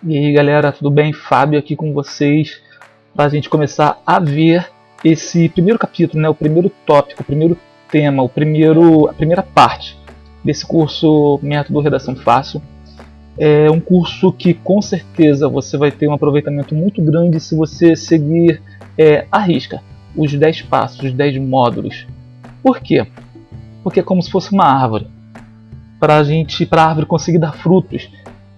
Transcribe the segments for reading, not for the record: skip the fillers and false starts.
E aí galera, tudo bem? Fábio aqui com vocês para a gente começar a ver esse primeiro capítulo, né? O primeiro tópico, o primeiro tema, a primeira parte desse curso Método Redação Fácil. É um curso que com certeza você vai ter um aproveitamento muito grande se você seguir à risca os 10 passos, os 10 módulos. Por quê? Porque é como se fosse uma árvore. Para a árvore conseguir dar frutos,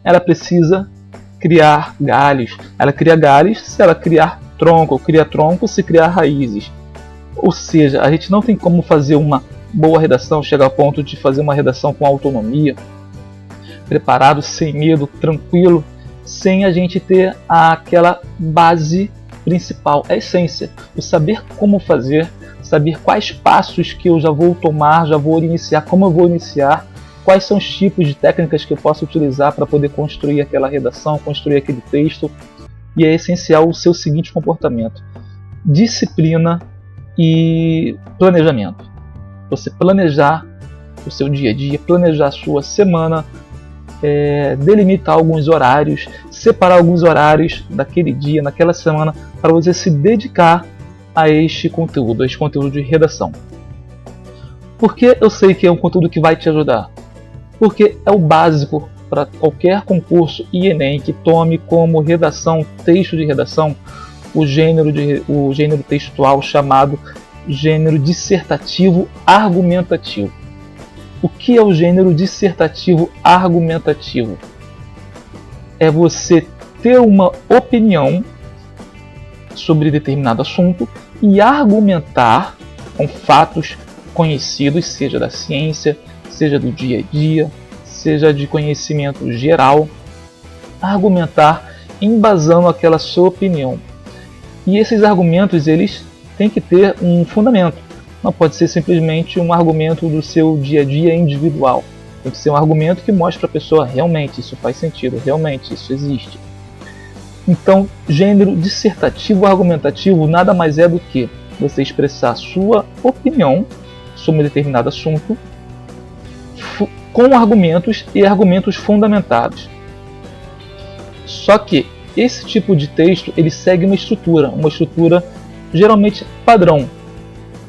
ela precisa criar galhos. Ela cria galhos se ela criar tronco, cria tronco se criar raízes. Ou seja, a gente não tem como fazer uma boa redação, chegar ao ponto de fazer uma redação com autonomia, preparado, sem medo, tranquilo, sem a gente ter aquela base principal, a essência, o saber como fazer, saber quais passos que eu já vou tomar, já vou iniciar, como eu vou iniciar, quais são os tipos de técnicas que eu posso utilizar para poder construir aquela redação, construir aquele texto. E é essencial o seu seguinte comportamento: disciplina e planejamento. Você planejar o seu dia a dia, planejar a sua semana, delimitar alguns horários, separar alguns horários daquele dia, naquela semana, para você se dedicar a este conteúdo de redação. Por que eu sei que é um conteúdo que vai te ajudar? Porque é o básico para qualquer concurso e Enem que tome como redação, texto de redação, o gênero textual chamado gênero dissertativo argumentativo. O que é o gênero dissertativo argumentativo? É você ter uma opinião sobre determinado assunto e argumentar com fatos conhecidos, seja da ciência, seja do dia a dia, seja de conhecimento geral, argumentar embasando aquela sua opinião. E esses argumentos, eles têm que ter um fundamento. Não pode ser simplesmente um argumento do seu dia a dia individual. Tem que ser um argumento que mostre para a pessoa realmente isso faz sentido, realmente isso existe. Então, gênero dissertativo argumentativo nada mais é do que você expressar sua opinião sobre um determinado assunto com argumentos e argumentos fundamentados. Só que esse tipo de texto ele segue uma estrutura geralmente padrão,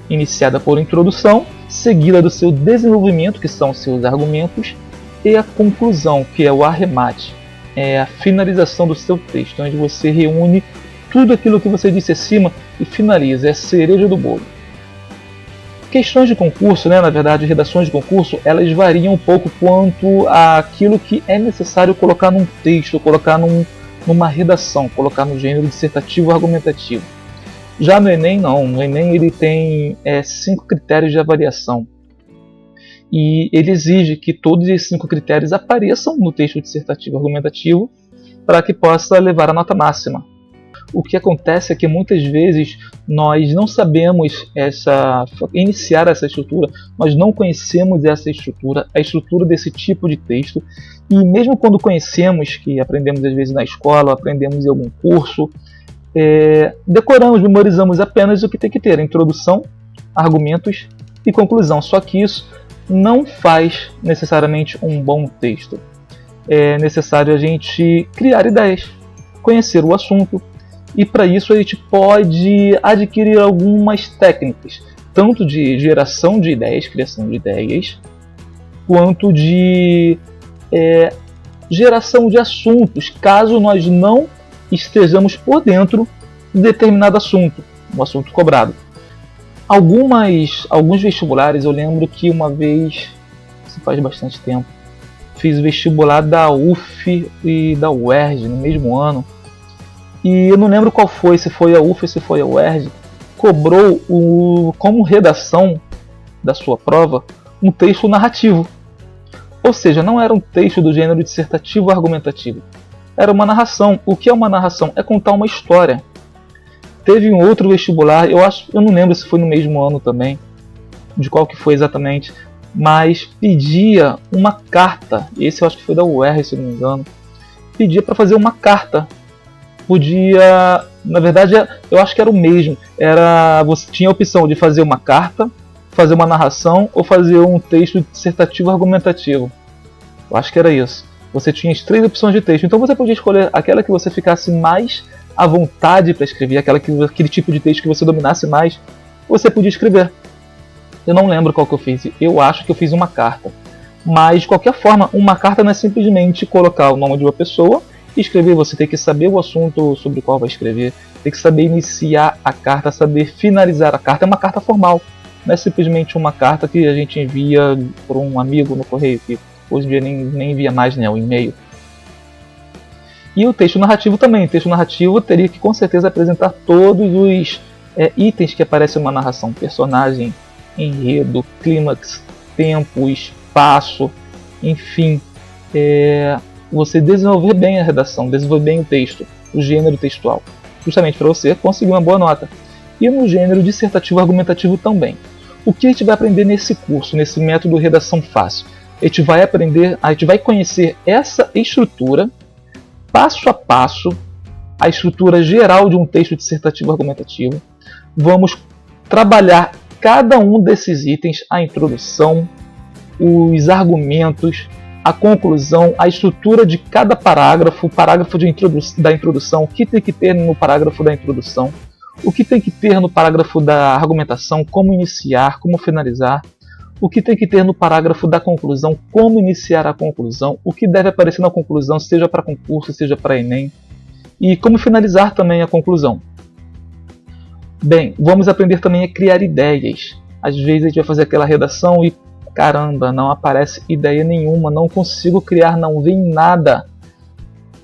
iniciada por introdução, seguida do seu desenvolvimento, que são seus argumentos, e a conclusão, que é o arremate, é a finalização do seu texto, onde você reúne tudo aquilo que você disse acima e finaliza, é a cereja do bolo. Questões de concurso, na verdade, redações de concurso, elas variam um pouco quanto àquilo que é necessário colocar num texto, colocar numa redação, colocar no gênero dissertativo argumentativo. Já no Enem, não. No Enem ele tem 5 critérios de avaliação. E ele exige que todos esses 5 critérios apareçam no texto dissertativo argumentativo para que possa levar a nota máxima. O que acontece é que muitas vezes nós não sabemos iniciar essa estrutura, nós não conhecemos essa estrutura, a estrutura desse tipo de texto, e mesmo quando conhecemos, que aprendemos às vezes na escola, aprendemos em algum curso, decoramos, memorizamos apenas o que tem que ter: introdução, argumentos e conclusão. Só que isso não faz necessariamente um bom texto. É necessário a gente criar ideias, conhecer o assunto, e para isso a gente pode adquirir algumas técnicas, tanto de geração de ideias, criação de ideias, quanto de geração de assuntos, caso nós não estejamos por dentro de determinado assunto, um assunto cobrado. Alguns vestibulares, eu lembro que uma vez, isso faz bastante tempo, fiz o vestibular da UF e da UERJ no mesmo ano, e eu não lembro qual foi, se foi a UF ou se foi a UERJ, cobrou como redação da sua prova um texto narrativo. Ou seja, não era um texto do gênero dissertativo argumentativo. Era uma narração. O que é uma narração? É contar uma história. Teve um outro vestibular, eu não lembro se foi no mesmo ano também, de qual que foi exatamente, mas pedia uma carta. Esse eu acho que foi da UERJ, se não me engano. Pedia para fazer uma carta. Podia, na verdade, eu acho que era o mesmo. Você tinha a opção de fazer uma carta, fazer uma narração ou fazer um texto dissertativo argumentativo. Eu acho que era isso. Você tinha as 3 opções de texto, então você podia escolher aquela que você ficasse mais à vontade para escrever, aquele tipo de texto que você dominasse mais, você podia escrever. Eu não lembro qual que eu fiz, eu acho que eu fiz uma carta. Mas, de qualquer forma, uma carta não é simplesmente colocar o nome de uma pessoa e escrever. Você tem que saber o assunto sobre o qual vai escrever, tem que saber iniciar a carta, saber finalizar a carta. É uma carta formal, não é simplesmente uma carta que a gente envia por um amigo no correio, que hoje em dia nem envia mais, né, o e-mail. E o texto narrativo também. O texto narrativo teria que, com certeza, apresentar todos os itens que aparecem numa narração. Personagem, enredo, clímax, tempo, espaço, enfim. Você desenvolver bem a redação, desenvolver bem o texto, o gênero textual, justamente para você conseguir uma boa nota. E no gênero dissertativo argumentativo também. O que a gente vai aprender nesse curso, nesse método Redação Fácil? A gente vai conhecer essa estrutura, passo a passo, a estrutura geral de um texto dissertativo argumentativo. Vamos trabalhar cada um desses itens, a introdução, os argumentos, a conclusão, a estrutura de cada parágrafo, o parágrafo da introdução, o que tem que ter no parágrafo da introdução, o que tem que ter no parágrafo da argumentação, como iniciar, como finalizar, o que tem que ter no parágrafo da conclusão, como iniciar a conclusão, o que deve aparecer na conclusão, seja para concurso, seja para Enem, e como finalizar também a conclusão. Bem, vamos aprender também a criar ideias. Às vezes a gente vai fazer aquela redação e caramba, não aparece ideia nenhuma, não consigo criar, não vem nada.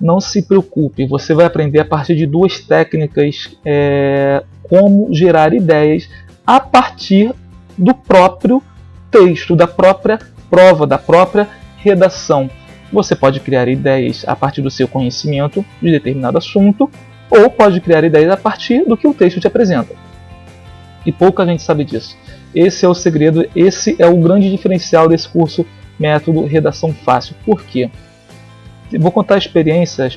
Não se preocupe, você vai aprender a partir de 2 técnicas como gerar ideias a partir do próprio texto, da própria prova, da própria redação. Você pode criar ideias a partir do seu conhecimento de determinado assunto, ou pode criar ideias a partir do que o texto te apresenta. E pouca gente sabe disso. Esse é o segredo, esse é o grande diferencial desse curso Método Redação Fácil. Por quê? Vou contar a experiência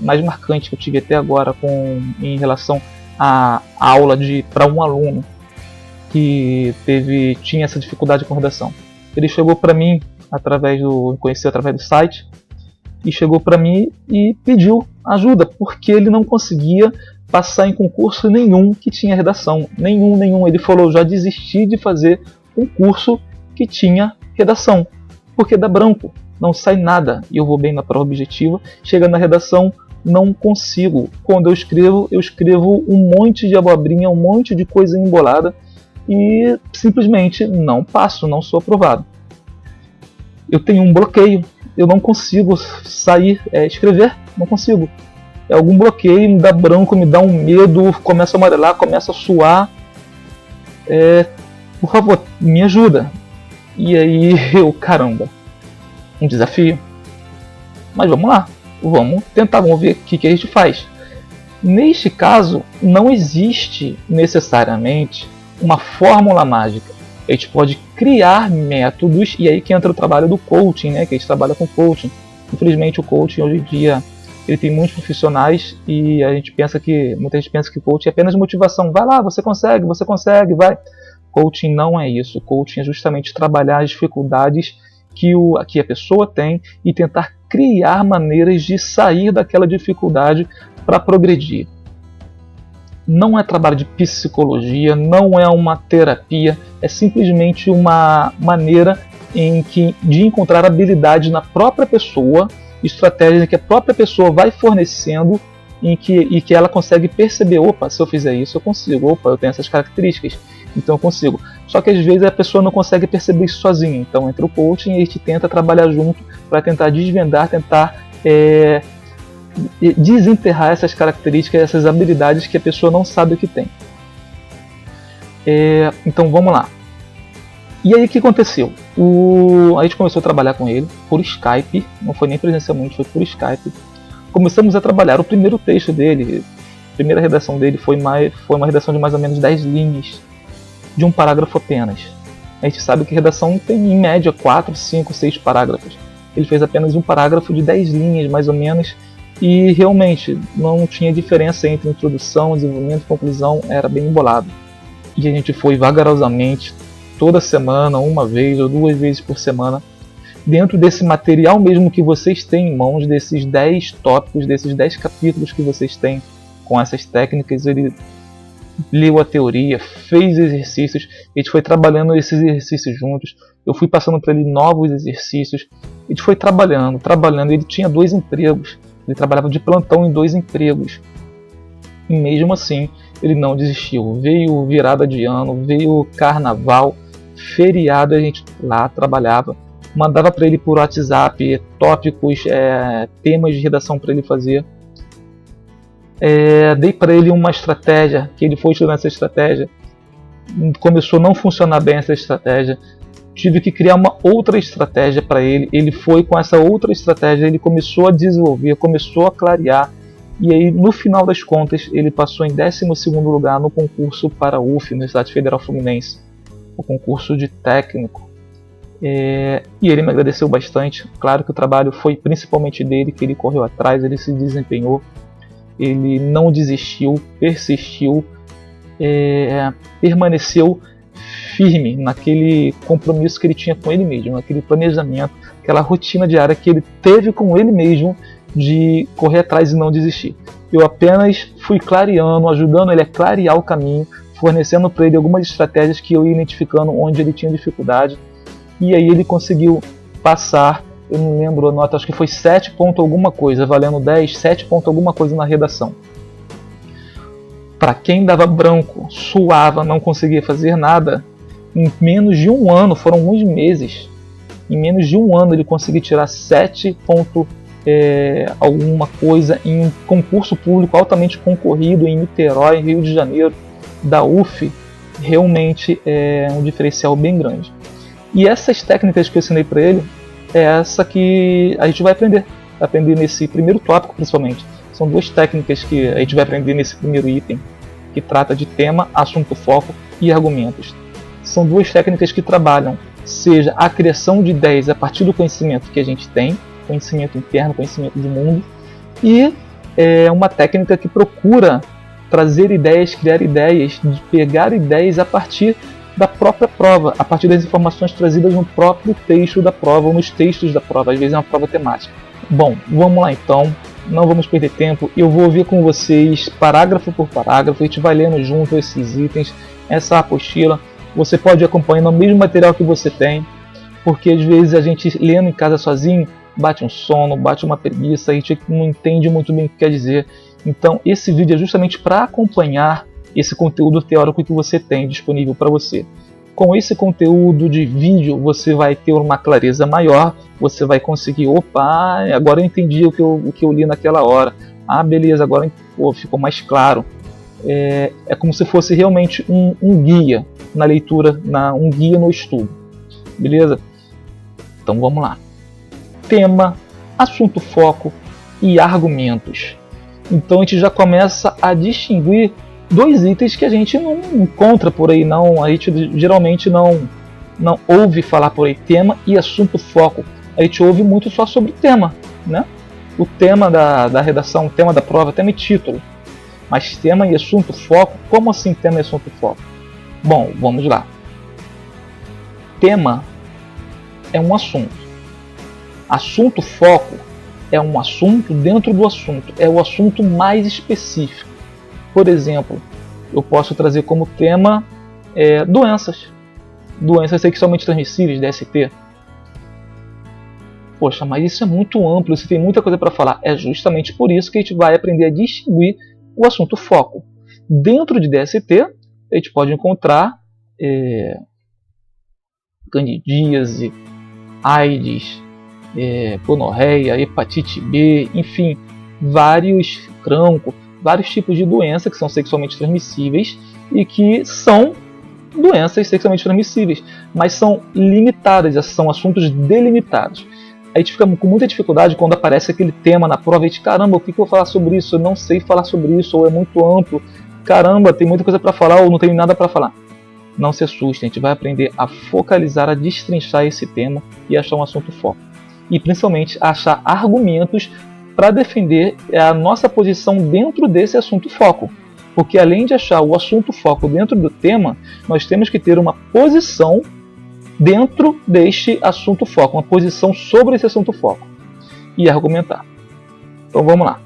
mais marcante que eu tive até agora em relação à aula para um aluno que tinha essa dificuldade com redação. Ele chegou para mim, conheceu através do site, e chegou para mim e pediu ajuda, porque ele não conseguia passar em concurso nenhum que tinha redação. Nenhum. Ele falou, já desisti de fazer um curso que tinha redação, porque dá branco, não sai nada. E eu vou bem na prova objetiva, chega na redação, não consigo. Quando eu escrevo um monte de abobrinha, um monte de coisa embolada, e simplesmente não passo, não sou aprovado. Eu tenho um bloqueio, eu não consigo escrever, não consigo. É algum bloqueio, me dá branco, me dá um medo, começa a amarelar, começa a suar. Por favor, me ajuda. E aí caramba, um desafio. Mas vamos lá, vamos tentar, vamos ver o que a gente faz. Neste caso, não existe necessariamente uma fórmula mágica. A gente pode criar métodos, e aí que entra o trabalho do coaching, né? Que a gente trabalha com coaching. Infelizmente o coaching hoje em dia ele tem muitos profissionais e muita gente pensa que coaching é apenas motivação. Vai lá, você consegue, vai. Coaching não é isso. Coaching é justamente trabalhar as dificuldades que a pessoa tem e tentar criar maneiras de sair daquela dificuldade para progredir. Não é trabalho de psicologia, não é uma terapia, é simplesmente uma maneira de encontrar habilidade na própria pessoa, estratégias que a própria pessoa vai fornecendo e que ela consegue perceber, opa, se eu fizer isso eu consigo, opa, eu tenho essas características, então eu consigo. Só que às vezes a pessoa não consegue perceber isso sozinha, então entra o coaching e a gente tenta trabalhar junto para tentar desvendar, tentar desenterrar essas características, essas habilidades que a pessoa não sabe o que tem. Então vamos lá. E aí o que aconteceu? A gente começou a trabalhar com ele por Skype, não foi nem presencialmente, foi por Skype. Começamos a trabalhar o primeiro texto dele, a primeira redação dele foi uma redação de mais ou menos 10 linhas, de um parágrafo apenas. A gente sabe que redação tem em média 4, 5, 6 parágrafos. Ele fez apenas um parágrafo de 10 linhas mais ou menos, e realmente não tinha diferença entre introdução, desenvolvimento e conclusão, era bem embolado. E a gente foi vagarosamente, toda semana, uma vez ou 2 vezes por semana, dentro desse material mesmo que vocês têm em mãos, desses 10 tópicos, desses 10 capítulos que vocês têm com essas técnicas, ele leu a teoria, fez exercícios, a gente foi trabalhando esses exercícios juntos, eu fui passando para ele novos exercícios, a gente foi trabalhando, ele tinha 2 empregos, ele trabalhava de plantão em 2 empregos, e mesmo assim ele não desistiu. Veio virada de ano, veio carnaval, feriado, a gente lá trabalhava, mandava para ele por WhatsApp tópicos, temas de redação para ele fazer. Dei para ele uma estratégia, que ele foi estudando essa estratégia, começou a não funcionar bem essa estratégia, tive que criar uma outra estratégia para ele, ele foi com essa outra estratégia, ele começou a desenvolver, começou a clarear, e aí no final das contas ele passou em 12º lugar no concurso para a UF, Universidade Federal Fluminense, o concurso de técnico. E ele me agradeceu bastante. Claro que o trabalho foi principalmente dele, que ele correu atrás, ele se desempenhou, ele não desistiu, persistiu, permaneceu firme naquele compromisso que ele tinha com ele mesmo, naquele planejamento, aquela rotina diária que ele teve com ele mesmo de correr atrás e não desistir. Eu apenas fui clareando, ajudando ele a clarear o caminho, fornecendo para ele algumas estratégias que eu ia identificando onde ele tinha dificuldade, e aí ele conseguiu passar, eu não lembro a nota, acho que foi 7 ponto alguma coisa, valendo 10, 7 ponto alguma coisa na redação. Para quem dava branco, suava, não conseguia fazer nada, em menos de um ano, foram alguns meses, em menos de um ano ele conseguiu tirar 7 ponto alguma coisa em um concurso público altamente concorrido em Niterói, Rio de Janeiro, da UF. Realmente é um diferencial bem grande. E essas técnicas que eu ensinei para ele, é essa que a gente vai aprender nesse primeiro tópico principalmente. São 2 técnicas que a gente vai aprender nesse primeiro item, que trata de tema, assunto, foco e argumentos. São 2 técnicas que trabalham, seja a criação de ideias a partir do conhecimento que a gente tem, conhecimento interno, conhecimento do mundo, e uma técnica que procura trazer ideias, criar ideias, pegar ideias a partir da própria prova, a partir das informações trazidas no próprio texto da prova ou nos textos da prova, às vezes é uma prova temática. Bom, vamos lá então, não vamos perder tempo, eu vou ouvir com vocês parágrafo por parágrafo, a gente vai lendo junto esses itens, essa apostila, você pode ir acompanhando o mesmo material que você tem, porque às vezes a gente lendo em casa sozinho, bate um sono, bate uma preguiça, a gente não entende muito bem o que quer dizer. Então esse vídeo é justamente para acompanhar esse conteúdo teórico que você tem disponível para você. Com esse conteúdo de vídeo você vai ter uma clareza maior, você vai conseguir, opa, agora eu entendi o que eu li naquela hora, beleza, agora ficou mais claro. É como se fosse realmente um guia na leitura, um guia no estudo, beleza? Então vamos lá. Tema, assunto, foco e argumentos. Então a gente já começa a distinguir 2 itens que a gente não encontra por aí, não. A gente geralmente não ouve falar por aí, tema e assunto, foco. A gente ouve muito só sobre tema, né? O tema da redação, o tema da prova, tema e título. Mas tema e assunto, foco, como assim tema e assunto, foco? Bom, vamos lá. Tema é um assunto. Assunto, foco é um assunto dentro do assunto, é o assunto mais específico. Por exemplo, eu posso trazer como tema doenças sexualmente transmissíveis, DST. Poxa, mas isso é muito amplo, isso tem muita coisa para falar. É justamente por isso que a gente vai aprender a distinguir o assunto foco. Dentro de DST, a gente pode encontrar candidíase, AIDS, gonorreia, hepatite B, enfim, vários tipos de doença que são sexualmente transmissíveis e que são doenças sexualmente transmissíveis, mas são limitadas, são assuntos delimitados. A gente fica com muita dificuldade quando aparece aquele tema na prova, a gente, caramba, o que eu vou falar sobre isso? Eu não sei falar sobre isso, ou é muito amplo, caramba, tem muita coisa para falar, ou não tenho nada para falar. Não se assuste, a gente vai aprender a focalizar, a destrinchar esse tema e achar um assunto foco. E principalmente achar argumentos para defender a nossa posição dentro desse assunto foco. Porque além de achar o assunto foco dentro do tema, nós temos que ter uma posição dentro deste assunto foco, uma posição sobre esse assunto foco e argumentar. Então vamos lá.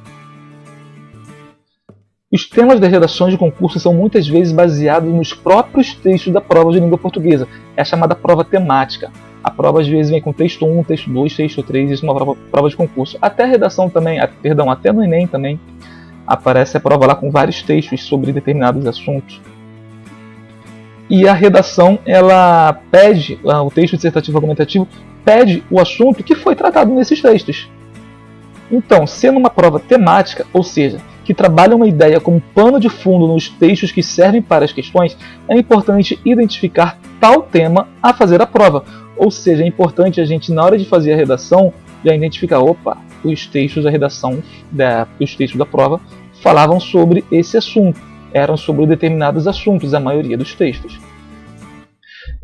Os temas das redações de concurso são muitas vezes baseados nos próprios textos da prova de língua portuguesa. É a chamada prova temática. A prova às vezes vem com texto 1, texto 2, texto 3, isso é uma prova de concurso. Até a redação também, até no Enem também aparece a prova lá com vários textos sobre determinados assuntos. E a redação, ela pede, o texto dissertativo argumentativo, pede o assunto que foi tratado nesses textos. Então, sendo uma prova temática, ou seja, que trabalha uma ideia como pano de fundo nos textos que servem para as questões, é importante identificar tal tema a fazer a prova. Ou seja, é importante a gente, na hora de fazer a redação, já identificar, os textos da redação, os textos da prova, falavam sobre esse assunto. Eram sobre determinados assuntos, a maioria dos textos.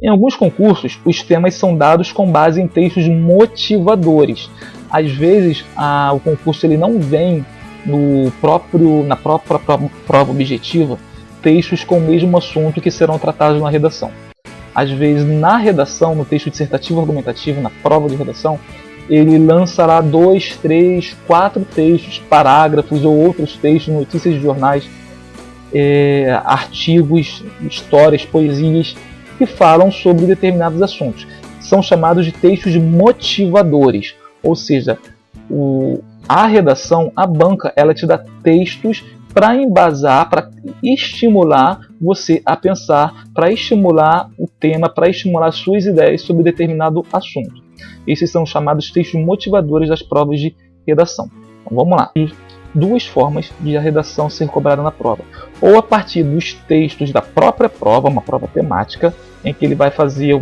Em alguns concursos, os temas são dados com base em textos motivadores. Às vezes, o concurso ele não vem na própria prova objetiva textos com o mesmo assunto que serão tratados na redação. Às vezes, na redação, no texto dissertativo argumentativo, na prova de redação, ele lança lá 2, 3, 4 textos, parágrafos ou outros textos, notícias de jornais, artigos, histórias, poesias, que falam sobre determinados assuntos. São chamados de textos motivadores, ou seja, a redação, a banca, ela te dá textos para embasar, para estimular você a pensar, para estimular o tema, para estimular suas ideias sobre determinado assunto. Esses são chamados textos motivadores das provas de redação. Então, vamos lá. Duas formas de a redação ser cobrada na prova. Ou a partir dos textos da própria prova, uma prova temática, em que ele vai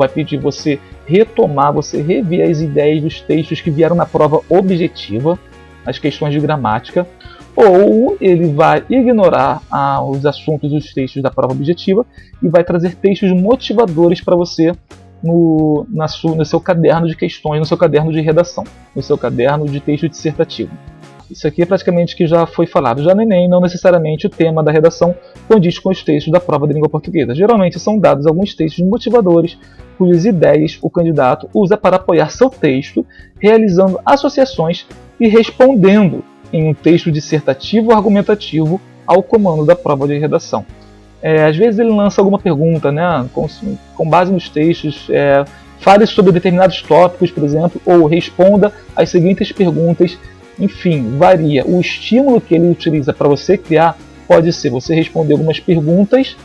pedir você retomar, você rever as ideias dos textos que vieram na prova objetiva, as questões de gramática, ou ele vai ignorar os assuntos dos textos da prova objetiva e vai trazer textos motivadores para você no seu caderno de questões, no seu caderno de redação, no seu caderno de texto dissertativo. Isso aqui é praticamente que já foi falado. Já no Enem, não necessariamente o tema da redação condiz com os textos da prova de língua portuguesa. Geralmente são dados alguns textos motivadores, cujas ideias o candidato usa para apoiar seu texto, realizando associações e respondendo em um texto dissertativo ou argumentativo ao comando da prova de redação. Às vezes ele lança alguma pergunta, né, com base nos textos, fale sobre determinados tópicos, por exemplo, ou responda as seguintes perguntas. Enfim, varia. O estímulo que ele utiliza para você criar pode ser você responder algumas perguntas,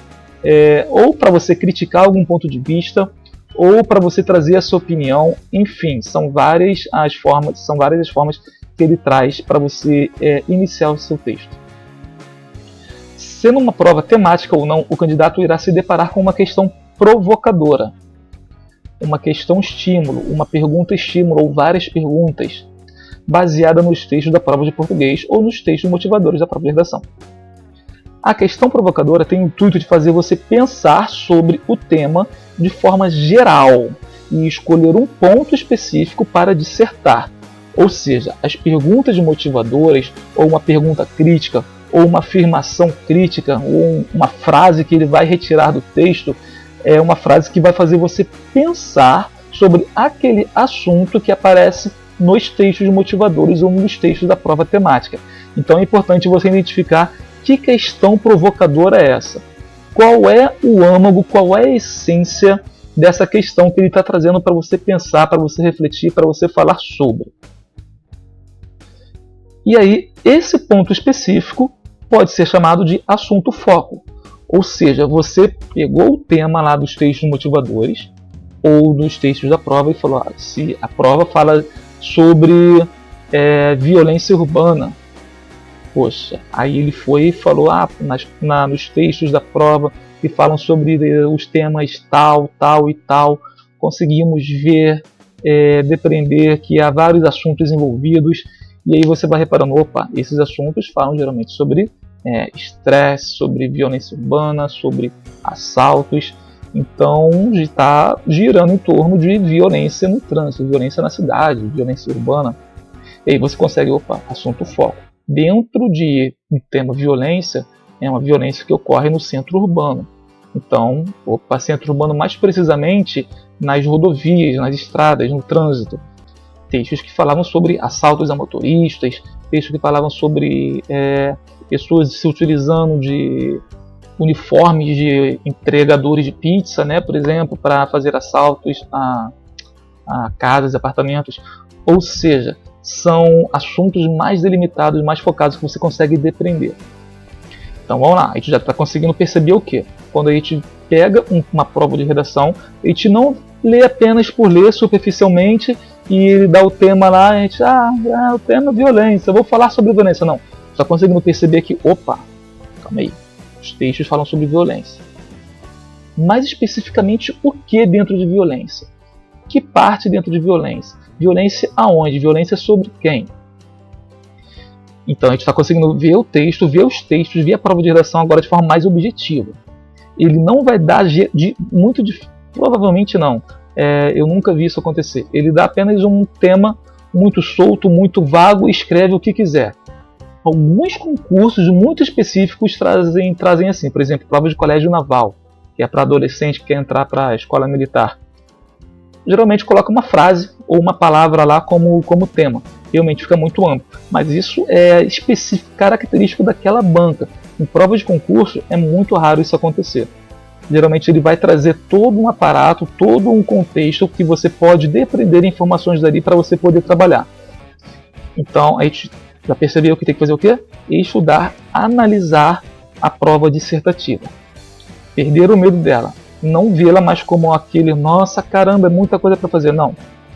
ou para você criticar algum ponto de vista, ou para você trazer a sua opinião. Enfim, são várias as formas que ele traz para você iniciar o seu texto. Sendo uma prova temática ou não, o candidato irá se deparar com uma questão provocadora, uma questão estímulo, uma pergunta estímulo ou várias perguntas, baseada nos textos da prova de português ou nos textos motivadores da prova de redação. A questão provocadora tem o intuito de fazer você pensar sobre o tema de forma geral e escolher um ponto específico para dissertar. Ou seja, as perguntas motivadoras, ou uma pergunta crítica, ou uma afirmação crítica, ou uma frase que ele vai retirar do texto, é uma frase que vai fazer você pensar sobre aquele assunto que aparece nos textos motivadores ou nos textos da prova temática. Então é importante você identificar que questão provocadora é essa. Qual é o âmago, qual é a essência dessa questão que ele está trazendo para você pensar, para você refletir, para você falar sobre. E aí, esse ponto específico pode ser chamado de assunto foco. Ou seja, você pegou o tema lá dos textos motivadores ou dos textos da prova e falou, se a prova fala sobre violência urbana, poxa, aí ele foi e falou, nos textos da prova que falam sobre os temas tal, tal e tal, conseguimos ver, depreender que há vários assuntos envolvidos, e aí você vai reparando, esses assuntos falam geralmente sobre estresse, sobre violência urbana, sobre assaltos. Então está girando em torno de violência no trânsito, violência na cidade, violência urbana. E aí você consegue, assunto foco. Dentro de um tema violência, é uma violência que ocorre no centro urbano. Então, opa, centro urbano mais precisamente nas rodovias, nas estradas, no trânsito. Textos que falavam sobre assaltos a motoristas, textos que falavam sobre pessoas se utilizando de uniformes de entregadores de pizza, né, por exemplo, para fazer assaltos a casas, apartamentos. Ou seja, são assuntos mais delimitados, mais focados que você consegue depreender. Então vamos lá, a gente já está conseguindo perceber o quê? Quando a gente pega uma prova de redação, a gente não lê apenas por ler superficialmente e ele dá o tema lá, a gente, o tema é violência, eu vou falar sobre violência. Não, está conseguindo perceber que, opa, calma aí, os textos falam sobre violência. Mais especificamente, o que dentro de violência? Que parte dentro de violência? Violência aonde? Violência sobre quem? Então a gente está conseguindo ver o texto, ver os textos, ver a prova de redação agora de forma mais objetiva. Ele não vai dar provavelmente não. Eu nunca vi isso acontecer. Ele dá apenas um tema muito solto, muito vago e escreve o que quiser. Alguns concursos muito específicos trazem assim, por exemplo, prova de colégio naval, que é para adolescente que quer entrar para a escola militar. Geralmente coloca uma frase ou uma palavra lá como tema. Realmente fica muito amplo. Mas isso é específico, característico daquela banca. Em prova de concurso é muito raro isso acontecer. Geralmente ele vai trazer todo um aparato, todo um contexto que você pode depreender informações dali para você poder trabalhar. Então a gente já percebeu que tem que fazer o quê? Estudar, analisar a prova dissertativa. Perder o medo dela. Não vê-la mais como aquele, nossa caramba, é muita coisa para fazer. Não,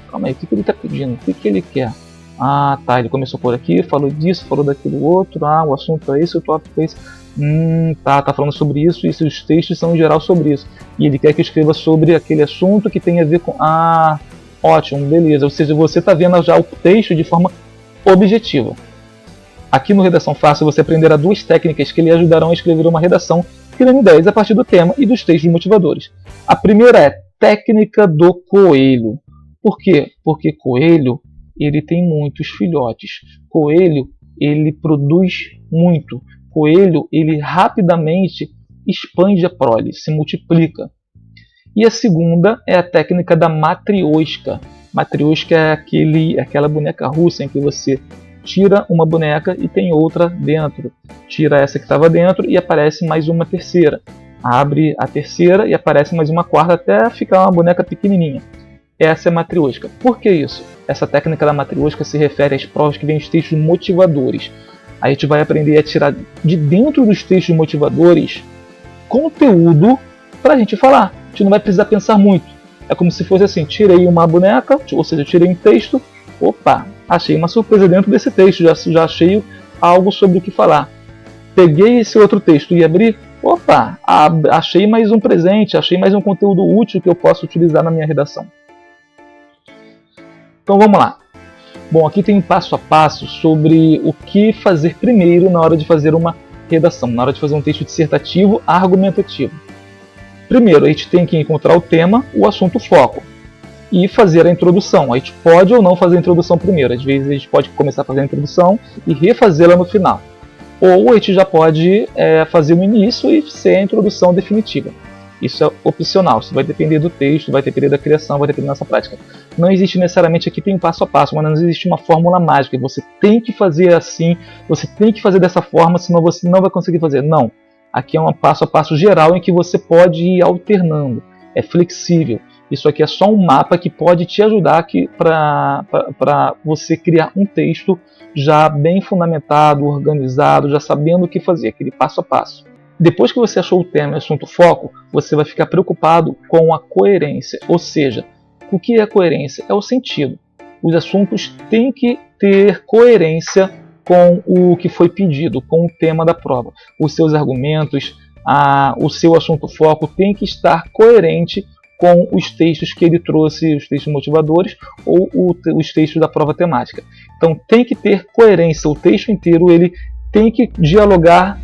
calma aí, o que ele está pedindo? O que ele quer? Ah, tá, ele começou por aqui, falou disso, falou daquilo outro, o assunto é esse, o tópico é esse. Tá falando sobre isso, e os textos são em geral sobre isso. E ele quer que eu escreva sobre aquele assunto que tem a ver com... ótimo, beleza. Ou seja, você está vendo já o texto de forma objetiva. Aqui no Redação Fácil você aprenderá duas técnicas que lhe ajudarão a escrever uma redação criando ideias a partir do tema e dos textos motivadores. A primeira é técnica do coelho. Por quê? Porque coelho ele tem muitos filhotes. Coelho ele produz muito. Coelho ele rapidamente expande a prole, se multiplica. E a segunda é a técnica da matrioshka. Matrioshka é aquela boneca russa em que você tira uma boneca e tem outra dentro. Tira essa que estava dentro e aparece mais uma terceira. Abre a terceira e aparece mais uma quarta até ficar uma boneca pequenininha. Essa é a matrioshka. Por que isso? Essa técnica da matrioshka se refere às provas que vêm os textos motivadores. A gente vai aprender a tirar de dentro dos textos motivadores conteúdo para a gente falar. A gente não vai precisar pensar muito. É como se fosse assim, tirei uma boneca, ou seja, tirei um texto, opa, achei uma surpresa dentro desse texto, já achei algo sobre o que falar. Peguei esse outro texto e abri, opa, achei mais um presente, achei mais um conteúdo útil que eu posso utilizar na minha redação. Então vamos lá. Bom, aqui tem um passo a passo sobre o que fazer primeiro na hora de fazer uma redação, na hora de fazer um texto dissertativo argumentativo. Primeiro, a gente tem que encontrar o tema, o assunto foco, e fazer a introdução. A gente pode ou não fazer a introdução primeiro. Às vezes a gente pode começar a fazer a introdução e refazê-la no final. Ou a gente já pode fazer no início e ser a introdução definitiva. Isso é opcional, isso vai depender do texto, vai depender da criação, vai depender da nossa prática. Não existe necessariamente aqui tem um passo a passo, mas não existe uma fórmula mágica. Você tem que fazer assim, você tem que fazer dessa forma, senão você não vai conseguir fazer. Não. Aqui é um passo a passo geral em que você pode ir alternando. É flexível. Isso aqui é só um mapa que pode te ajudar para você criar um texto já bem fundamentado, organizado, já sabendo o que fazer, aquele passo a passo. Depois que você achou o tema e o assunto foco, você vai ficar preocupado com a coerência. Ou seja, o que é coerência? É o sentido. Os assuntos têm que ter coerência com o que foi pedido, com o tema da prova. Os seus argumentos, o seu assunto foco tem que estar coerente com os textos que ele trouxe, os textos motivadores ou os textos da prova temática. Então tem que ter coerência, o texto inteiro ele tem que dialogar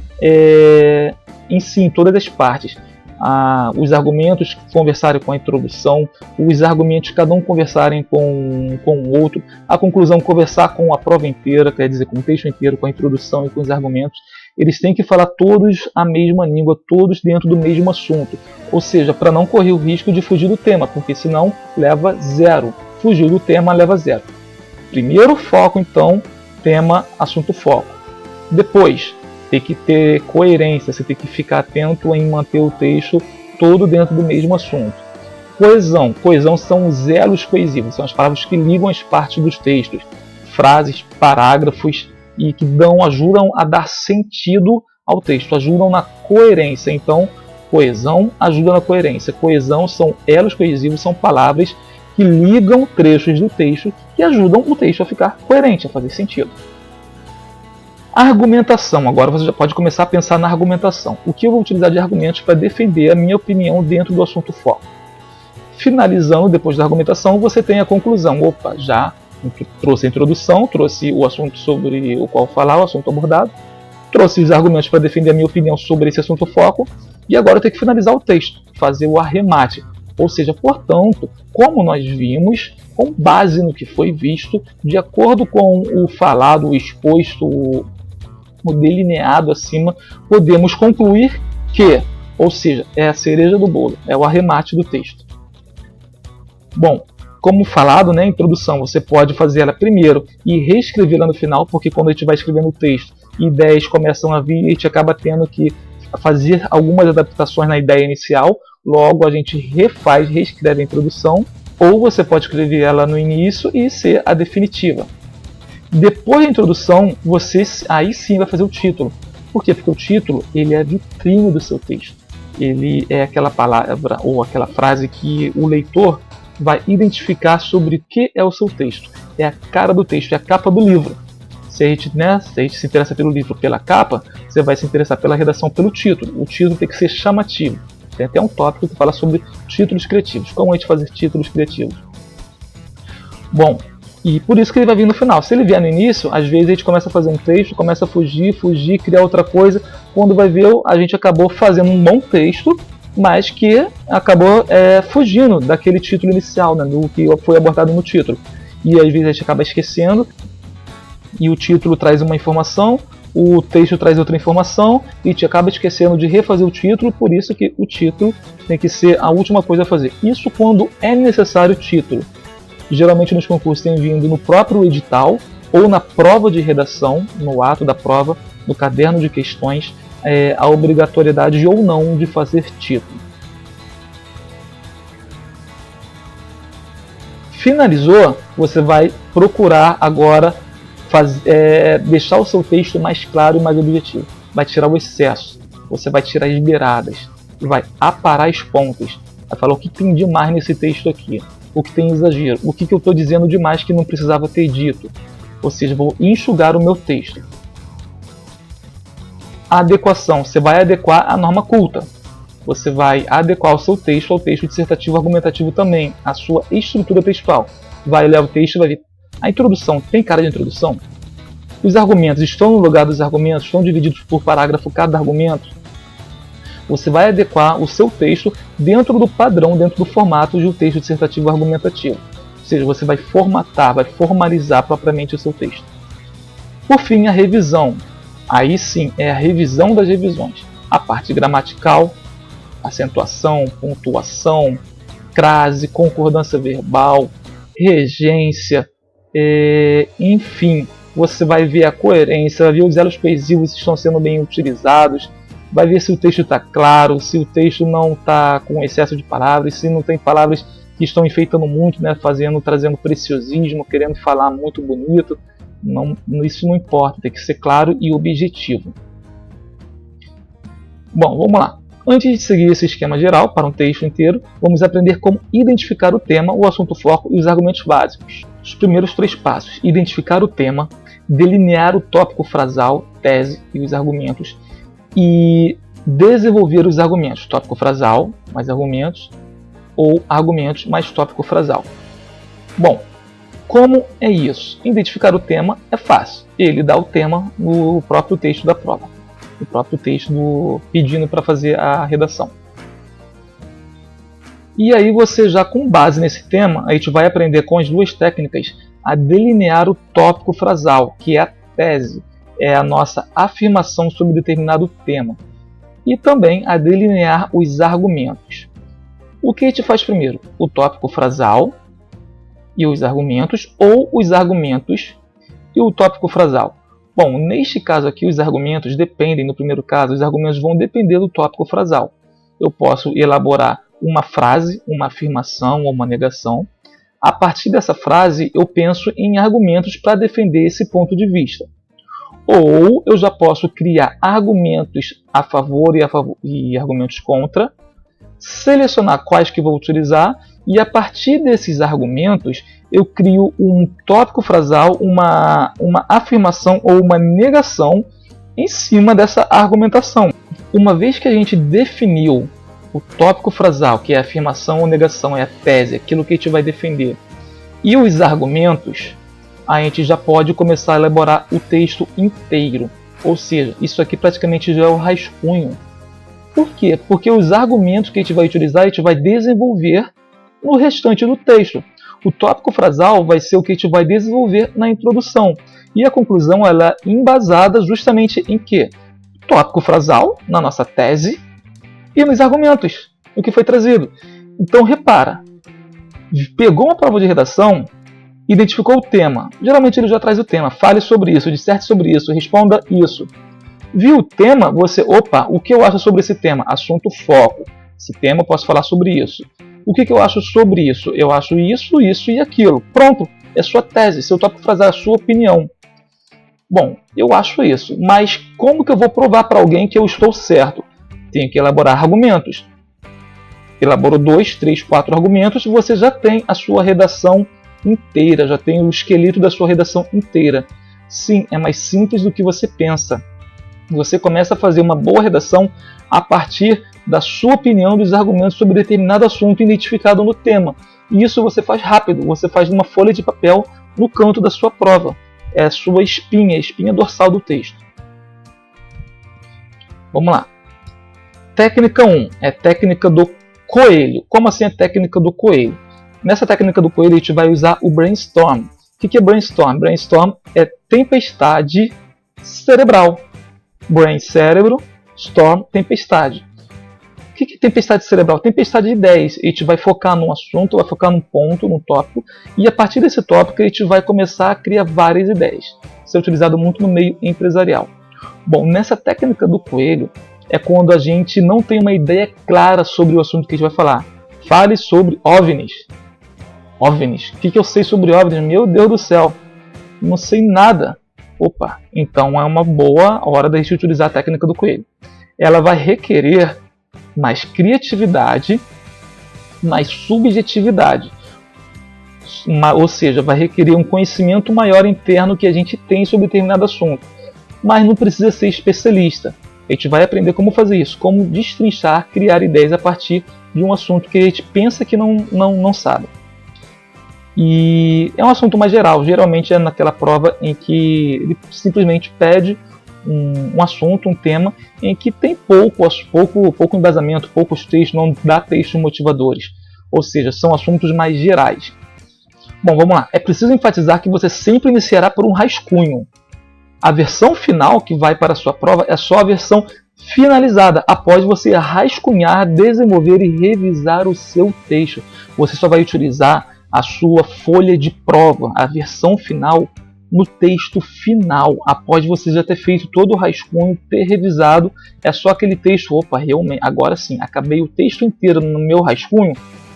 em si, em todas as partes. os argumentos conversarem com a introdução, os argumentos cada um conversarem com o outro, a conclusão conversar com a prova inteira, quer dizer, com o texto inteiro, com a introdução e com os argumentos. Eles têm que falar todos a mesma língua, todos dentro do mesmo assunto. Ou seja, para não correr o risco de fugir do tema, porque senão leva 0. Fugir do tema leva 0. Primeiro foco, então, tema, assunto, foco. Depois, tem que ter coerência, você tem que ficar atento em manter o texto todo dentro do mesmo assunto. Coesão. Coesão são os elos coesivos, são as palavras que ligam as partes dos textos, frases, parágrafos, e que ajudam a dar sentido ao texto, ajudam na coerência. Então, coesão ajuda na coerência. Coesão são elos coesivos, são palavras que ligam trechos do texto e ajudam o texto a ficar coerente, a fazer sentido. Argumentação. Agora você já pode começar a pensar na argumentação. O que eu vou utilizar de argumentos para defender a minha opinião dentro do assunto foco? Finalizando, depois da argumentação, você tem a conclusão. Opa, já trouxe a introdução, trouxe o assunto sobre o qual falar, o assunto abordado, trouxe os argumentos para defender a minha opinião sobre esse assunto foco, e agora eu tenho que finalizar o texto, fazer o arremate. Ou seja, portanto, como nós vimos, com base no que foi visto, de acordo com o falado, o exposto, o delineado acima, podemos concluir que, ou seja, é a cereja do bolo, é o arremate do texto. Bom, como falado, né, introdução, você pode fazer ela primeiro e reescrevê-la no final, porque quando a gente vai escrevendo o texto, ideias começam a vir e a gente acaba tendo que fazer algumas adaptações na ideia inicial, logo a gente reescreve a introdução, ou você pode escrever ela no início e ser a definitiva. Depois da introdução, você aí sim vai fazer o título. Por quê? Porque o título ele é a vitrine do seu texto. Ele é aquela palavra ou aquela frase que o leitor vai identificar sobre o que é o seu texto. É a cara do texto, é a capa do livro. Se a gente se interessa pelo livro pela capa, você vai se interessar pela redação pelo título. O título tem que ser chamativo. Tem até um tópico que fala sobre títulos criativos. Como a gente fazer títulos criativos? Bom, e por isso que ele vai vir no final. Se ele vier no início, às vezes a gente começa a fazer um texto, começa a fugir, criar outra coisa. Quando vai ver, a gente acabou fazendo um bom texto, mas que acabou fugindo daquele título inicial, né, do que foi abordado no título. E às vezes a gente acaba esquecendo, e o título traz uma informação, o texto traz outra informação, e a gente acaba esquecendo de refazer o título, por isso que o título tem que ser a última coisa a fazer. Isso quando é necessário o título. Geralmente nos concursos tem vindo no próprio edital, ou na prova de redação, no ato da prova, no caderno de questões, a obrigatoriedade ou não de fazer título. Finalizou, você vai procurar agora deixar o seu texto mais claro e mais objetivo. Vai tirar o excesso, você vai tirar as beiradas, vai aparar as pontas, vai falar o que tem demais nesse texto aqui, o que tem exagero, o que eu estou dizendo demais que não precisava ter dito. Ou seja, vou enxugar o meu texto. A adequação, você vai adequar a norma culta. Você vai adequar o seu texto ao texto dissertativo argumentativo também, a sua estrutura textual. Vai olhar o texto e vai ver. A introdução tem cara de introdução? Os argumentos estão no lugar dos argumentos? Estão divididos por parágrafo cada argumento? Você vai adequar o seu texto dentro do padrão, dentro do formato de um texto dissertativo argumentativo. Ou seja, você vai formatar, vai formalizar propriamente o seu texto. Por fim, a revisão. Aí sim, é a revisão das revisões. A parte gramatical, acentuação, pontuação, crase, concordância verbal, regência, enfim, você vai ver a coerência, vai ver os elos coesivos se estão sendo bem utilizados, vai ver se o texto está claro, se o texto não está com excesso de palavras, se não tem palavras que estão enfeitando muito, né, trazendo preciosismo, querendo falar muito bonito. Não, isso não importa, tem que ser claro e objetivo. Bom, vamos lá. Antes de seguir esse esquema geral para um texto inteiro, vamos aprender como identificar o tema, o assunto foco e os argumentos básicos. Os primeiros 3 passos: identificar o tema, delinear o tópico frasal, tese e os argumentos, e desenvolver os argumentos, tópico frasal mais argumentos, ou argumentos mais tópico frasal. Bom, como é isso? Identificar o tema é fácil. Ele dá o tema no próprio texto da prova, no próprio texto pedindo para fazer a redação. E aí você já com base nesse tema, a gente vai aprender com as duas técnicas a delinear o tópico frasal, que é a tese, é a nossa afirmação sobre determinado tema. E também a delinear os argumentos. O que a gente faz primeiro? O tópico frasal e os argumentos, ou os argumentos e o tópico frasal? Bom, neste caso aqui os argumentos dependem, no primeiro caso, os argumentos vão depender do tópico frasal. Eu posso elaborar uma frase, uma afirmação ou uma negação. A partir dessa frase eu penso em argumentos para defender esse ponto de vista. Ou eu já posso criar argumentos a favor e argumentos contra, selecionar quais que vou utilizar e a partir desses argumentos eu crio um tópico frasal, uma afirmação ou uma negação em cima dessa argumentação. Uma vez que a gente definiu o tópico frasal, que é a afirmação ou negação, é a tese, aquilo que a gente vai defender, e os argumentos, a gente já pode começar a elaborar o texto inteiro. Ou seja, isso aqui praticamente já é o rascunho. Por quê? Porque os argumentos que a gente vai utilizar, a gente vai desenvolver no restante do texto. O tópico frasal vai ser o que a gente vai desenvolver na introdução. E a conclusão ela é embasada justamente em quê? Tópico frasal, na nossa tese, e nos argumentos, o que foi trazido. Então repara, pegou uma prova de redação, identificou o tema. Geralmente ele já traz o tema. Fale sobre isso, disserte sobre isso, responda isso. Viu o tema, você, opa, o que eu acho sobre esse tema? Assunto foco. Esse tema eu posso falar sobre isso. O que eu acho sobre isso? Eu acho isso, isso e aquilo. Pronto, é sua tese, seu tópico frasal, é a sua opinião. Bom, eu acho isso, mas como que eu vou provar para alguém que eu estou certo? Tenho que elaborar argumentos. Elaborou 2, 3, 4 argumentos e você já tem a sua redação inteira, já tem o esqueleto da sua redação inteira. Sim, é mais simples do que você pensa. Você começa a fazer uma boa redação a partir da sua opinião dos argumentos sobre determinado assunto identificado no tema. E isso você faz rápido, você faz numa folha de papel no canto da sua prova. É a sua espinha, a espinha dorsal do texto. Vamos lá. Técnica 1 é técnica do coelho. Como assim a técnica do coelho? Nessa técnica do coelho a gente vai usar o brainstorm. O que é brainstorm? Brainstorm é tempestade cerebral. Brain, cérebro, storm, tempestade. O que é tempestade cerebral? Tempestade de ideias. A gente vai focar num assunto, vai focar num ponto, num tópico, e a partir desse tópico a gente vai começar a criar várias ideias. Isso é utilizado muito no meio empresarial. Bom, nessa técnica do coelho é quando a gente não tem uma ideia clara sobre o assunto que a gente vai falar. Fale sobre OVNIs. OVNIs. O que eu sei sobre OVNIs? Meu Deus do céu, não sei nada. Opa, então é uma boa hora da gente utilizar a técnica do coelho. Ela vai requerer mais criatividade, mais subjetividade. Ou seja, vai requerer um conhecimento maior interno que a gente tem sobre determinado assunto. Mas não precisa ser especialista. A gente vai aprender como fazer isso, como destrinchar, criar ideias a partir de um assunto que a gente pensa que não sabe. E é um assunto mais geral, geralmente é naquela prova em que ele simplesmente pede um assunto, um tema, em que tem pouco embasamento, poucos textos, não dá textos motivadores. Ou seja, são assuntos mais gerais. Bom, vamos lá. É preciso enfatizar que você sempre iniciará por um rascunho. A versão final que vai para a sua prova é só a versão finalizada, após você rascunhar, desenvolver e revisar o seu texto. Você só vai utilizar a sua folha de prova, a versão final, no texto final, após você já ter feito todo o rascunho, ter revisado. É só aquele texto, opa, realmente, agora sim, acabei o texto inteiro no meu rascunho,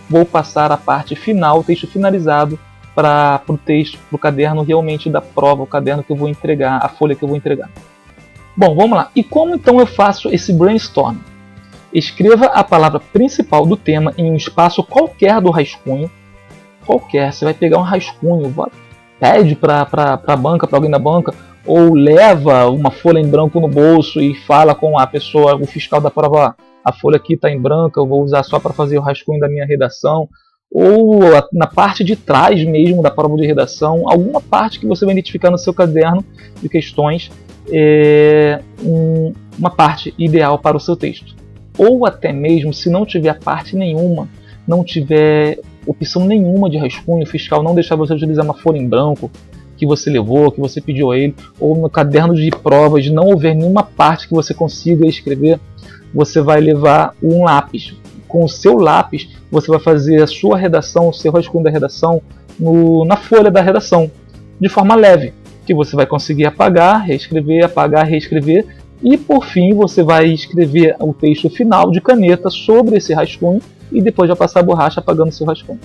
vou passar a parte final, o texto finalizado, para o texto, para o caderno realmente da prova, o caderno que eu vou entregar, a folha que eu vou entregar. Bom, vamos lá. E como então eu faço esse brainstorm? Escreva a palavra principal do tema em um espaço qualquer do rascunho. Qualquer, você vai pegar um rascunho, pede para a banca, para alguém da banca, ou leva uma folha em branco no bolso e fala com a pessoa, o fiscal da prova, a folha aqui está em branco, eu vou usar só para fazer o rascunho da minha redação. Ou na parte de trás mesmo da prova de redação, alguma parte que você vai identificar no seu caderno de questões, uma parte ideal para o seu texto. Ou até mesmo, se não tiver parte nenhuma, não tiver opção nenhuma de rascunho, o fiscal não deixar você utilizar uma folha em branco que você levou, que você pediu a ele, ou no caderno de provas não houver nenhuma parte que você consiga escrever, você vai levar um lápis. Com o seu lápis, você vai fazer a sua redação, o seu rascunho da redação na folha da redação, de forma leve, que você vai conseguir apagar, reescrever, e por fim você vai escrever o texto final de caneta sobre esse rascunho e depois vai passar a borracha apagando o seu rascunho.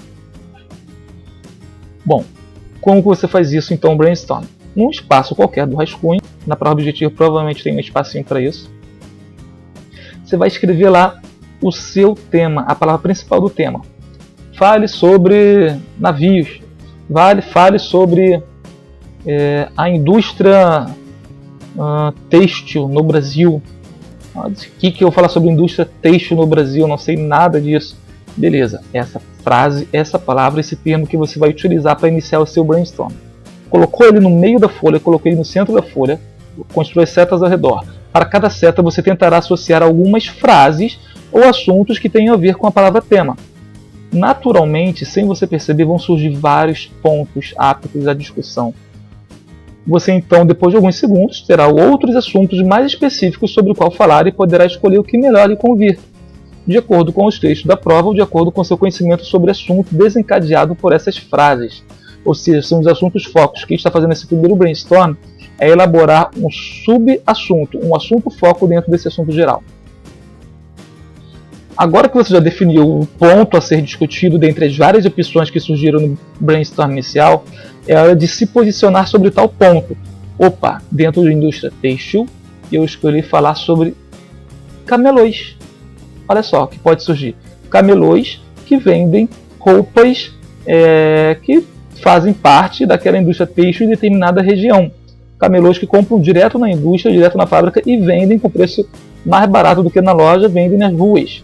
Bom, como que você faz isso então, brainstorm? Num espaço qualquer do rascunho, na prova objetiva provavelmente tem um espacinho para isso. Você vai escrever lá o seu tema, a palavra principal do tema. Fale sobre navios, fale sobre a indústria têxtil no Brasil. O que eu vou falar sobre indústria têxtil no Brasil? Não sei nada disso. Beleza, essa frase, essa palavra, esse termo que você vai utilizar para iniciar o seu brainstorm. Colocou ele no meio da folha, colocou ele no centro da folha, construiu setas ao redor. Para cada seta você tentará associar algumas frases ou assuntos que tenham a ver com a palavra tema. Naturalmente, sem você perceber, vão surgir vários pontos aptos à discussão. Você então, depois de alguns segundos, terá outros assuntos mais específicos sobre o qual falar e poderá escolher o que melhor lhe convir, de acordo com os textos da prova ou de acordo com seu conhecimento sobre o assunto desencadeado por essas frases. Ou seja, são os assuntos focos. O que está fazendo esse primeiro brainstorm é elaborar um subassunto, um assunto foco dentro desse assunto geral. Agora que você já definiu o ponto a ser discutido dentre as várias opções que surgiram no brainstorm inicial, é hora de se posicionar sobre tal ponto. Opa, dentro da indústria têxtil, eu escolhi falar sobre camelôs. Olha só o que pode surgir. Camelôs que vendem roupas que fazem parte daquela indústria têxtil em determinada região. Camelôs que compram direto na indústria, direto na fábrica e vendem com preço mais barato do que na loja, vendem nas ruas.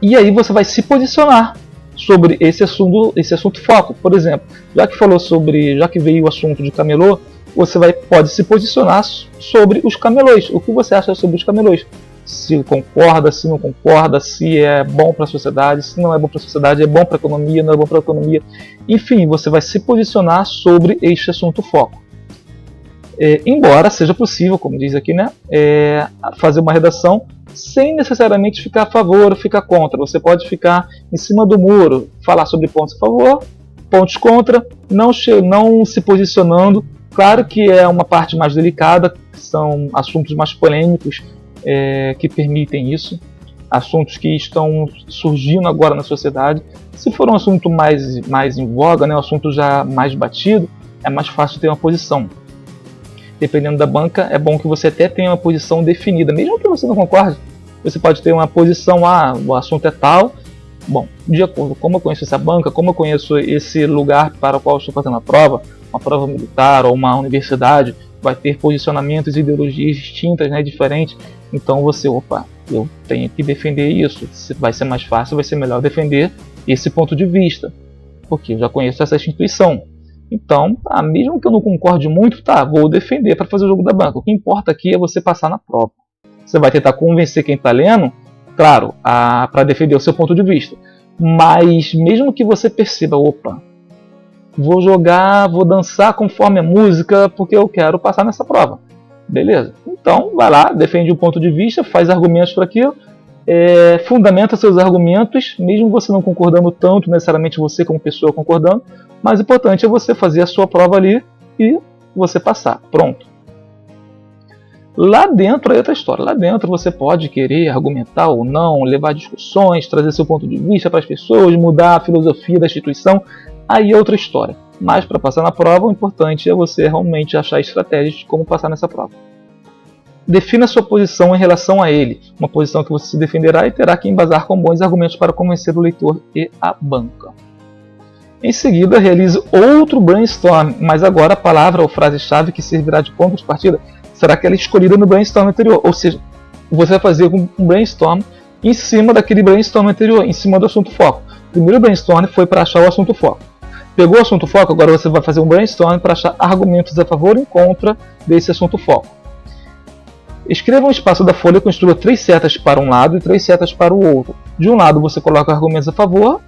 E aí você vai se posicionar sobre esse assunto foco. Por exemplo, já que veio o assunto de camelô, você pode se posicionar sobre os camelôs. O que você acha sobre os camelôs? Se concorda, se não concorda, se é bom para a sociedade, se não é bom para a sociedade, é bom para a economia, não é bom para a economia. Enfim, você vai se posicionar sobre este assunto foco. Embora seja possível, como diz aqui, fazer uma redação sem necessariamente ficar a favor ou ficar contra. Você pode ficar em cima do muro, falar sobre pontos a favor, pontos contra, não se posicionando. Claro que é uma parte mais delicada, são assuntos mais polêmicos que permitem isso, assuntos que estão surgindo agora na sociedade. Se for um assunto mais em voga, um assunto já mais batido, é mais fácil ter uma posição. Dependendo da banca, é bom que você até tenha uma posição definida, mesmo que você não concorde. Você pode ter uma posição, o assunto é tal. Bom, de acordo com como eu conheço essa banca, como eu conheço esse lugar para o qual eu estou fazendo a prova, uma prova militar ou uma universidade, vai ter posicionamentos e ideologias distintas, diferentes. Então eu tenho que defender isso. Vai ser mais fácil, vai ser melhor defender esse ponto de vista, porque eu já conheço essa instituição. Então, mesmo que eu não concorde muito, vou defender para fazer o jogo da banca. O que importa aqui é você passar na prova. Você vai tentar convencer quem está lendo, claro, para defender o seu ponto de vista. Mas mesmo que você perceba, vou jogar, vou dançar conforme a música, porque eu quero passar nessa prova. Beleza. Então, vai lá, defende o ponto de vista, faz argumentos para aquilo, fundamenta seus argumentos, mesmo você não concordando tanto, necessariamente você como pessoa concordando, mas o importante é você fazer a sua prova ali e você passar. Pronto. Lá dentro é outra história. Lá dentro você pode querer argumentar ou não, levar discussões, trazer seu ponto de vista para as pessoas, mudar a filosofia da instituição. Aí é outra história. Mas para passar na prova, o importante é você realmente achar estratégias de como passar nessa prova. Defina sua posição em relação a ele. Uma posição que você se defenderá e terá que embasar com bons argumentos para convencer o leitor e a banca. Em seguida, realize outro brainstorm, mas agora a palavra ou frase-chave que servirá de ponto de partida será aquela escolhida no brainstorm anterior. Ou seja, você vai fazer um brainstorm em cima daquele brainstorm anterior, em cima do assunto foco. O primeiro brainstorm foi para achar o assunto foco. Pegou o assunto foco, agora você vai fazer um brainstorm para achar argumentos a favor e contra desse assunto foco. Escreva um espaço da folha e construa 3 setas para um lado e 3 setas para o outro. De um lado você coloca argumentos a favor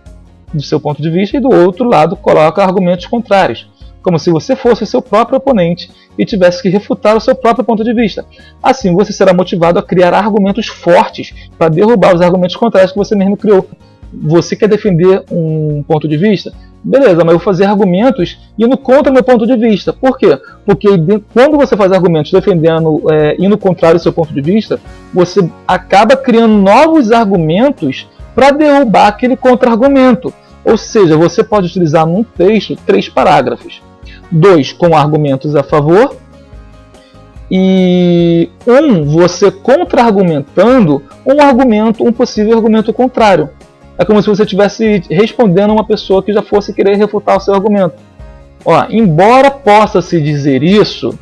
do seu ponto de vista e do outro lado coloca argumentos contrários, como se você fosse seu próprio oponente e tivesse que refutar o seu próprio ponto de vista. Assim você será motivado a criar argumentos fortes para derrubar os argumentos contrários que você mesmo criou. Você quer defender um ponto de vista? Beleza, mas eu vou fazer argumentos indo contra o meu ponto de vista. Por quê? Porque quando você faz argumentos defendendo, indo contrário ao seu ponto de vista, você acaba criando novos argumentos para derrubar aquele contra-argumento. Ou seja, você pode utilizar num texto 3 parágrafos. 2 com argumentos a favor e você contra-argumentando um possível argumento contrário. É como se você estivesse respondendo a uma pessoa que já fosse querer refutar o seu argumento. Ó, embora possa se dizer isso,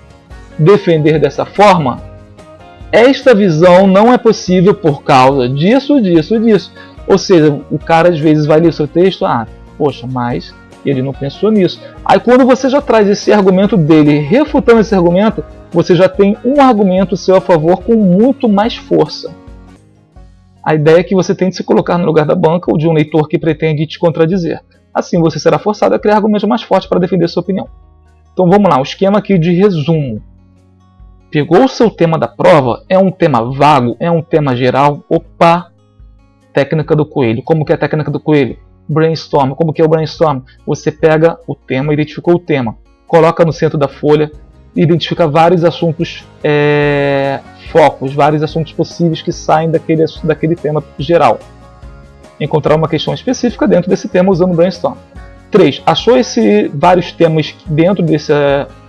defender dessa forma, esta visão não é possível por causa disso, disso, disso. Ou seja, o cara às vezes vai ler o seu texto, poxa, mas ele não pensou nisso. Aí quando você já traz esse argumento dele, refutando esse argumento, você já tem um argumento seu a favor com muito mais força. A ideia é que você tente se colocar no lugar da banca ou de um leitor que pretende te contradizer. Assim você será forçado a criar argumentos mais fortes para defender sua opinião. Então vamos lá, um esquema aqui de resumo. Pegou o seu tema da prova? É um tema vago? É um tema geral? Opa! Técnica do coelho. Como que é a técnica do coelho? Brainstorm. Como que é o brainstorm? Você pega o tema, identificou o tema, coloca no centro da folha, identifica vários assuntos focos, vários assuntos possíveis que saem daquele tema geral. Encontrar uma questão específica dentro desse tema usando o brainstorm. 3. Achou vários temas dentro desse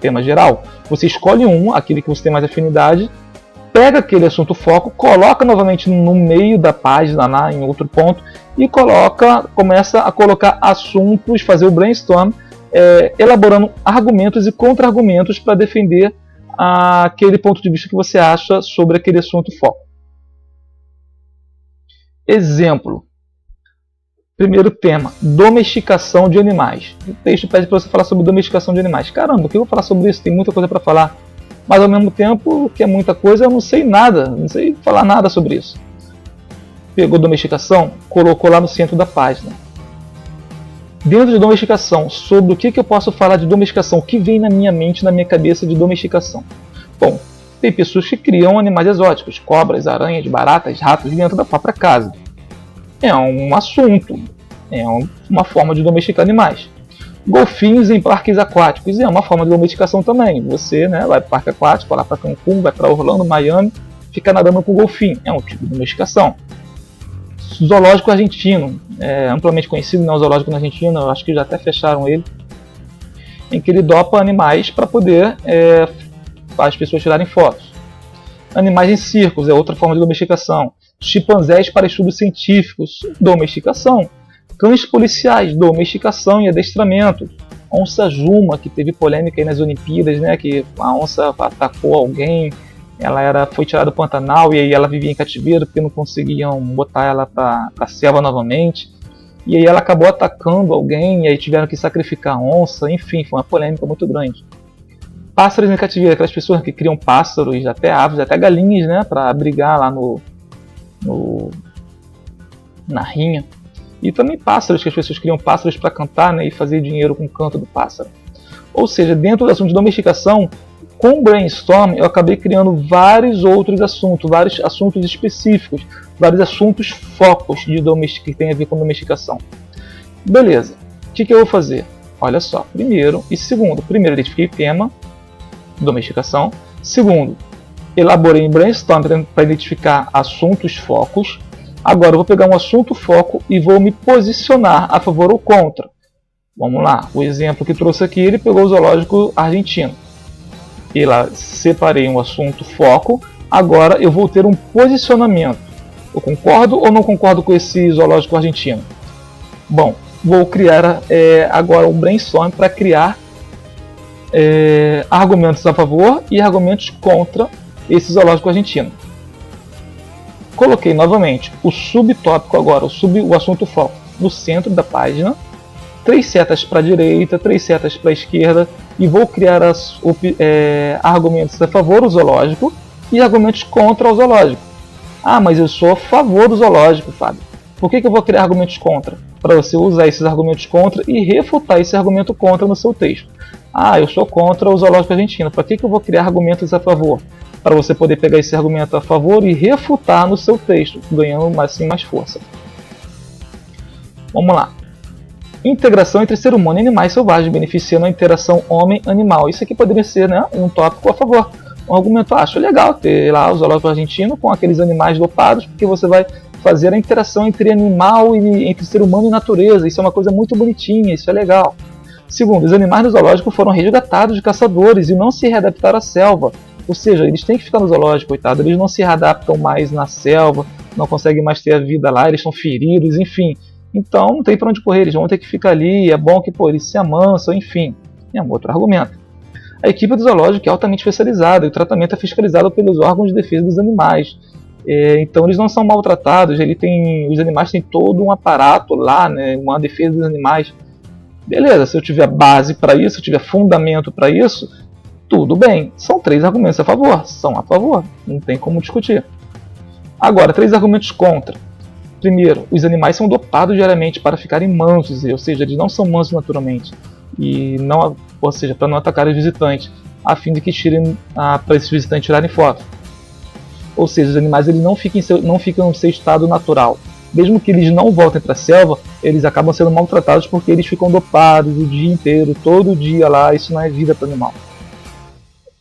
tema geral? Você escolhe aquele que você tem mais afinidade, pega aquele assunto foco, coloca novamente no meio da página, lá em outro ponto, e começa a colocar assuntos, fazer o brainstorm, elaborando argumentos e contra-argumentos para defender aquele ponto de vista que você acha sobre aquele assunto foco. Exemplo. Primeiro tema, domesticação de animais. O texto pede para você falar sobre domesticação de animais. Caramba, o que eu vou falar sobre isso? Tem muita coisa para falar. Mas ao mesmo tempo, que é muita coisa, eu não sei nada, não sei falar nada sobre isso. Pegou domesticação, colocou lá no centro da página. Dentro de domesticação, sobre o que eu posso falar de domesticação? O que vem na minha mente, na minha cabeça de domesticação? Bom, tem pessoas que criam animais exóticos, cobras, aranhas, baratas, ratos dentro da própria casa. É um assunto, é uma forma de domesticar animais. Golfinhos em parques aquáticos, é uma forma de domesticação também. Você vai para o parque aquático, vai lá para Cancún, vai para Orlando, Miami, fica nadando com golfinho, é um tipo de domesticação. Zoológico argentino, é amplamente conhecido, o zoológico na Argentina, eu acho que já até fecharam ele, em que ele dopa animais para poder as pessoas tirarem fotos. Animais em circos é outra forma de domesticação. Chimpanzés para estudos científicos, domesticação. Cães policiais, domesticação e adestramento. Onça Juma, que teve polêmica aí nas Olimpíadas, que a onça atacou alguém, ela foi tirada do Pantanal e aí ela vivia em cativeiro porque não conseguiam botar ela para a selva novamente. E aí ela acabou atacando alguém e aí tiveram que sacrificar a onça, enfim, foi uma polêmica muito grande. Pássaros em cativeiro, aquelas pessoas que criam pássaros, até aves, até galinhas, para abrigar lá na rinha. E também pássaros, que as pessoas criam pássaros para cantar, e fazer dinheiro com o canto do pássaro. Ou seja, dentro do assunto de domesticação, com o brainstorm eu acabei criando vários outros assuntos, vários assuntos específicos, vários assuntos focos que tem a ver com domesticação. Beleza, o que eu vou fazer? Olha só, primeiro e segundo. Primeiro, identifiquei o tema, domesticação. Segundo, elaborei em brainstorm para identificar assuntos focos. Agora eu vou pegar um assunto foco e vou me posicionar a favor ou contra. Vamos lá, o exemplo que trouxe aqui, ele pegou o zoológico argentino. E lá separei um assunto foco, agora eu vou ter um posicionamento. Eu concordo ou não concordo com esse zoológico argentino? Bom, vou criar agora um brainstorm para criar argumentos a favor e argumentos contra esse zoológico argentino. Coloquei novamente o subtópico agora, o assunto foco, no centro da página. 3 setas para a direita, 3 setas para a esquerda. E vou criar argumentos a favor do zoológico e argumentos contra o zoológico. Ah, mas eu sou a favor do zoológico, Fábio. Por que eu vou criar argumentos contra? Para você usar esses argumentos contra e refutar esse argumento contra no seu texto. Ah, eu sou contra o zoológico argentino. Para que eu vou criar argumentos a favor? Para você poder pegar esse argumento a favor e refutar no seu texto, ganhando assim mais força. Vamos lá. Integração entre ser humano e animais selvagens, beneficiando a interação homem-animal. Isso aqui poderia ser, né, um tópico a favor. Um argumento, acho legal ter lá o zoológico argentino com aqueles animais dopados, porque você vai fazer a interação entre animal e entre ser humano e natureza. Isso é uma coisa muito bonitinha, isso é legal. Segundo, os animais do zoológico foram resgatados de caçadores e não se readaptaram à selva. Ou seja, eles têm que ficar no zoológico, coitado. Eles não se readaptam mais na selva, não conseguem mais ter a vida lá, eles estão feridos, enfim. Então não tem para onde correr, eles vão ter que ficar ali. É bom que eles se amansam, enfim. É um outro argumento. A equipe do zoológico é altamente especializada e o tratamento é fiscalizado pelos órgãos de defesa dos animais. Então eles não são maltratados, os animais têm todo um aparato lá, né, uma defesa dos animais. Beleza, se eu tiver base para isso, se eu tiver fundamento para isso, tudo bem. São 3 argumentos a favor, são a favor, não tem como discutir. Agora, 3 argumentos contra. Primeiro, os animais são dopados diariamente para ficarem mansos, ou seja, eles não são mansos naturalmente, ou seja, para não atacar os visitantes, a fim de que para esses visitantes tirarem foto. Ou seja, os animais eles não ficam em seu estado natural. Mesmo que eles não voltem para a selva, eles acabam sendo maltratados porque eles ficam dopados o dia inteiro, todo dia lá, isso não é vida para o animal.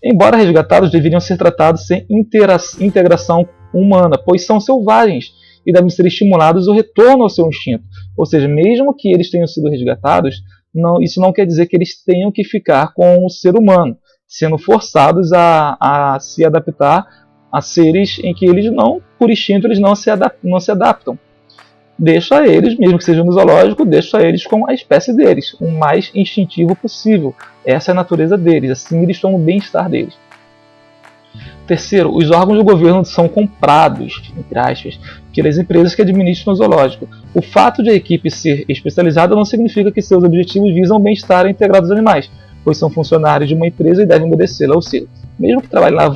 Embora resgatados, deveriam ser tratados sem integração humana, pois são selvagens e devem ser estimulados o retorno ao seu instinto. Ou seja, mesmo que eles tenham sido resgatados, isso não quer dizer que eles tenham que ficar com o ser humano, sendo forçados a se adaptar a seres em que eles não, por instinto, eles não se adaptam. Deixa eles, mesmo que sejam no zoológico, deixa eles com a espécie deles, o mais instintivo possível. Essa é a natureza deles, assim eles estão no bem-estar deles. Terceiro, os órgãos do governo são comprados, entre aspas, pelas empresas que administram o zoológico. O fato de a equipe ser especializada não significa que seus objetivos visam o bem-estar integrado dos animais, pois são funcionários de uma empresa e devem obedecê-la. Ou seja, mesmo que trabalhem lá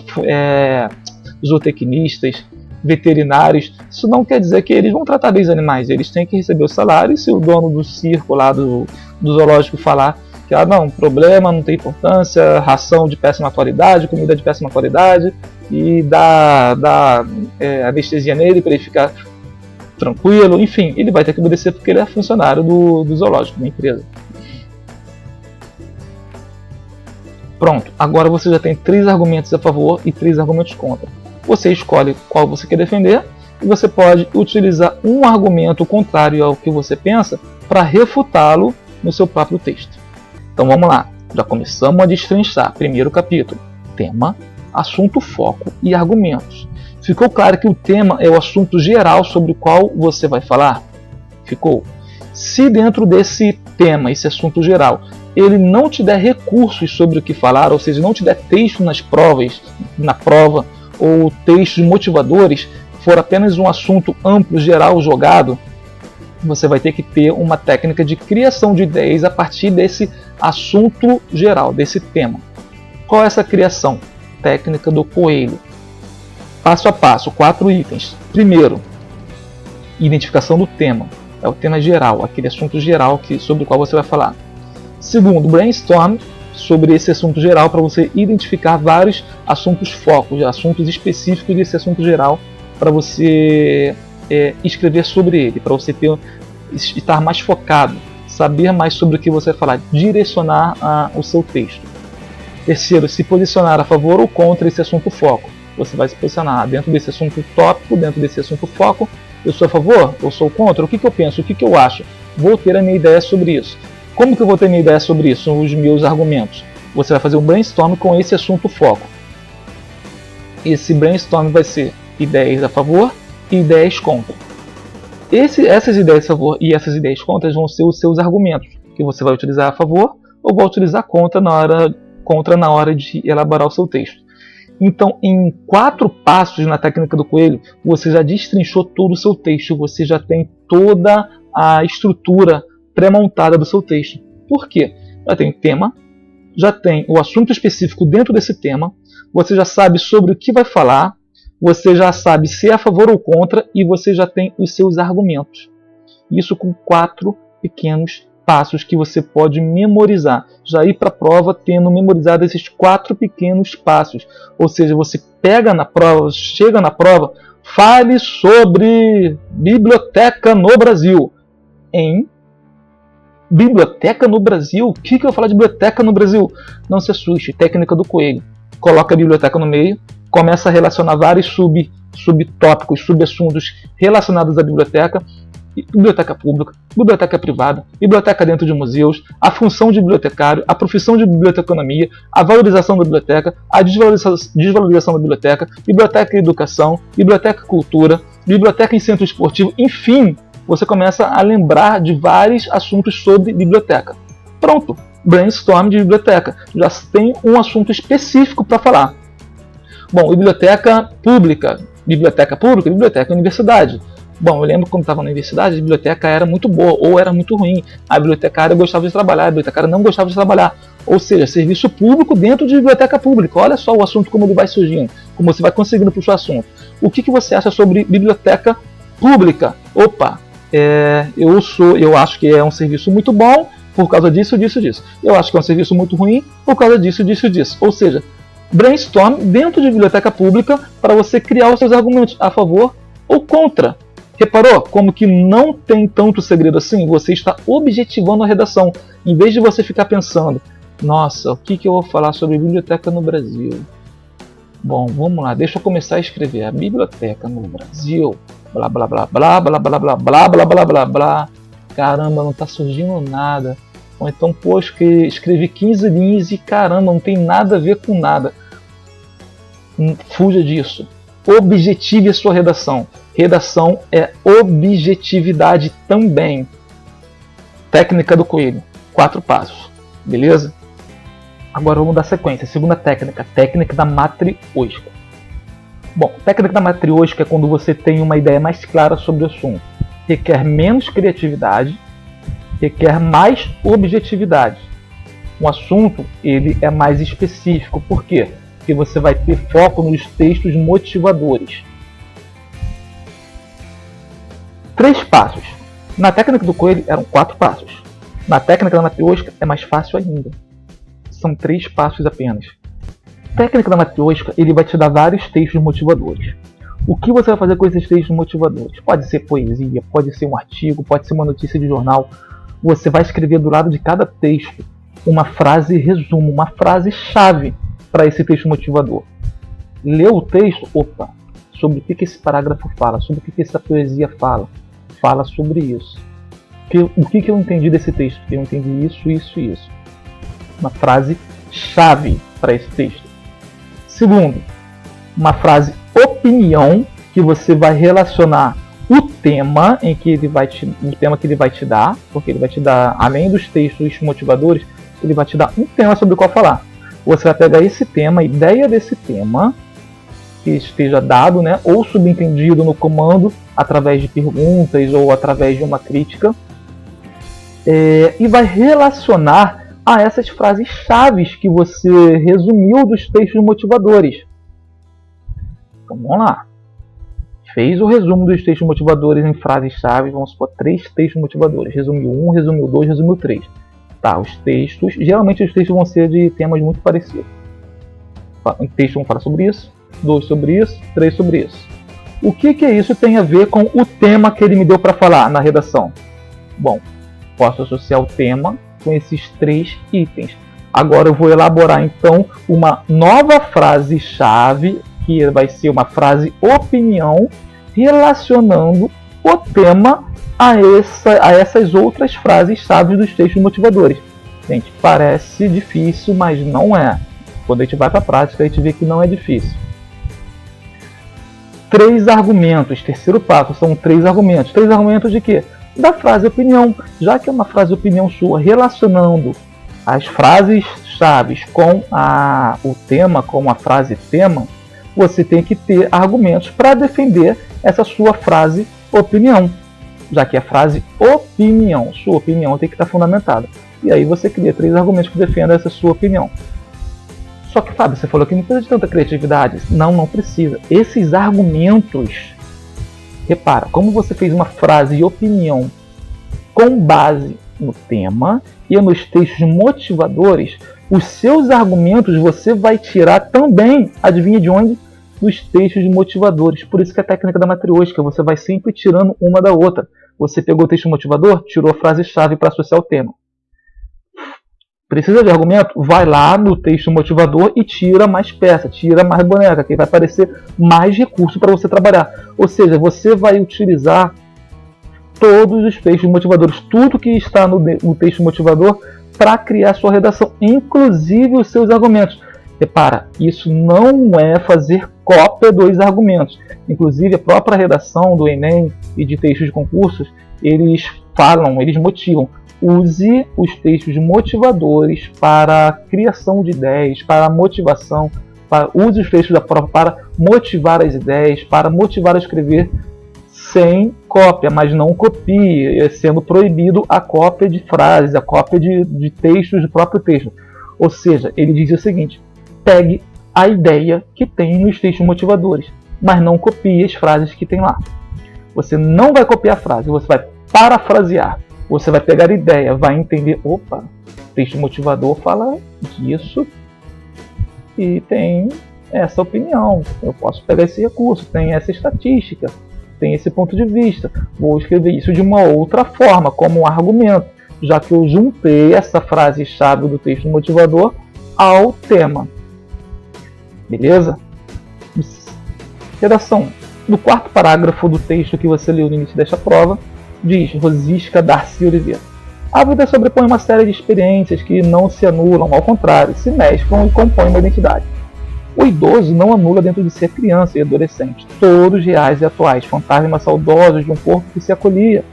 zootecnistas, veterinários, isso não quer dizer que eles vão tratar bem os animais. Eles têm que receber o salário, e se o dono do circo lá do zoológico falar que não, problema, não tem importância, ração de péssima qualidade, comida de péssima qualidade, e dá anestesia nele para ele ficar tranquilo, enfim, ele vai ter que obedecer porque ele é funcionário do zoológico, da empresa. Pronto, agora você já tem 3 argumentos a favor e 3 argumentos contra. Você escolhe qual você quer defender e você pode utilizar um argumento contrário ao que você pensa para refutá-lo no seu próprio texto. Então vamos lá, já começamos a destrinchar. Primeiro capítulo, tema, assunto, foco e argumentos. Ficou claro que o tema é o assunto geral sobre o qual você vai falar? Ficou? Se dentro desse tema, esse assunto geral, ele não te der recursos sobre o que falar, ou seja, não te der texto na prova, ou textos motivadores, for apenas um assunto amplo, geral, jogado, você vai ter que ter uma técnica de criação de ideias a partir desse assunto geral, desse tema. Qual é essa criação? Técnica do coelho. Passo a passo, 4 itens. Primeiro, identificação do tema. É o tema geral, aquele assunto geral sobre o qual você vai falar. Segundo, brainstorm sobre esse assunto geral para você identificar vários assuntos focos, assuntos específicos desse assunto geral para você escrever sobre ele, para você estar mais focado, saber mais sobre o que você vai falar, direcionar o seu texto. Terceiro, se posicionar a favor ou contra esse assunto foco. Você vai se posicionar dentro desse assunto tópico, dentro desse assunto foco. Eu sou a favor? Eu sou contra? O que eu penso? O que eu acho? Vou ter a minha ideia sobre isso. Como que eu vou ter minha ideia sobre isso? São os meus argumentos. Você vai fazer um brainstorm com esse assunto foco. Esse brainstorm vai ser ideias a favor e ideias contra. Essas ideias a favor e essas ideias contra vão ser os seus argumentos, que você vai utilizar a favor ou vai utilizar contra na hora de elaborar o seu texto. Então, em 4 passos na técnica do coelho, você já destrinchou todo o seu texto, você já tem toda a estrutura pré-montada do seu texto. Por quê? Já tem tema, já tem o assunto específico dentro desse tema, você já sabe sobre o que vai falar, você já sabe se é a favor ou contra e você já tem os seus argumentos. Isso com 4 pequenos passos que você pode memorizar. Já ir para a prova tendo memorizado esses 4 pequenos passos. Ou seja, você pega na prova, chega na prova, fale sobre biblioteca no Brasil. Em biblioteca no Brasil? O que eu vou falar de biblioteca no Brasil? Não se assuste, técnica do coelho. Coloca a biblioteca no meio, começa a relacionar vários subtópicos, subassuntos relacionados à biblioteca. Biblioteca pública, biblioteca privada, biblioteca dentro de museus, a função de bibliotecário, a profissão de biblioteconomia, a valorização da biblioteca, a desvalorização da biblioteca, biblioteca e educação, biblioteca e cultura, biblioteca em centro esportivo, enfim, você começa a lembrar de vários assuntos sobre biblioteca. Pronto, brainstorm de biblioteca, já tem um assunto específico para falar. Bom, biblioteca pública, biblioteca universidade. Bom, eu lembro quando estava na universidade, a biblioteca era muito boa ou era muito ruim. A bibliotecária gostava de trabalhar, a bibliotecária não gostava de trabalhar. Ou seja, serviço público dentro de biblioteca pública. Olha só o assunto como ele vai surgindo, como você vai conseguindo puxar o assunto. O que você acha sobre biblioteca pública? Opa, eu acho que é um serviço muito bom por causa disso. Eu acho que é um serviço muito ruim por causa disso. Ou seja, brainstorm dentro de biblioteca pública para você criar os seus argumentos a favor ou contra. Reparou como que não tem tanto segredo assim? Você está objetivando a redação. Em vez de você ficar pensando, nossa, o que eu vou falar sobre biblioteca no Brasil? Bom, vamos lá, deixa eu começar a escrever. A biblioteca no Brasil, blá blá blá blá blá blá blá blá blá blá blá blá. Caramba, não está surgindo nada. Ou então, pô, escrevi 15 linhas e caramba, não tem nada a ver com nada. Fuja disso. Objetive a sua redação. Redação é objetividade também. Técnica do coelho. 4 passos. Beleza? Agora vamos dar sequência. Segunda técnica. Técnica da matriosca. Bom, técnica da matriosca é quando você tem uma ideia mais clara sobre o assunto. Requer menos criatividade. Requer mais objetividade. Um assunto ele é mais específico. Por quê? Porque você vai ter foco nos textos motivadores. 3 passos. Na técnica do coelho eram 4 passos. Na técnica da matriosca é mais fácil ainda. São 3 passos apenas. Técnica da matriosca, ele vai te dar vários textos motivadores. O que você vai fazer com esses textos motivadores? Pode ser poesia, pode ser um artigo, pode ser uma notícia de jornal. Você vai escrever do lado de cada texto uma frase resumo, uma frase chave para esse texto motivador. Leu o texto, opa, sobre o que esse parágrafo fala, sobre o que essa poesia fala. Fala sobre isso. O que eu entendi desse texto? Eu entendi isso. Uma frase chave para esse texto. Segundo, uma frase opinião que você vai relacionar o tema que ele vai te dar, porque ele vai te dar, além dos textos motivadores, ele vai te dar um tema sobre o qual falar. Você vai pegar esse tema, a ideia desse tema, que esteja dado, né, ou subentendido no comando, através de perguntas ou através de uma crítica, e vai relacionar a essas frases chaves que você resumiu dos textos motivadores. Então vamos lá. Fez o resumo dos textos motivadores em frases chaves, vamos supor 3 textos motivadores. Resumiu 1, resumiu 2, resumiu 3. Tá, os textos, geralmente os textos vão ser de temas muito parecidos. Um texto vão falar sobre isso, 2 sobre isso, 3 sobre isso. O que isso tem a ver com o tema que ele me deu para falar na redação? Bom, posso associar o tema com esses 3 itens. Agora eu vou elaborar então uma nova frase-chave, que vai ser uma frase opinião, relacionando o tema a essas outras frases-chave dos textos motivadores. Gente, parece difícil, mas não é. Quando a gente vai para a prática, a gente vê que não é difícil. 3 argumentos. Terceiro passo, são 3 argumentos. 3 argumentos de quê? Da frase opinião. Já que é uma frase opinião sua, relacionando as frases-chave com o tema, com a frase tema, você tem que ter argumentos para defender essa sua frase, opinião. Já que é frase opinião, sua opinião tem que estar fundamentada. E aí você cria 3 argumentos que defendam essa sua opinião. Só que, Fábio, você falou que não precisa de tanta criatividade. Não precisa. Esses argumentos, repara, como você fez uma frase de opinião com base no tema e nos textos motivadores, os seus argumentos você vai tirar também, adivinha de onde? Dos textos motivadores. Por isso que a técnica da matriosca, você vai sempre tirando uma da outra. Você pegou o texto motivador, tirou a frase-chave para associar o tema. Precisa de argumento? Vai lá no texto motivador e tira mais peça, tira mais boneca, que vai aparecer mais recurso para você trabalhar. Ou seja, você vai utilizar todos os textos motivadores, tudo que está no texto motivador para criar sua redação, inclusive os seus argumentos. Repara, isso não é fazer cópia dos argumentos. Inclusive a própria redação do Enem e de textos de concursos, eles falam, eles motivam. Use os textos motivadores para a criação de ideias, para a motivação. Use os textos da prova para motivar as ideias, para motivar a escrever sem cópia, mas não copie, sendo proibido a cópia de frases, a cópia de textos do próprio texto. Ou seja, ele diz o seguinte: pegue a ideia que tem nos textos motivadores, mas não copie as frases que tem lá. Você não vai copiar a frase, você vai parafrasear. Você vai pegar a ideia, vai entender, opa, o texto motivador fala disso e tem essa opinião. Eu posso pegar esse recurso, tem essa estatística, tem esse ponto de vista. Vou escrever isso de uma outra forma, como um argumento, já que eu juntei essa frase-chave do texto motivador ao tema. Beleza? Redação. No 4º parágrafo do texto que você leu no início desta prova, diz Rosisca Darcy Oliveira: a vida sobrepõe uma série de experiências que não se anulam, ao contrário, se mesclam e compõem uma identidade. O idoso não anula dentro de si a criança e adolescente, todos reais e atuais, fantasmas saudosos de um corpo que se acolhia,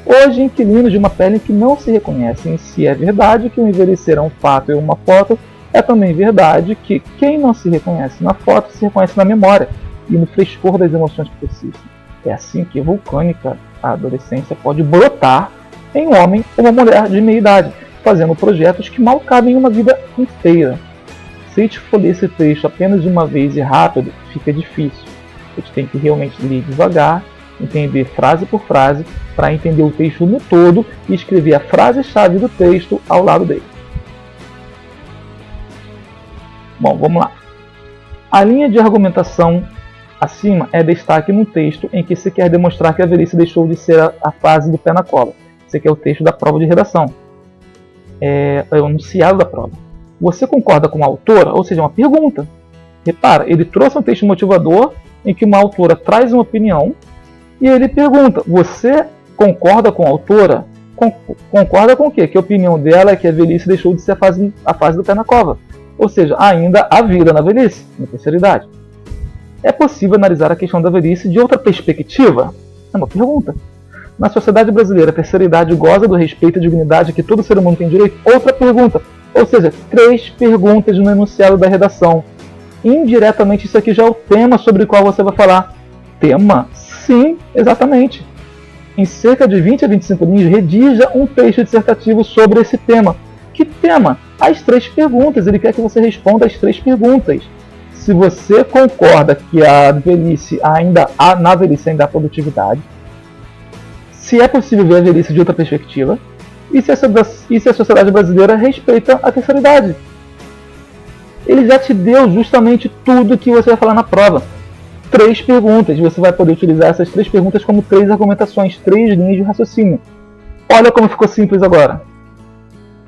hoje inquilinos de uma pele que não se reconhecem. Se é verdade que o envelhecer é um fato e uma foto, é também verdade que quem não se reconhece na foto se reconhece na memória e no frescor das emoções que persistem. É assim que vulcânica a adolescência pode brotar em um homem ou uma mulher de meia idade, fazendo projetos que mal cabem em uma vida inteira. Se te for ler esse texto apenas uma vez e rápido, fica difícil. A gente tem que realmente ler devagar, entender frase por frase, para entender o texto no todo e escrever a frase-chave do texto ao lado dele. Bom, vamos lá. A linha de argumentação acima é destaque num texto em que se quer demonstrar que a velhice deixou de ser a fase do pé na cova. Esse aqui é o texto da prova de redação. É o enunciado da prova. Você concorda com a autora? Ou seja, uma pergunta. Repara, ele trouxe um texto motivador em que uma autora traz uma opinião e ele pergunta: você concorda com a autora? Concorda com o quê? Que a opinião dela é que a velhice deixou de ser a fase do pé na cova. Ou seja, ainda há vida na velhice, na terceira idade. É possível analisar a questão da velhice de outra perspectiva? É uma pergunta. Na sociedade brasileira, a terceira idade goza do respeito e dignidade que todo ser humano tem direito? Outra pergunta. Ou seja, 3 perguntas no enunciado da redação. Indiretamente, isso aqui já é o tema sobre o qual você vai falar. Tema? Sim, exatamente. Em cerca de 20 a 25 linhas, redija um texto dissertativo sobre esse tema. Que tema? As 3 perguntas. Ele quer que você responda as 3 perguntas. Se você concorda que na velhice ainda há produtividade, se é possível ver a velhice de outra perspectiva, e se a sociedade brasileira respeita a terceira idade. Ele já te deu justamente tudo que você vai falar na prova. 3 perguntas. Você vai poder utilizar essas 3 perguntas como 3 argumentações, 3 linhas de raciocínio. Olha como ficou simples agora.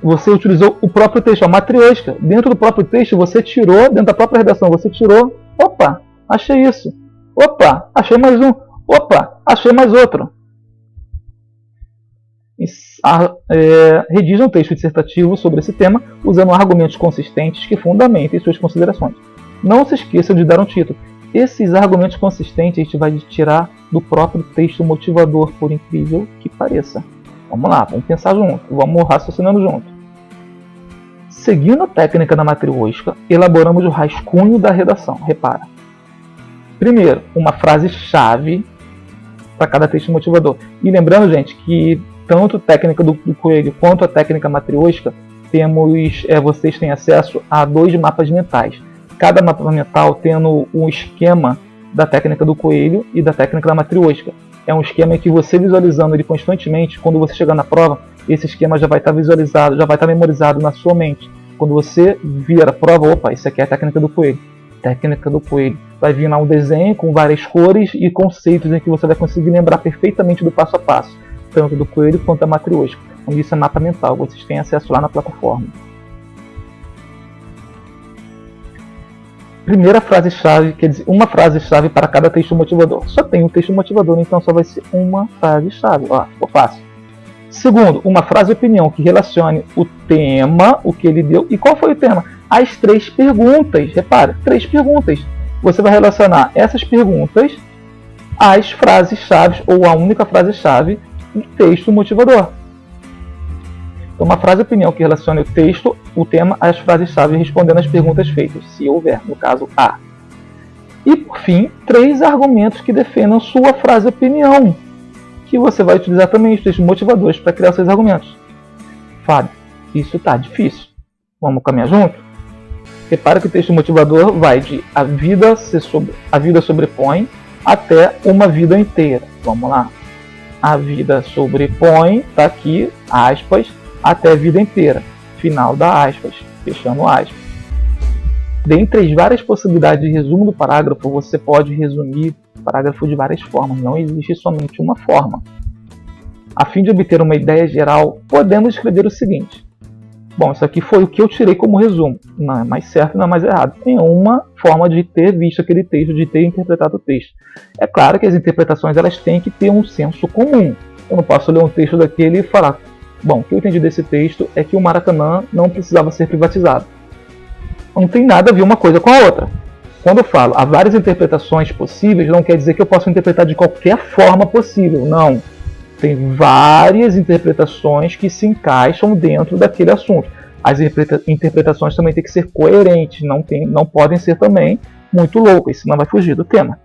Você utilizou o próprio texto, a matriosca. Dentro do próprio texto, você tirou, dentro da própria redação, você tirou. Opa, achei isso. Opa, achei mais um. Opa, achei mais outro. Redija um texto dissertativo sobre esse tema, usando argumentos consistentes que fundamentem suas considerações. Não se esqueça de dar um título. Esses argumentos consistentes a gente vai tirar do próprio texto motivador, por incrível que pareça. Vamos lá, vamos pensar junto, vamos raciocinando junto. Seguindo a técnica da matriosca, elaboramos o rascunho da redação. Repara. Primeiro, uma frase-chave para cada texto motivador. E lembrando, gente, que tanto a técnica do coelho quanto a técnica matrioshka, vocês têm acesso a 2 mapas mentais. Cada mapa mental tendo um esquema da técnica do coelho e da técnica da matrioshka. É um esquema que você visualizando ele constantemente, quando você chegar na prova, esse esquema já vai estar visualizado, já vai estar memorizado na sua mente. Quando você vir a prova, opa, isso aqui é a técnica do coelho. Técnica do coelho. Vai vir lá um desenho com várias cores e conceitos em que você vai conseguir lembrar perfeitamente do passo a passo, tanto do coelho quanto da matrioshka. Então isso é mapa mental, vocês têm acesso lá na plataforma. Primeira frase-chave, quer dizer, uma frase-chave para cada texto motivador. Só tem um texto motivador, então só vai ser uma frase-chave. Ó, ficou fácil. Segundo, uma frase-opinião que relacione o tema, o que ele deu. E qual foi o tema? As 3 perguntas. Repara, 3 perguntas. Você vai relacionar essas perguntas às frases-chave ou à única frase-chave do texto motivador. Então, uma frase-opinião que relacione o texto, o tema, às frases-chave respondendo às perguntas feitas, se houver, no caso, A. E, por fim, 3 argumentos que defendam sua frase-opinião, que você vai utilizar também os textos motivadores para criar seus argumentos. Fábio, isso está difícil. Vamos caminhar junto? Repara que o texto motivador vai de a vida sobrepõe até uma vida inteira. Vamos lá. A vida sobrepõe, está aqui, aspas, até a vida inteira. Final da aspas, fechando aspas. Dentre as várias possibilidades de resumo do parágrafo, você pode resumir o parágrafo de várias formas. Não existe somente uma forma. A fim de obter uma ideia geral, podemos escrever o seguinte. Bom, isso aqui foi o que eu tirei como resumo. Não é mais certo, não é mais errado. Tem uma forma de ter visto aquele texto, de ter interpretado o texto. É claro que as interpretações elas têm que ter um senso comum. Eu não posso ler um texto daquele e falar, bom, o que eu entendi desse texto é que o Maracanã não precisava ser privatizado. Não tem nada a ver uma coisa com a outra. Quando eu falo há várias interpretações possíveis, não quer dizer que eu possa interpretar de qualquer forma possível. Não. Tem várias interpretações que se encaixam dentro daquele assunto. As interpretações também têm que ser coerentes, não podem ser também muito loucas, senão vai fugir do tema.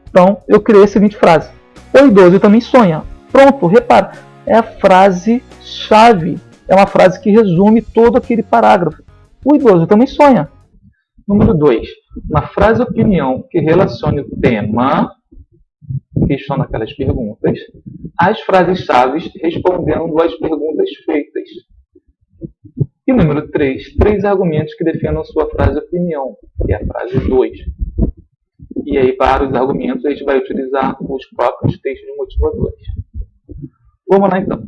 Então, eu criei a seguinte frase. O idoso também sonha. Pronto, repara. É a frase-chave. É uma frase que resume todo aquele parágrafo. O idoso também sonha. Número 2. Uma frase-opinião que relacione o tema, que estão naquelas perguntas, às frases-chave respondendo às perguntas feitas. E número 3. 3 argumentos que defendam sua frase-opinião, que é a frase 2. E aí, para os argumentos, a gente vai utilizar os próprios textos motivadores. Vamos lá, então.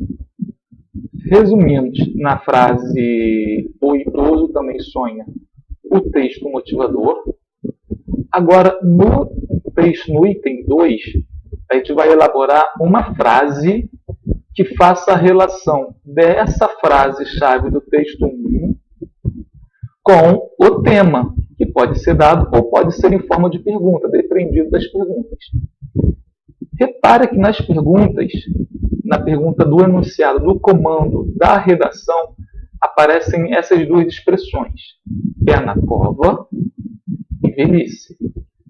Resumimos na frase o idoso também sonha o texto motivador. Agora, no texto, no item 2, a gente vai elaborar uma frase que faça a relação dessa frase-chave do texto 1 com o tema, que pode ser dado ou pode ser em forma de pergunta, dependido das perguntas. Repara que nas perguntas, na pergunta do enunciado, do comando, da redação, aparecem essas 2 expressões, pé na cova e velhice.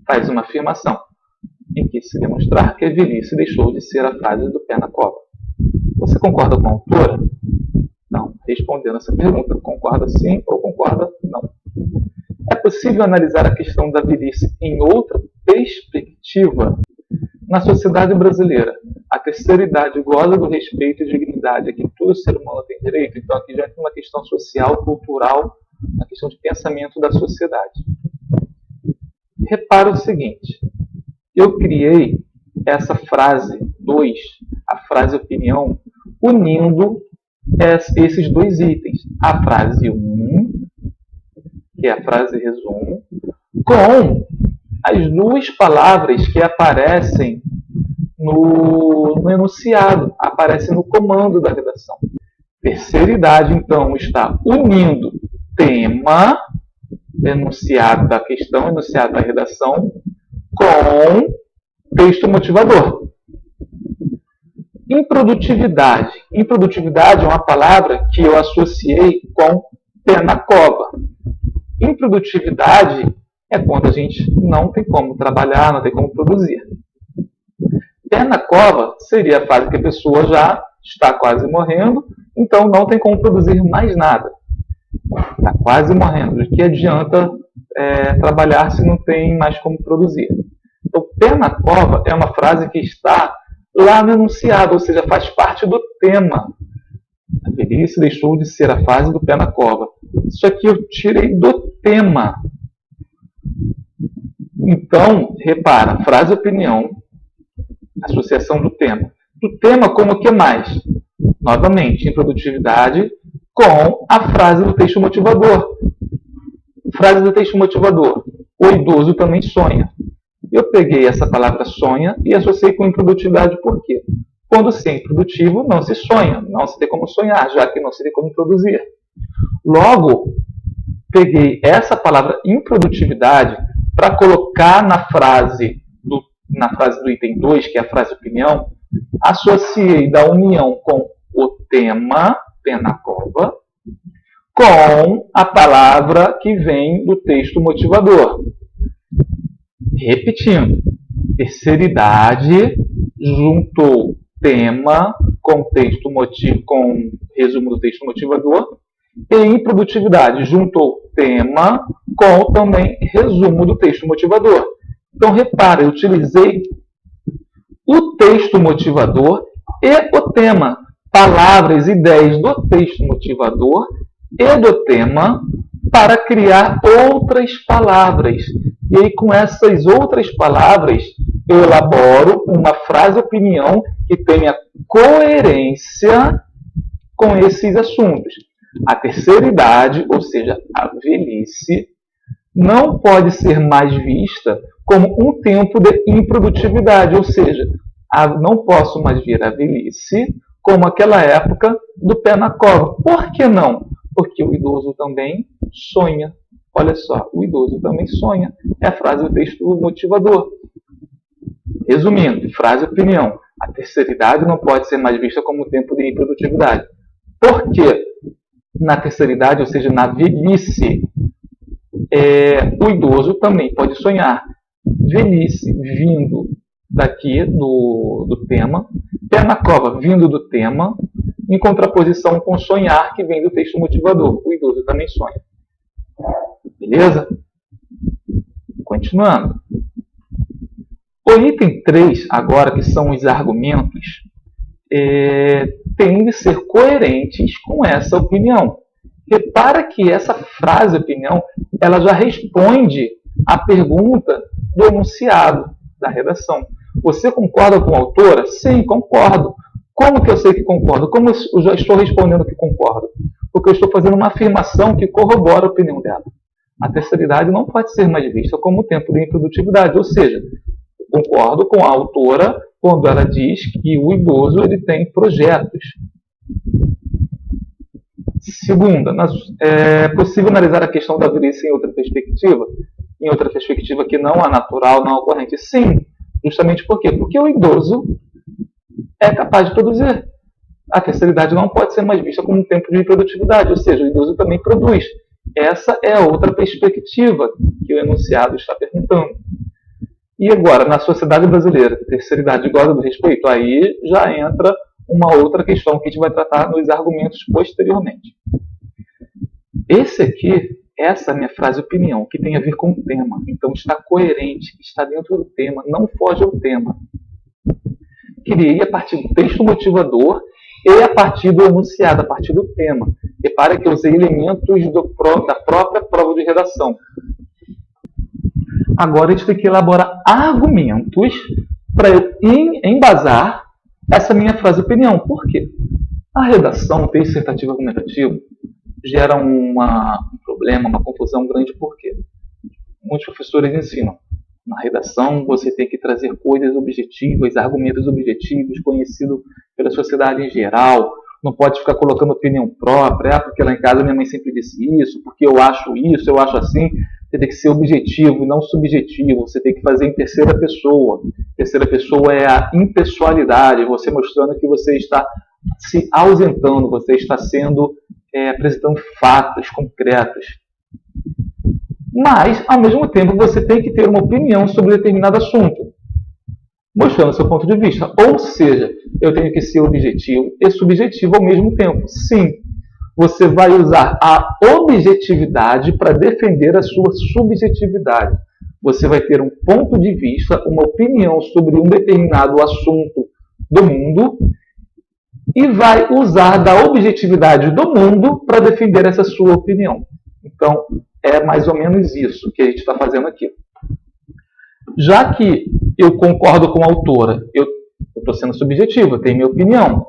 Faz uma afirmação, em que se demonstrar que a velhice deixou de ser a frase do pé na cova. Você concorda com a autora? Não. Respondendo essa pergunta, concorda sim ou concorda não. É possível analisar a questão da velhice em outra perspectiva? Na sociedade brasileira, a terceira idade goza do respeito e dignidade a que todo ser humano tem direito. Então aqui já tem uma questão social, cultural, uma questão de pensamento da sociedade. Repara o seguinte, eu criei essa frase 2, a frase opinião, unindo esses 2 itens. A frase 1, que é a frase resumo, com as 2 palavras que aparecem no enunciado, aparecem no comando da redação. Terceira idade, então, está unindo tema, enunciado da questão, enunciado da redação, com texto motivador. Improdutividade. Improdutividade é uma palavra que eu associei com pé na cova. Improdutividade é quando a gente não tem como trabalhar, não tem como produzir. Pé na cova seria a fase que a pessoa já está quase morrendo, então não tem como produzir mais nada. Está quase morrendo. De que adianta trabalhar se não tem mais como produzir? Então, pé na cova é uma frase que está lá no enunciado, ou seja, faz parte do tema. A velhice deixou de ser a fase do pé na cova. Isso aqui eu tirei do tema. Então, repara, frase opinião, associação do tema. Do tema como o que mais? Novamente, improdutividade com a frase do texto motivador. Frase do texto motivador. O idoso também sonha. Eu peguei essa palavra sonha e associei com improdutividade por quê? Quando se é improdutivo, não se sonha, não se tem como sonhar, já que não se tem como produzir. Logo, peguei essa palavra improdutividade para colocar na frase do item 2, que é a frase opinião, associei da união com o tema, pé na cova, com a palavra que vem do texto motivador. Repetindo, terceira idade juntou tema com resumo do texto motivador e improdutividade juntou tema com também resumo do texto motivador. Então, repara, eu utilizei o texto motivador e o tema, palavras, ideias do texto motivador e do tema para criar outras palavras. E aí, com essas outras palavras, eu elaboro uma frase-opinião que tenha coerência com esses assuntos. A terceira idade, ou seja, a velhice, não pode ser mais vista como um tempo de improdutividade, ou seja, não posso mais ver a velhice como aquela época do pé na cova. Por que não? Porque o idoso também sonha. Olha só, o idoso também sonha. É a frase do texto motivador. Resumindo, frase opinião. A terceira idade não pode ser mais vista como tempo de improdutividade. Por quê? Na terceira idade, ou seja, na velhice, o idoso também pode sonhar. Velhice vindo daqui do tema, pé na cova vindo do tema, em contraposição com sonhar que vem do texto motivador. O idoso também sonha. Beleza? Continuando. O item 3, agora, que são os argumentos, tem de ser coerentes com essa opinião. Repara que essa frase opinião, ela já responde à pergunta do enunciado da redação. Você concorda com a autora? Sim, concordo. Como que eu sei que concordo? Como eu já estou respondendo que concordo? Porque eu estou fazendo uma afirmação que corrobora a opinião dela. A terceira idade não pode ser mais vista como tempo de improdutividade, ou seja, concordo com a autora quando ela diz que o idoso ele tem projetos. Segunda, é possível analisar a questão da velhice em outra perspectiva? Em outra perspectiva que não a natural, não a ocorrente? Sim, justamente por quê? Porque o idoso é capaz de produzir. A terceira idade não pode ser mais vista como um tempo de improdutividade, ou seja, o idoso também produz. Essa é a outra perspectiva que o enunciado está perguntando. E agora, na sociedade brasileira, terceira idade goza do respeito? Aí já entra uma outra questão que a gente vai tratar nos argumentos posteriormente. Essa é a minha frase opinião, que tem a ver com o tema. Então está coerente, está dentro do tema, não foge ao tema. Criei a partir do texto motivador e a partir do enunciado, a partir do tema. Repare que eu usei elementos da própria prova de redação. Agora a gente tem que elaborar argumentos para eu embasar essa minha frase opinião. Por quê? A redação, o texto dissertativo argumentativo, gera um problema, uma confusão grande. Por quê? Muitos professores ensinam. Na redação, você tem que trazer coisas objetivas, argumentos objetivos, conhecidos pela sociedade em geral. Não pode ficar colocando opinião própria, porque lá em casa minha mãe sempre disse isso, porque eu acho isso, eu acho assim. Você tem que ser objetivo e não subjetivo. Você tem que fazer em terceira pessoa. Terceira pessoa é a impessoalidade, você mostrando que você está se ausentando, você está apresentando fatos concretos. Mas, ao mesmo tempo, você tem que ter uma opinião sobre determinado assunto. mostrando seu ponto de vista. Ou seja, eu tenho que ser objetivo e subjetivo ao mesmo tempo. Sim, você vai usar a objetividade para defender a sua subjetividade. Você vai ter um ponto de vista, uma opinião sobre um determinado assunto do mundo e vai usar da objetividade do mundo para defender essa sua opinião. Então, é mais ou menos isso que a gente está fazendo aqui. Já que eu concordo com a autora, eu estou sendo subjetivo, eu tenho minha opinião.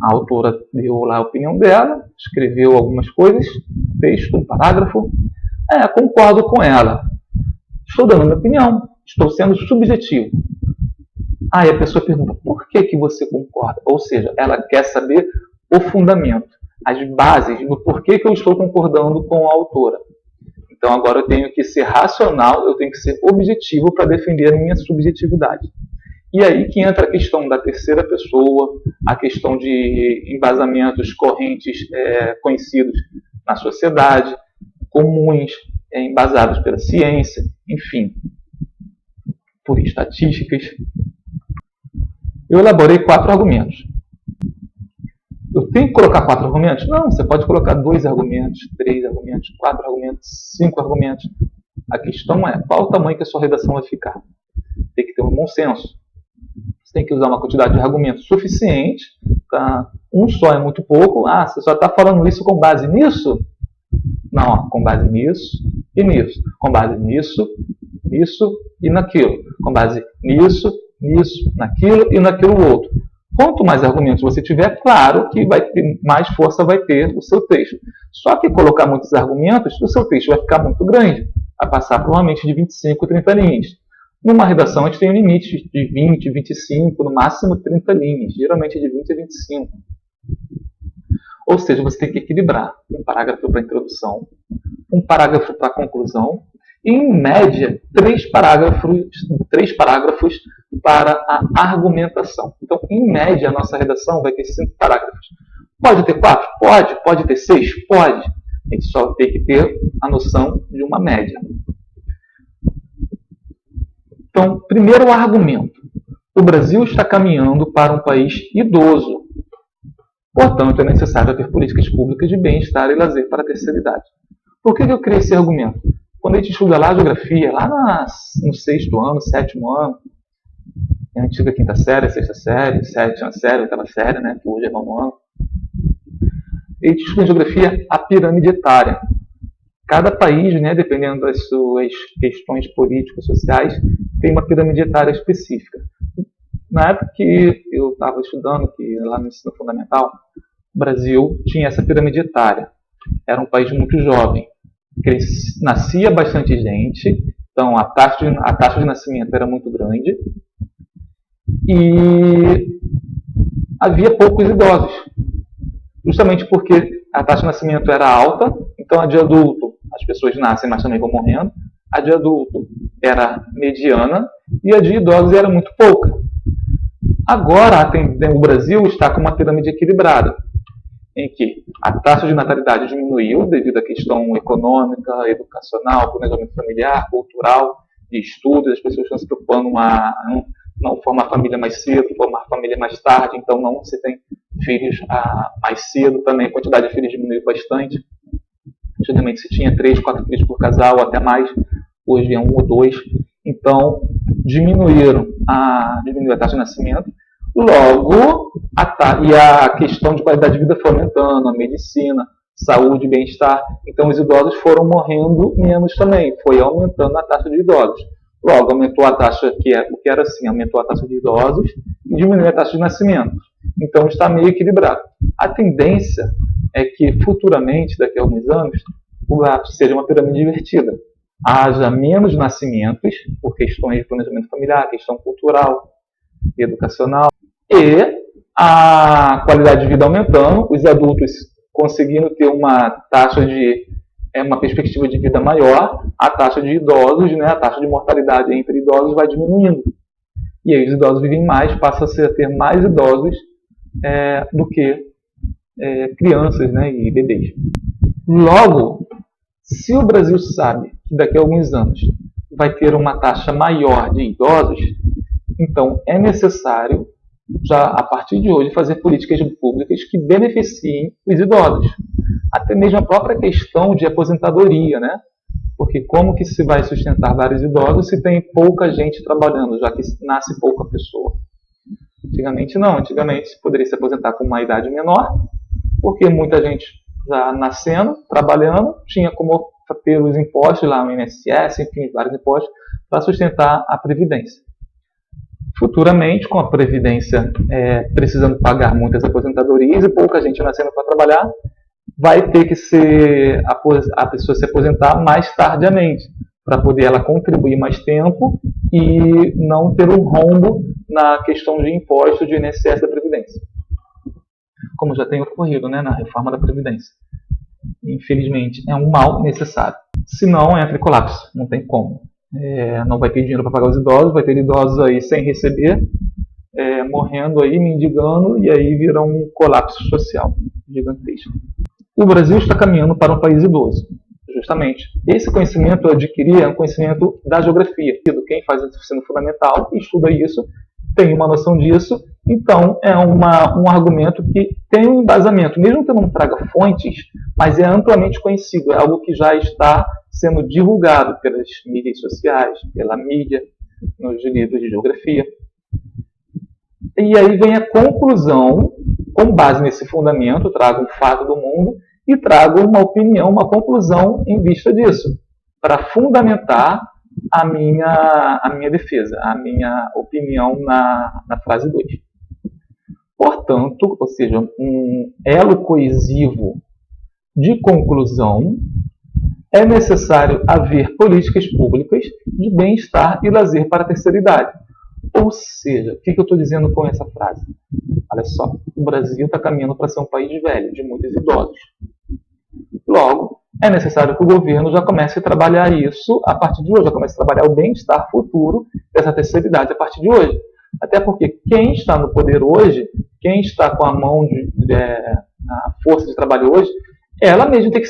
A autora deu lá a opinião dela, escreveu algumas coisas, texto, um parágrafo. Concordo com ela. Estou dando minha opinião, estou sendo subjetivo. Aí a pessoa pergunta, por que você concorda? Ou seja, ela quer saber o fundamento, as bases do porquê que eu estou concordando com a autora. Então agora eu tenho que ser racional, eu tenho que ser objetivo para defender a minha subjetividade. E aí que entra a questão da terceira pessoa, a questão de embasamentos correntes conhecidos na sociedade, comuns, embasados pela ciência, enfim, por estatísticas. Eu elaborei 4 argumentos. Eu tenho que colocar 4 argumentos? Não, você pode colocar 2 argumentos, 3 argumentos, 4 argumentos, 5 argumentos. A questão é qual o tamanho que a sua redação vai ficar. Tem que ter um bom senso. Você tem que usar uma quantidade de argumentos suficiente. Tá? Um só é muito pouco. Você só está falando isso com base nisso? Não, com base nisso e nisso. Com base nisso, nisso e naquilo. Com base nisso, nisso, naquilo e naquilo outro. Quanto mais argumentos você tiver, claro que vai ter, mais força vai ter o seu texto. Só que colocar muitos argumentos, o seu texto vai ficar muito grande. Vai passar provavelmente de 25, 30 linhas. Numa redação, a gente tem um limite de 20, 25, no máximo 30 linhas. Geralmente de 20 a 25. Ou seja, você tem que equilibrar um parágrafo para a introdução, um parágrafo para a conclusão e, em média, 3 parágrafos para a argumentação. Então, em média, a nossa redação vai ter 5 parágrafos. Pode ter 4? Pode. Pode ter 6? Pode. A gente só tem que ter a noção de uma média. Então, primeiro argumento. O Brasil está caminhando para um país idoso. Portanto, é necessário ter políticas públicas de bem-estar e lazer para a terceira idade. Por que eu criei esse argumento? Quando a gente estuda lá a geografia, lá no 6º ano, 7º ano, a antiga 5ª série, 6ª série, 7ª série, 8ª série, né, que hoje é 9º ano, a gente estuda em geografia a pirâmide etária. Cada país, né, dependendo das suas questões políticas, sociais, tem uma pirâmide etária específica. Na época que eu estava estudando, lá no ensino fundamental, o Brasil tinha essa pirâmide etária. Era um país muito jovem. Nascia bastante gente, então a taxa de nascimento era muito grande. E havia poucos idosos. Justamente porque a taxa de nascimento era alta, então a de adulto, as pessoas nascem, mas também vão morrendo. A de adulto era mediana e a de idosos era muito pouca. Agora, o Brasil está com uma pirâmide equilibrada, em que a taxa de natalidade diminuiu devido à questão econômica, educacional, planejamento familiar, cultural, de estudos. As pessoas estão se preocupando em não formar família mais cedo, formar família mais tarde, então não se tem filhos mais cedo. Também a quantidade de filhos diminuiu bastante. Antigamente se tinha 3, 4 filhos por casal, ou até mais. Hoje é 1 ou 2. Então, diminuiu a taxa de nascimento. Logo, a questão de qualidade de vida foi aumentando, a medicina, saúde, bem-estar. Então, os idosos foram morrendo menos também. Foi aumentando a taxa de idosos. Logo, aumentou a taxa, o que era assim, aumentou a taxa de idosos e diminuiu a taxa de nascimento. Então, está meio equilibrado. A tendência é que, futuramente, daqui a alguns anos, o gráfico seja uma pirâmide invertida. Haja menos nascimentos, por questões de planejamento familiar, questão cultural, educacional, e a qualidade de vida aumentando, os adultos conseguindo ter uma taxa uma perspectiva de vida maior, a taxa de idosos, né, a taxa de mortalidade entre idosos vai diminuindo. E aí os idosos vivem mais, passa a ter mais idosos do que crianças, né, e bebês. Logo, se o Brasil sabe que daqui a alguns anos vai ter uma taxa maior de idosos, Então, é necessário, já a partir de hoje, fazer políticas públicas que beneficiem os idosos. Até mesmo a própria questão de aposentadoria, né? Porque como que se vai sustentar vários idosos se tem pouca gente trabalhando, já que nasce pouca pessoa? Antigamente não, antigamente poderia se aposentar com uma idade menor, porque muita gente já nascendo, trabalhando, tinha como ter os impostos lá no INSS, enfim, vários impostos, para sustentar a Previdência. Futuramente, com a Previdência precisando pagar muitas aposentadorias e pouca gente nascendo para trabalhar, vai ter que a pessoa se aposentar mais tardiamente, para poder ela contribuir mais tempo e não ter um rombo na questão de impostos de INSS da Previdência. Como já tem ocorrido, né, na reforma da Previdência. Infelizmente, é um mal necessário. Se não, entra em colapso, não tem como. Não vai ter dinheiro para pagar os idosos, vai ter idosos aí sem receber, morrendo aí, mendigando, e aí vira um colapso social gigantesco. O Brasil está caminhando para um país idoso, justamente. Esse conhecimento eu adquiri é um conhecimento da geografia. Quem faz ensino fundamental estuda isso, tem uma noção disso, então é um argumento que tem um embasamento, mesmo que eu não traga fontes, mas é amplamente conhecido, é algo que já está sendo divulgado pelas mídias sociais, pela mídia, nos livros de geografia. E aí vem a conclusão, com base nesse fundamento, trago um fato do mundo e trago uma opinião, uma conclusão em vista disso, para fundamentar a minha defesa, a minha opinião na frase 2. Portanto, ou seja, um elo coesivo de conclusão, é necessário haver políticas públicas de bem-estar e lazer para a terceira idade. Ou seja, o que eu estou dizendo com essa frase? Olha só, o Brasil está caminhando para ser um país velho, de muitos idosos. Logo, é necessário que o governo já comece a trabalhar isso a partir de hoje, já comece a trabalhar o bem-estar futuro dessa terceira idade a partir de hoje. Até porque quem está no poder hoje, quem está com a mão a força de trabalho hoje, ela mesma tem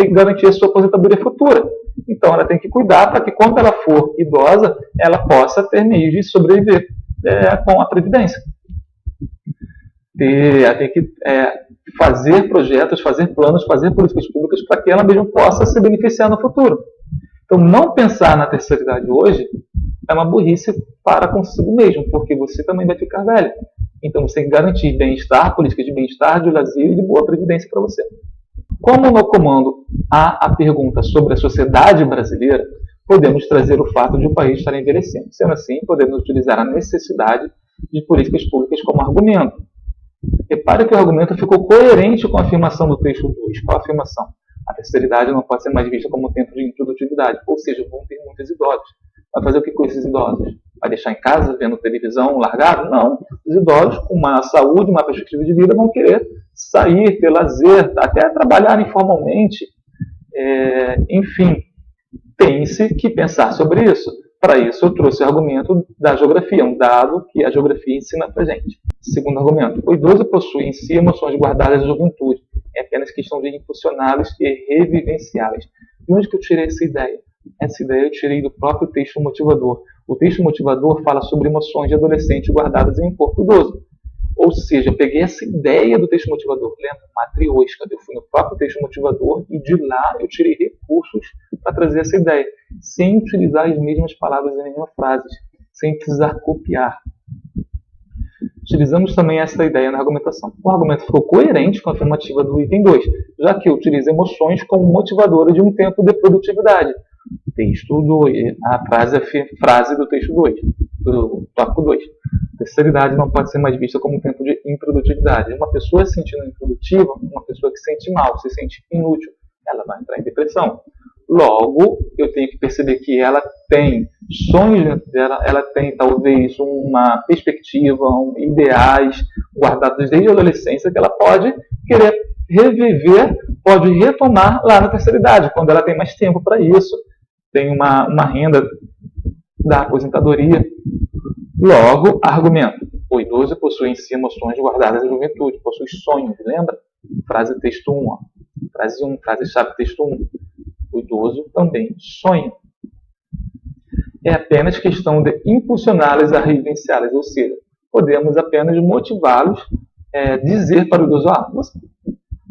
que garantir a sua aposentadoria futura. Então ela tem que cuidar para que quando ela for idosa, ela possa ter meios de sobreviver com a Previdência. Ela tem que fazer projetos, fazer planos, fazer políticas públicas para que ela mesma possa se beneficiar no futuro. Então não pensar na terceira idade hoje é uma burrice para consigo mesmo, porque você também vai ficar velho. Então você tem que garantir bem-estar, políticas de bem-estar, de lazer e de boa previdência para você. Como no comando há a pergunta sobre a sociedade brasileira, podemos trazer o fato de o país estar envelhecendo. Sendo assim, podemos utilizar a necessidade de políticas públicas como argumento. Repare que o argumento ficou coerente com a afirmação do texto 2. Qual a afirmação? A terceira idade não pode ser mais vista como tempo de improdutividade, ou seja, vão ter muitos idosos. Vai fazer o que com esses idosos? Vai deixar em casa, vendo televisão, largado? Não. Os idosos, com uma saúde, uma perspectiva de vida, vão querer sair, ter lazer, até trabalhar informalmente. Enfim, tem-se que pensar sobre isso. Para isso, eu trouxe o argumento da geografia, um dado que a geografia ensina para a gente. Segundo argumento, o idoso possui em si emoções guardadas da juventude. É apenas questão de impulsioná-las e revivenciá-las. De onde que eu tirei essa ideia? Essa ideia eu tirei do próprio texto motivador. O texto motivador fala sobre emoções de adolescente guardadas em um corpo idoso. Ou seja, eu peguei essa ideia do texto motivador, lembra? Matriosca. Eu fui no próprio texto motivador e de lá eu tirei recursos para trazer essa ideia, sem utilizar as mesmas palavras em nenhuma frase, sem precisar copiar. Utilizamos também essa ideia na argumentação. O argumento ficou coerente com a afirmativa do item 2, já que eu utilizo emoções como motivadora de um tempo de produtividade. Texto 2, a frase do texto 2, do tópico 2. Terceira idade não pode ser mais vista como um tempo de improdutividade. Uma pessoa se sentindo improdutiva, uma pessoa que se sente mal, se sente inútil, ela vai entrar em depressão. Logo, eu tenho que perceber que ela tem sonhos dentro dela, ela tem talvez uma perspectiva, ideais guardados desde a adolescência que ela pode querer reviver, pode retomar lá na terceira idade, quando ela tem mais tempo para isso, tem uma renda da aposentadoria. Logo, argumento. O idoso possui em si emoções guardadas da juventude, possui sonhos, lembra? Frase texto 1. Ó. Frase 1, frase-chave texto 1. O idoso também sonha. é apenas questão de impulsioná-los a revivenciá-los, ou seja, podemos apenas motivá-los, dizer para o idoso,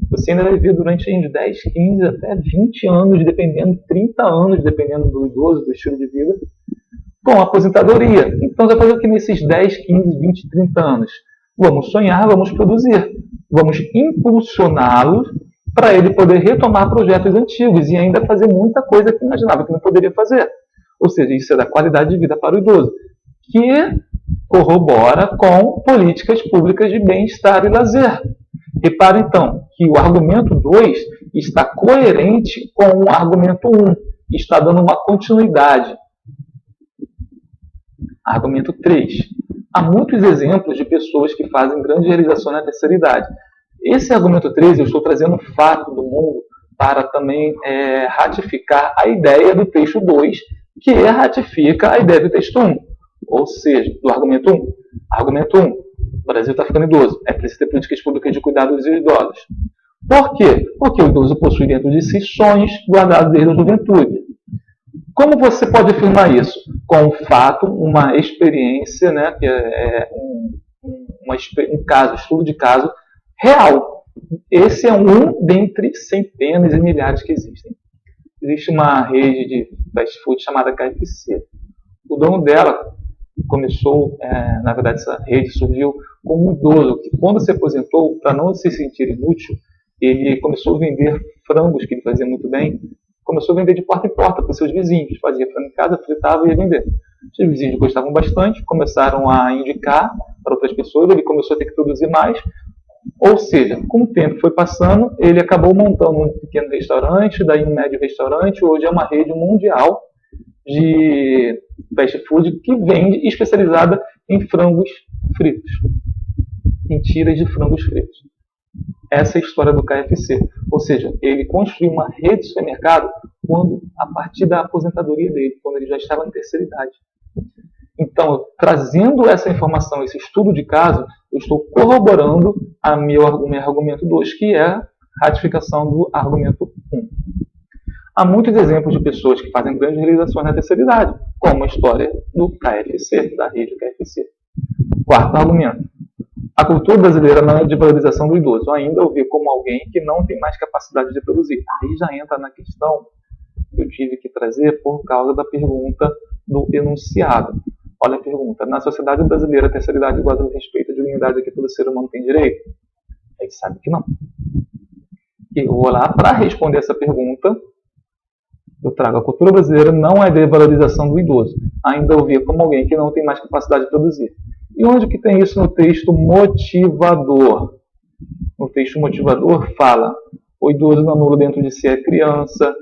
você ainda vai viver durante 10, 15, até 20 anos, dependendo, 30 anos, dependendo do idoso, do estilo de vida, com aposentadoria. Então, você vai fazer o que nesses 10, 15, 20, 30 anos? Vamos sonhar, vamos produzir, vamos impulsioná-lo para ele poder retomar projetos antigos e ainda fazer muita coisa que imaginava que não poderia fazer. Ou seja, isso é da qualidade de vida para o idoso, que corrobora com políticas públicas de bem-estar e lazer. Repare, então, que o argumento 2 está coerente com o argumento 1, está dando uma continuidade. Argumento 3. Há muitos exemplos de pessoas que fazem grandes realizações na terceira idade. Esse argumento 3, eu estou trazendo um fato do mundo para também ratificar a ideia do texto 2, que ratifica a ideia do texto 1. Ou seja, do argumento 1. Argumento 1. O Brasil está ficando idoso. É preciso ter políticas públicas de cuidado dos idosos. Por quê? Porque o idoso possui dentro de si sonhos guardados desde a juventude. Como você pode afirmar isso? Com um fato, uma experiência, né, que é um caso, estudo de caso real. Esse é um dentre centenas e milhares que existem. Existe uma rede de fast food chamada KFC. O dono dela começou, na verdade, essa rede surgiu como um idoso que, quando se aposentou, para não se sentir inútil, ele começou a vender frangos, que ele fazia muito bem, começou a vender de porta em porta para os seus vizinhos. Fazia frango em casa, fritava e ia vender. Os vizinhos gostavam bastante, começaram a indicar para outras pessoas, ele começou a ter que produzir mais. Ou seja, com o tempo foi passando, ele acabou montando um pequeno restaurante, daí um médio restaurante, hoje é uma rede mundial de fast food que vende especializada em frangos fritos, em tiras de frangos fritos. Essa é a história do KFC. Ou seja, ele construiu uma rede de supermercado a partir da aposentadoria dele, quando ele já estava na terceira idade. Então, trazendo essa informação, esse estudo de caso, eu estou corroborando o meu argumento 2, que é a ratificação do argumento 1. Há muitos exemplos de pessoas que fazem grandes realizações na terceira idade, como a história do KFC, da rede KFC. Quarto argumento. A cultura brasileira não é de valorização do idoso, ainda o vê como alguém que não tem mais capacidade de produzir. Aí já entra na questão que eu tive que trazer por causa da pergunta do enunciado. Olha a pergunta. Na sociedade brasileira, a terceira idade goza do respeito e dignidade a que todo ser humano tem direito? A gente sabe que não. E eu vou lá para responder essa pergunta. Eu trago a cultura brasileira não é de valorização do idoso, ainda o vê como alguém que não tem mais capacidade de produzir. E onde que tem isso no texto motivador? No texto motivador fala: o idoso não anula dentro de si a criança.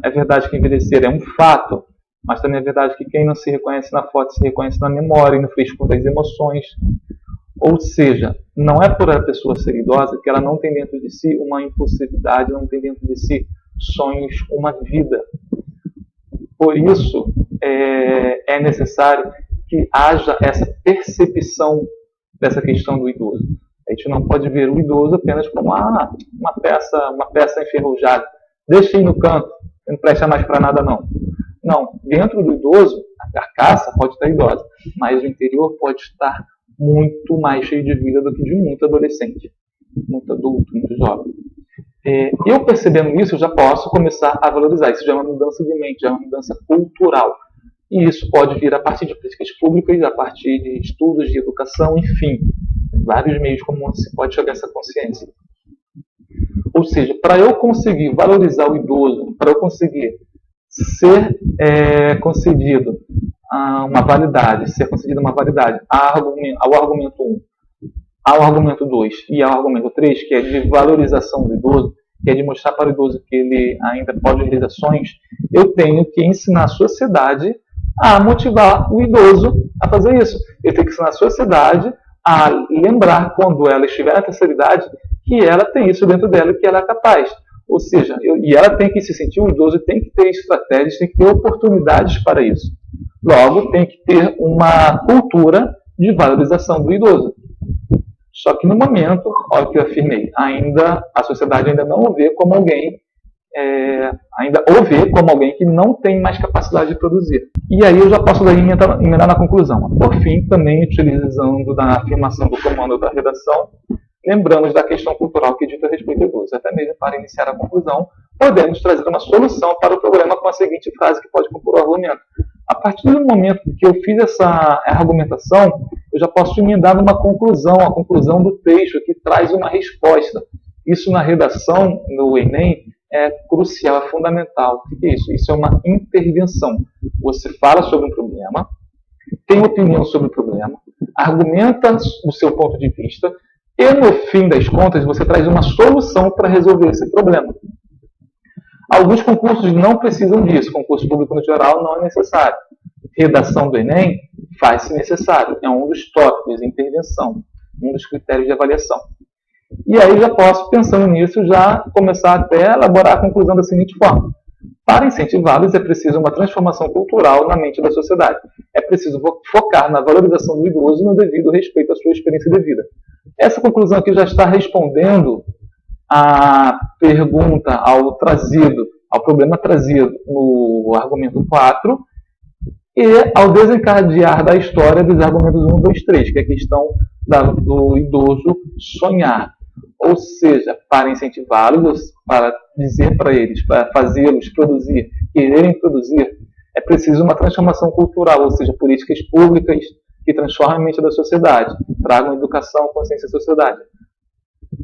É verdade que envelhecer é um fato, mas também é verdade que quem não se reconhece na foto se reconhece na memória e no frescor das emoções. Ou seja, não é por a pessoa ser idosa que ela não tem dentro de si uma impulsividade, não tem dentro de si sonhos, uma vida. Por isso, é necessário que haja essa percepção dessa questão do idoso. A gente não pode ver o idoso apenas como uma peça enferrujada. Deixa ele no canto, não presta mais para nada não. Não, dentro do idoso, a carcaça pode estar idosa, mas o interior pode estar muito mais cheio de vida do que de muito adolescente, muito adulto, muito jovem. Eu percebendo isso, eu já posso começar a valorizar. Isso já é uma mudança de mente, já é uma mudança cultural. E isso pode vir a partir de políticas públicas, a partir de estudos de educação, enfim, vários meios como se pode chegar a essa consciência. Ou seja, para eu conseguir valorizar o idoso, para eu conseguir ser concedido uma validade, ao argumento 1, ao argumento 2 e ao argumento 3, que é de valorização do idoso, que é de mostrar para o idoso que ele ainda pode realizar sonhos, eu tenho que ensinar a sociedade a motivar o idoso a fazer isso. Eu tenho que ensinar a sociedade a lembrar, quando ela estiver na terceira idade, que ela tem isso dentro dela e que ela é capaz. Ou seja, e ela tem que se sentir, o idoso tem que ter estratégias, tem que ter oportunidades para isso. Logo, tem que ter uma cultura de valorização do idoso. Só que no momento, olha o que eu afirmei, a sociedade ainda não o vê como alguém ainda ou ver como alguém que não tem mais capacidade de produzir. E aí eu já posso daí emendar na conclusão. Por fim, também utilizando da afirmação do comando da redação, lembramos da questão cultural que dita a respeito do uso. Até mesmo para iniciar a conclusão, podemos trazer uma solução para o problema com a seguinte frase que pode compor o argumento. A partir do momento que eu fiz essa argumentação, eu já posso emendar numa conclusão, a conclusão do texto, que traz uma resposta. Isso na redação, no Enem, é crucial, é fundamental. O que é isso? Isso é uma intervenção. Você fala sobre um problema, tem opinião sobre o problema, argumenta o seu ponto de vista, e no fim das contas você traz uma solução para resolver esse problema. Alguns concursos não precisam disso, concurso público no geral não é necessário. Redação do Enem faz-se necessário, é um dos tópicos, intervenção, um dos critérios de avaliação. E aí já posso, pensando nisso, já começar até a elaborar a conclusão da seguinte forma. Para incentivá-los é preciso uma transformação cultural na mente da sociedade. É preciso focar na valorização do idoso no devido respeito à sua experiência de vida. Essa conclusão aqui já está respondendo à pergunta, ao problema trazido no argumento 4 e ao desencadear da história dos argumentos 1, 2, 3, que é a questão do idoso sonhar. Ou seja, para incentivá-los, para dizer para eles, para fazê-los produzir, quererem produzir, é preciso uma transformação cultural, ou seja, políticas públicas que transformem a mente da sociedade, tragam educação, consciência à sociedade,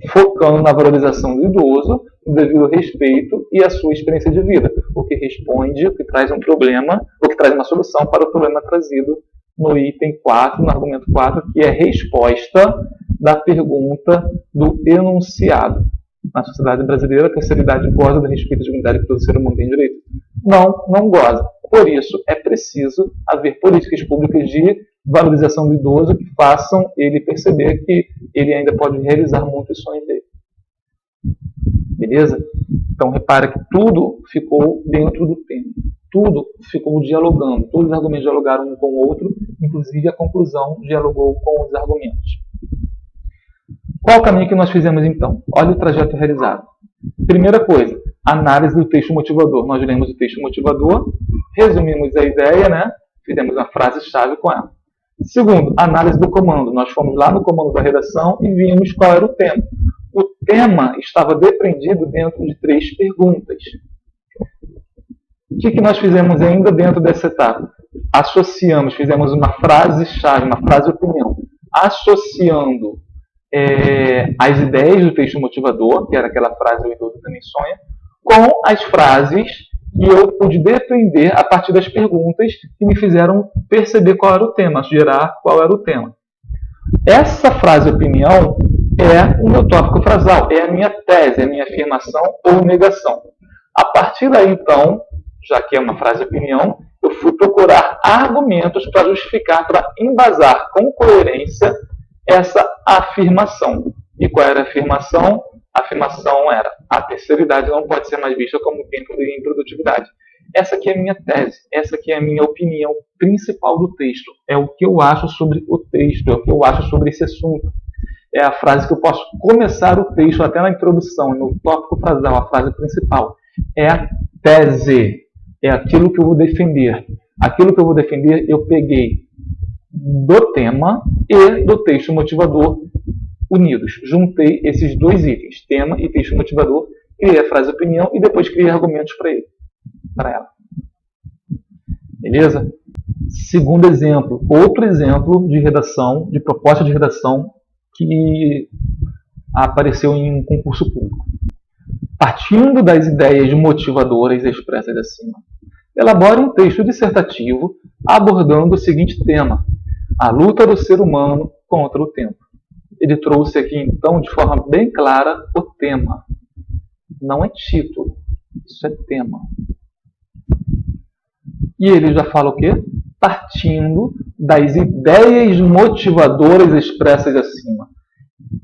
focando na valorização do idoso, no devido respeito e a sua experiência de vida, o que responde, o que traz um problema, o que traz uma solução para o problema trazido no item 4, no argumento 4, que é resposta da pergunta do enunciado. Na sociedade brasileira, a terceira idade goza do respeito à dignidade que todo ser humano tem direito? Não, não goza. Por isso, é preciso haver políticas públicas de valorização do idoso que façam ele perceber que ele ainda pode realizar muitos sonhos dele. Beleza? Então, repara que tudo ficou dentro do tema. Tudo ficou dialogando. Todos os argumentos dialogaram um com o outro, inclusive a conclusão dialogou com os argumentos. Qual o caminho que nós fizemos então? Olha o trajeto realizado. Primeira coisa, análise do texto motivador. Nós lemos o texto motivador, resumimos a ideia, né? Fizemos uma frase-chave com ela. Segundo, análise do comando. Nós fomos lá no comando da redação e vimos qual era o tema. O tema estava depreendido dentro de 3 perguntas. O que nós fizemos ainda dentro dessa etapa? Associamos, fizemos uma frase-chave, uma frase-opinião, associando as ideias do texto motivador, que era aquela frase "o idoso também sonha", com as frases que eu pude defender a partir das perguntas que me fizeram perceber qual era o tema, gerar qual era o tema. Essa frase-opinião é o meu tópico frasal, é a minha tese, é a minha afirmação ou negação. A partir daí, então, já que é uma frase-opinião, eu fui procurar argumentos para justificar, para embasar com coerência essa afirmação. E qual era a afirmação? A afirmação era: a terceira idade não pode ser mais vista como tempo de improdutividade. Essa aqui é a minha tese, essa aqui é a minha opinião principal do texto. É o que eu acho sobre o texto, é o que eu acho sobre esse assunto. É a frase que eu posso começar o texto até na introdução, no tópico frasal, a frase principal. É a tese, é aquilo que eu vou defender. Aquilo que eu vou defender eu peguei do tema e do texto motivador unidos. Juntei esses 2 itens, tema e texto motivador, criei a frase opinião e depois criei argumentos para ela. Beleza? Segundo exemplo, outro exemplo de redação, de proposta de redação que apareceu em um concurso público. Partindo das ideias motivadoras expressas acima, elabore um texto dissertativo abordando o seguinte tema: a luta do ser humano contra o tempo. Ele trouxe aqui, então, de forma bem clara, o tema. Não é título, isso é tema. E ele já fala o quê? Partindo das ideias motivadoras expressas acima.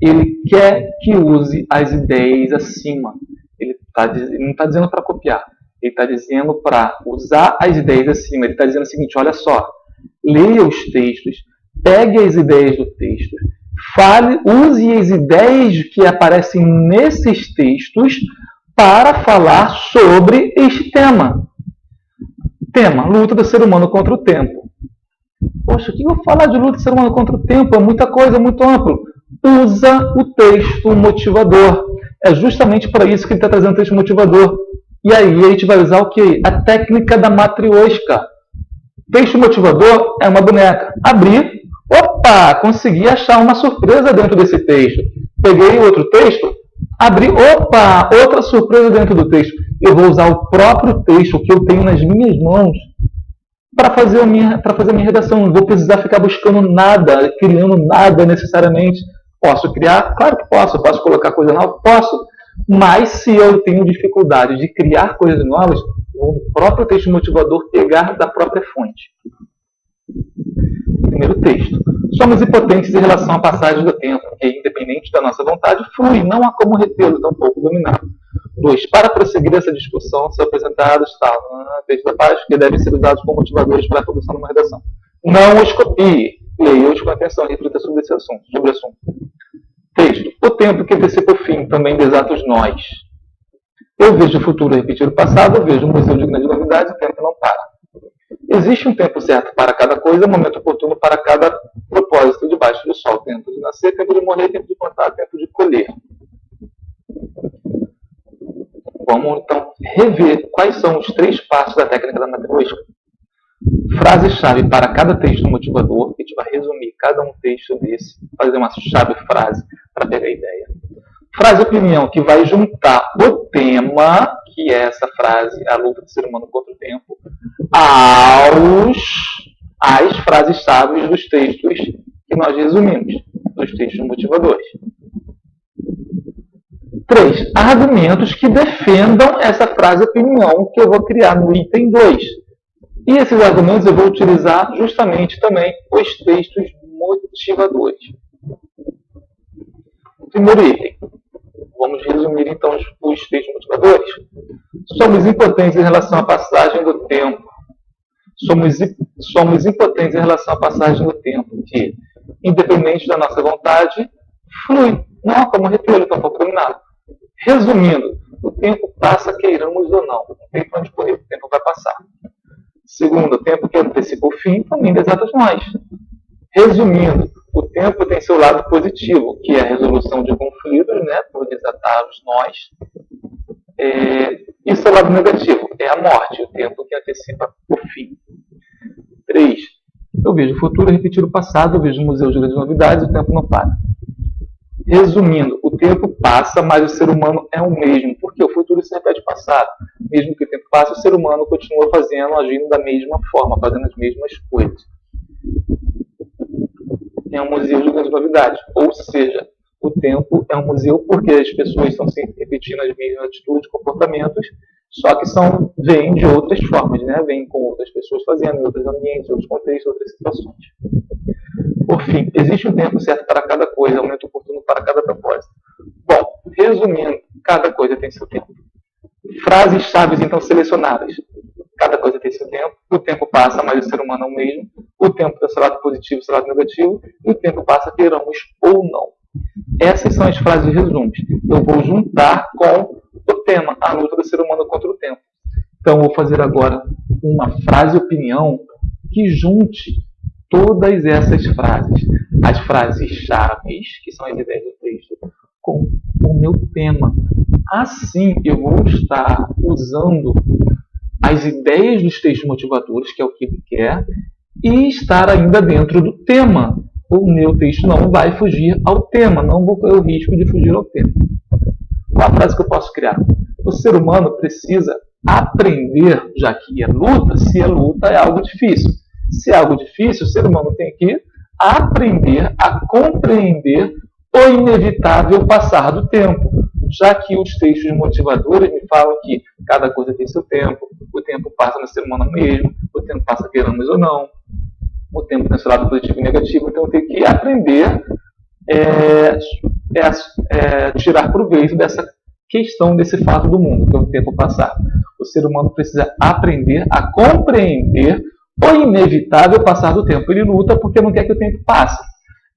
Ele quer que use as ideias acima. Ele não está dizendo para copiar. Ele está dizendo para usar as ideias acima. Ele está dizendo o seguinte: olha só, leia os textos, pegue as ideias do texto, use as ideias que aparecem nesses textos para falar sobre este tema. Tema, luta do ser humano contra o tempo. Poxa, o que eu vou falar de luta do ser humano contra o tempo? É muita coisa, é muito amplo. Usa o texto motivador. É justamente para isso que ele está trazendo o texto motivador. E aí a gente vai usar o quê? A técnica da matrioshka. Texto motivador é uma boneca. Abri, opa, consegui achar uma surpresa dentro desse texto. Peguei outro texto, abri, opa, outra surpresa dentro do texto. Eu vou usar o próprio texto que eu tenho nas minhas mãos para fazer a minha redação. Não vou precisar ficar buscando nada, criando nada necessariamente. Posso criar? Claro que posso. Posso colocar coisa nova? Posso. Mas se eu tenho dificuldade de criar coisas novas, vou no próprio texto motivador pegar da própria fonte. Primeiro texto. Somos impotentes em relação à passagem do tempo, que, independente da nossa vontade, flui, não há como retê-lo, tampouco dominá-lo. 2. Para prosseguir essa discussão, são apresentados textos da página que devem ser usados como motivadores para a produção de uma redação. Não os copie, leia-os com atenção e reflita sobre esse assunto. Texto. O tempo que antecipa o fim, também de exatos nós. Eu vejo o futuro repetir o passado, eu vejo o museu de grandes novidades, o tempo não para. Existe um tempo certo para cada coisa, um momento oportuno para cada propósito debaixo do sol. Tempo de nascer, tempo de morrer, tempo de plantar, tempo de colher. Vamos, então, rever quais são os 3 passos da técnica da matrioshka. Frase-chave para cada texto motivador. A gente vai resumir cada um texto desse, fazer uma chave-frase para pegar a ideia. Frase-opinião, que vai juntar o tema, que é essa frase, a luta do ser humano contra o tempo, às frases-chave dos textos que nós resumimos, dos textos motivadores. 3. Argumentos que defendam essa frase-opinião que eu vou criar no item 2. E esses argumentos eu vou utilizar justamente também os textos motivadores. Primeiro item. Vamos resumir então os textos motivadores. Somos impotentes em relação à passagem do tempo. Somos impotentes em relação à passagem do tempo, que, independente da nossa vontade, flui. Não há como retê-lo, tampouco dominá-lo. Resumindo, o tempo passa, queiramos ou não. O tempo não disponível, o tempo vai passar. Segundo, o tempo que antecipa o fim, também de exatos nós. Resumindo, o tempo tem seu lado positivo, que é a resolução de conflitos, né, por desatar os nós. E seu lado negativo é a morte, o tempo que antecipa o fim. 3. Eu vejo o futuro repetir o passado, eu vejo o museu de grandes novidades, o tempo não para. Resumindo, o tempo passa, mas o ser humano é o mesmo, porque o futuro se repete o passado. Mesmo que o tempo passe, o ser humano continua agindo da mesma forma, fazendo as mesmas coisas. É um museu de grandes novidades, ou seja, o tempo é um museu porque as pessoas estão sempre repetindo as mesmas atitudes, comportamentos, só que vêm de outras formas, né? Vêm com outras pessoas fazendo, em outros ambientes, outros contextos, outras situações. Por fim, existe um tempo certo para cada coisa, um momento oportuno para cada propósito. Bom, resumindo, cada coisa tem seu tempo. Frases-chave, então, selecionadas. Cada coisa tem seu tempo, o tempo passa, mas o ser humano é o mesmo, o tempo tem seu lado positivo e seu lado negativo, e o tempo passa, queiramos ou não. Essas são as frases de resumos. Eu vou juntar com o tema, a luta do ser humano contra o tempo. Então, eu vou fazer agora uma frase-opinião que junte todas essas frases. As frases-chave, que são as ideias do texto, com o meu tema. Assim, eu vou estar usando as ideias dos textos motivadores, que é o que ele quer, e estar ainda dentro do tema. O meu texto não vai fugir ao tema, não vou correr o risco de fugir ao tema. Qual a frase que eu posso criar? O ser humano precisa aprender, já que é luta, se é luta é algo difícil. Se é algo difícil, o ser humano tem que aprender a compreender o inevitável passar do tempo. Já que os textos motivadores me falam que cada coisa tem seu tempo, o tempo passa no ser humano mesmo, o tempo passa queiramos ou não, o tempo tem seu lado positivo e negativo, então eu tenho que aprender tirar proveito dessa questão, desse fato do mundo, que é o tempo passar. O ser humano precisa aprender a compreender o inevitável passar do tempo. Ele luta porque não quer que o tempo passe.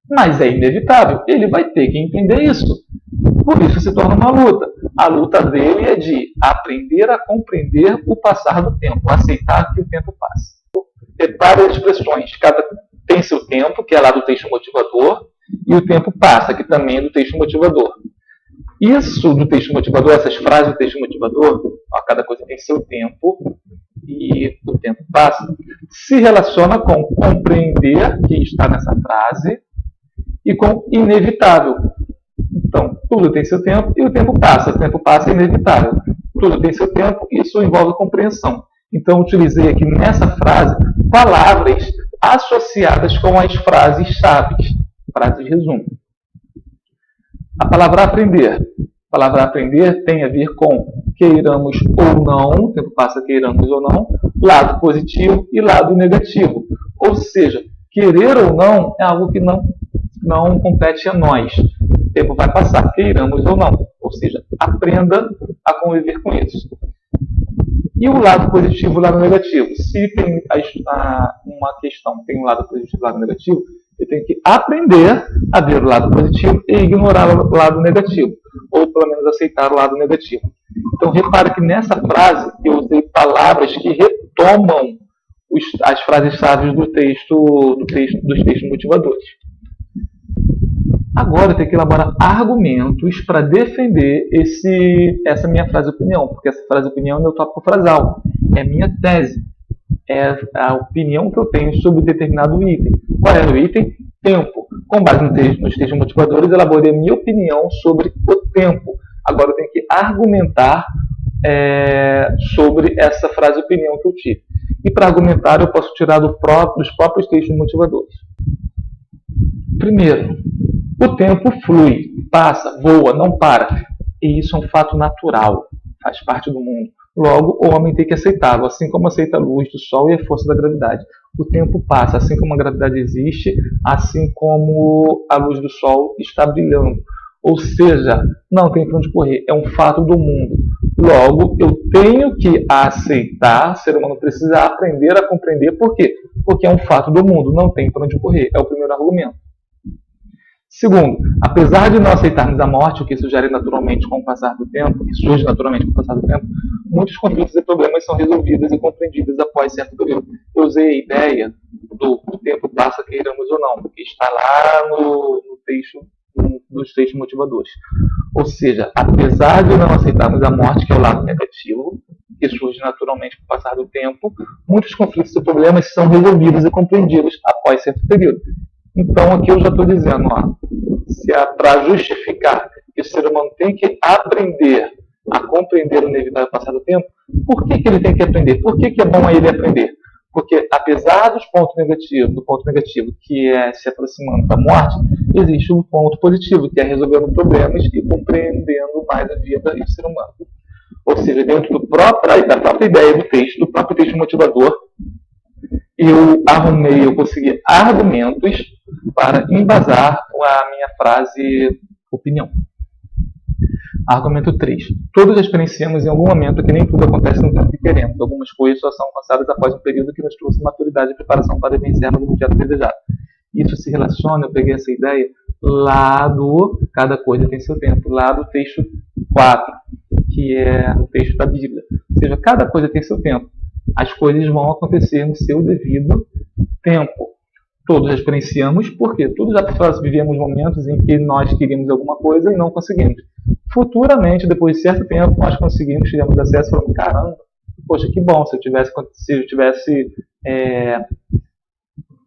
mas é inevitável, ele vai ter que entender isso. Por isso se torna uma luta. A luta dele é de aprender a compreender o passar do tempo, aceitar que o tempo passa. Repare as expressões, cada tem seu tempo, que é lá do texto motivador, e o tempo passa, que também é do texto motivador. Isso do texto motivador, essas frases do texto motivador, ó, cada coisa tem seu tempo e o tempo passa, se relaciona com compreender, que está nessa frase, e com inevitável. Então, tudo tem seu tempo e o tempo passa é inevitável. Tudo tem seu tempo, isso envolve compreensão. Então, utilizei aqui nessa frase palavras associadas com as frases chaves, frases resumo. A palavra aprender. A palavra aprender tem a ver com queiramos ou não, o tempo passa queiramos ou não, lado positivo e lado negativo. Ou seja, querer ou não é algo que não compete a nós. O tempo vai passar, queiramos ou não. Ou seja, aprenda a conviver com isso. E o lado positivo e o lado negativo? Se tem uma questão tem um lado positivo e um lado negativo, eu tenho que aprender a ver o lado positivo e ignorar o lado negativo. Ou pelo menos aceitar o lado negativo. Então repare que nessa frase eu usei palavras que retomam as frases-chave dos textos motivadores. Agora eu tenho que elaborar argumentos para defender essa minha frase-opinião, porque essa frase-opinião é meu tópico frasal, é a minha tese, é a opinião que eu tenho sobre determinado item. Qual era o item? Tempo. Com base nos textos motivadores, elaborei a minha opinião sobre o tempo. Agora eu tenho que argumentar sobre essa frase-opinião que eu tive. E para argumentar, eu posso tirar dos próprios textos motivadores. Primeiro, o tempo flui, passa, voa, não para. E isso é um fato natural, faz parte do mundo. Logo, o homem tem que aceitá-lo, assim como aceita a luz do sol e a força da gravidade. O tempo passa, assim como a gravidade existe, assim como a luz do sol está brilhando. Ou seja, não tem para onde correr, é um fato do mundo. Logo, eu tenho que aceitar, o ser humano precisa aprender a compreender. Por quê? Porque é um fato do mundo, não tem para onde correr. É o primeiro argumento. Segundo, apesar de não aceitarmos a morte, o que sugere naturalmente com o passar do tempo, que surge naturalmente com o passar do tempo, muitos conflitos e problemas são resolvidos e compreendidos após certo período. Eu usei a ideia do tempo passa, queiramos ou não, que está lá no texto, dos textos motivadores. Ou seja, apesar de não aceitarmos a morte, que é o lado negativo, que surge naturalmente com o passar do tempo, muitos conflitos e problemas são resolvidos e compreendidos após certo período. Então, aqui eu já estou dizendo, se é para justificar que o ser humano tem que aprender a compreender o inevitável passar do tempo, por que ele tem que aprender? Por que é bom a ele aprender? Porque, apesar do ponto negativo, que é se aproximando da morte, existe um ponto positivo, que é resolvendo problemas e compreendendo mais a vida e o ser humano. Ou seja, dentro da própria ideia do próprio texto motivador, eu consegui argumentos para embasar a minha frase opinião. Argumento 3. Todos experienciamos em algum momento que nem tudo acontece no tempo que queremos. Algumas coisas só são alcançadas após um período que nos trouxe maturidade e preparação para vencermos o objeto desejado. Isso se relaciona, eu peguei essa ideia lá do cada coisa tem seu tempo, lá do texto 4, que é o texto da Bíblia. Ou seja, cada coisa tem seu tempo. As coisas vão acontecer no seu devido tempo. Todos experienciamos, porque todos já vivemos momentos em que nós queríamos alguma coisa e não conseguimos. Futuramente, depois de certo tempo, nós conseguimos, tivemos acesso e falamos, caramba, poxa, que bom, se eu tivesse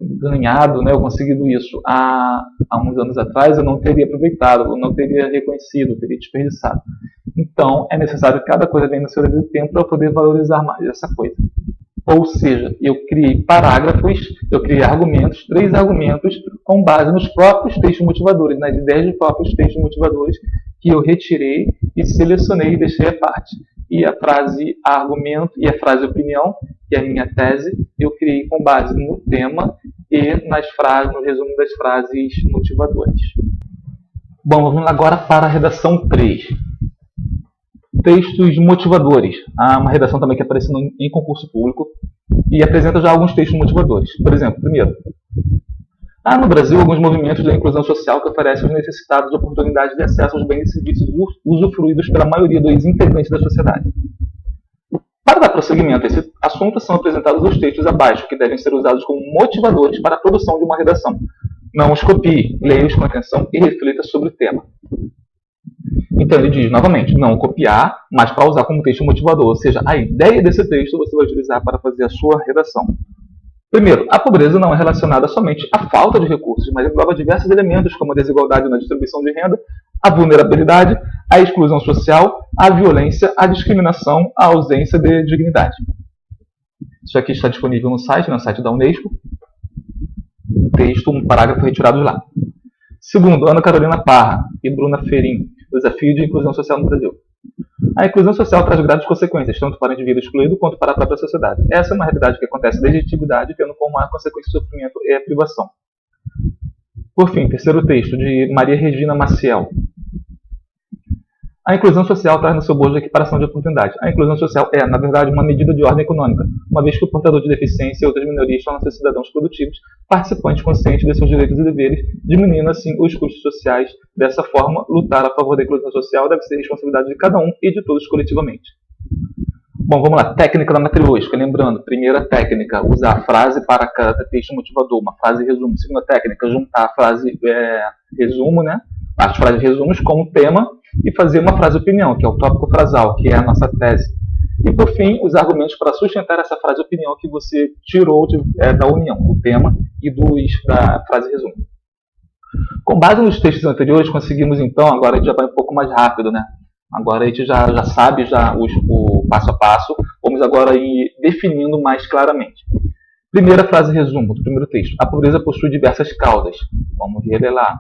ganhado, né, eu conseguido isso há uns anos atrás, eu não teria aproveitado, eu não teria reconhecido, eu teria desperdiçado. Então, é necessário que cada coisa venha no seu devido tempo para eu poder valorizar mais essa coisa. Ou seja, eu criei parágrafos, eu criei argumentos, 3 argumentos, com base nos próprios textos motivadores, nas ideias dos próprios textos motivadores, que eu retirei e selecionei e deixei à parte. E a frase argumento e a frase opinião, que é a minha tese, eu criei com base no tema e no resumo das frases motivadoras. Bom, vamos agora para a redação 3. Textos motivadores. Há uma redação também que aparece em concurso público e apresenta já alguns textos motivadores. Por exemplo, primeiro, Há no Brasil alguns movimentos da inclusão social que oferecem aos necessitados oportunidades de acesso aos bens e serviços usufruídos pela maioria dos integrantes da sociedade. Para dar prosseguimento a esse assunto, são apresentados os textos abaixo, que devem ser usados como motivadores para a produção de uma redação. Não os copie, leia-os com atenção e reflita sobre o tema. Então ele diz, novamente, não copiar, mas para usar como texto motivador, ou seja, a ideia desse texto você vai utilizar para fazer a sua redação. Primeiro, a pobreza não é relacionada somente à falta de recursos, mas engloba diversos elementos como a desigualdade na distribuição de renda, a vulnerabilidade, a exclusão social, a violência, a discriminação, a ausência de dignidade. Isso aqui está disponível no site da Unesco. Um texto, um parágrafo retirado de lá. Segundo, Ana Carolina Parra e Bruna Ferim, o desafio de inclusão social no Brasil. A inclusão social traz graves consequências, tanto para o indivíduo excluído quanto para a própria sociedade. Essa é uma realidade que acontece desde a antiguidade, tendo como maior consequência o sofrimento e a privação. Por fim, terceiro texto, de Maria Regina Maciel. A inclusão social traz no seu bojo a equiparação de oportunidades. A inclusão social é, na verdade, uma medida de ordem econômica, uma vez que o portador de deficiência e outras minorias tornam-se cidadãos produtivos, participantes conscientes de seus direitos e deveres, diminuindo assim os custos sociais. Dessa forma, lutar a favor da inclusão social deve ser responsabilidade de cada um e de todos coletivamente. Bom, vamos lá. Técnica da matriosca. Lembrando, primeira técnica, usar a frase para cada texto motivador, uma frase resumo. Segunda técnica, juntar a frase resumo, né? As frases resumos como tema e fazer uma frase opinião, que é o tópico frasal, que é a nossa tese. E, por fim, os argumentos para sustentar essa frase opinião que você tirou da união, do tema e da frase resumo. Com base nos textos anteriores, conseguimos, então, agora a gente já vai um pouco mais rápido, né? Agora a gente já sabe o passo a passo, vamos agora ir definindo mais claramente. Primeira frase resumo do primeiro texto. A pobreza possui diversas causas. Vamos reler lá.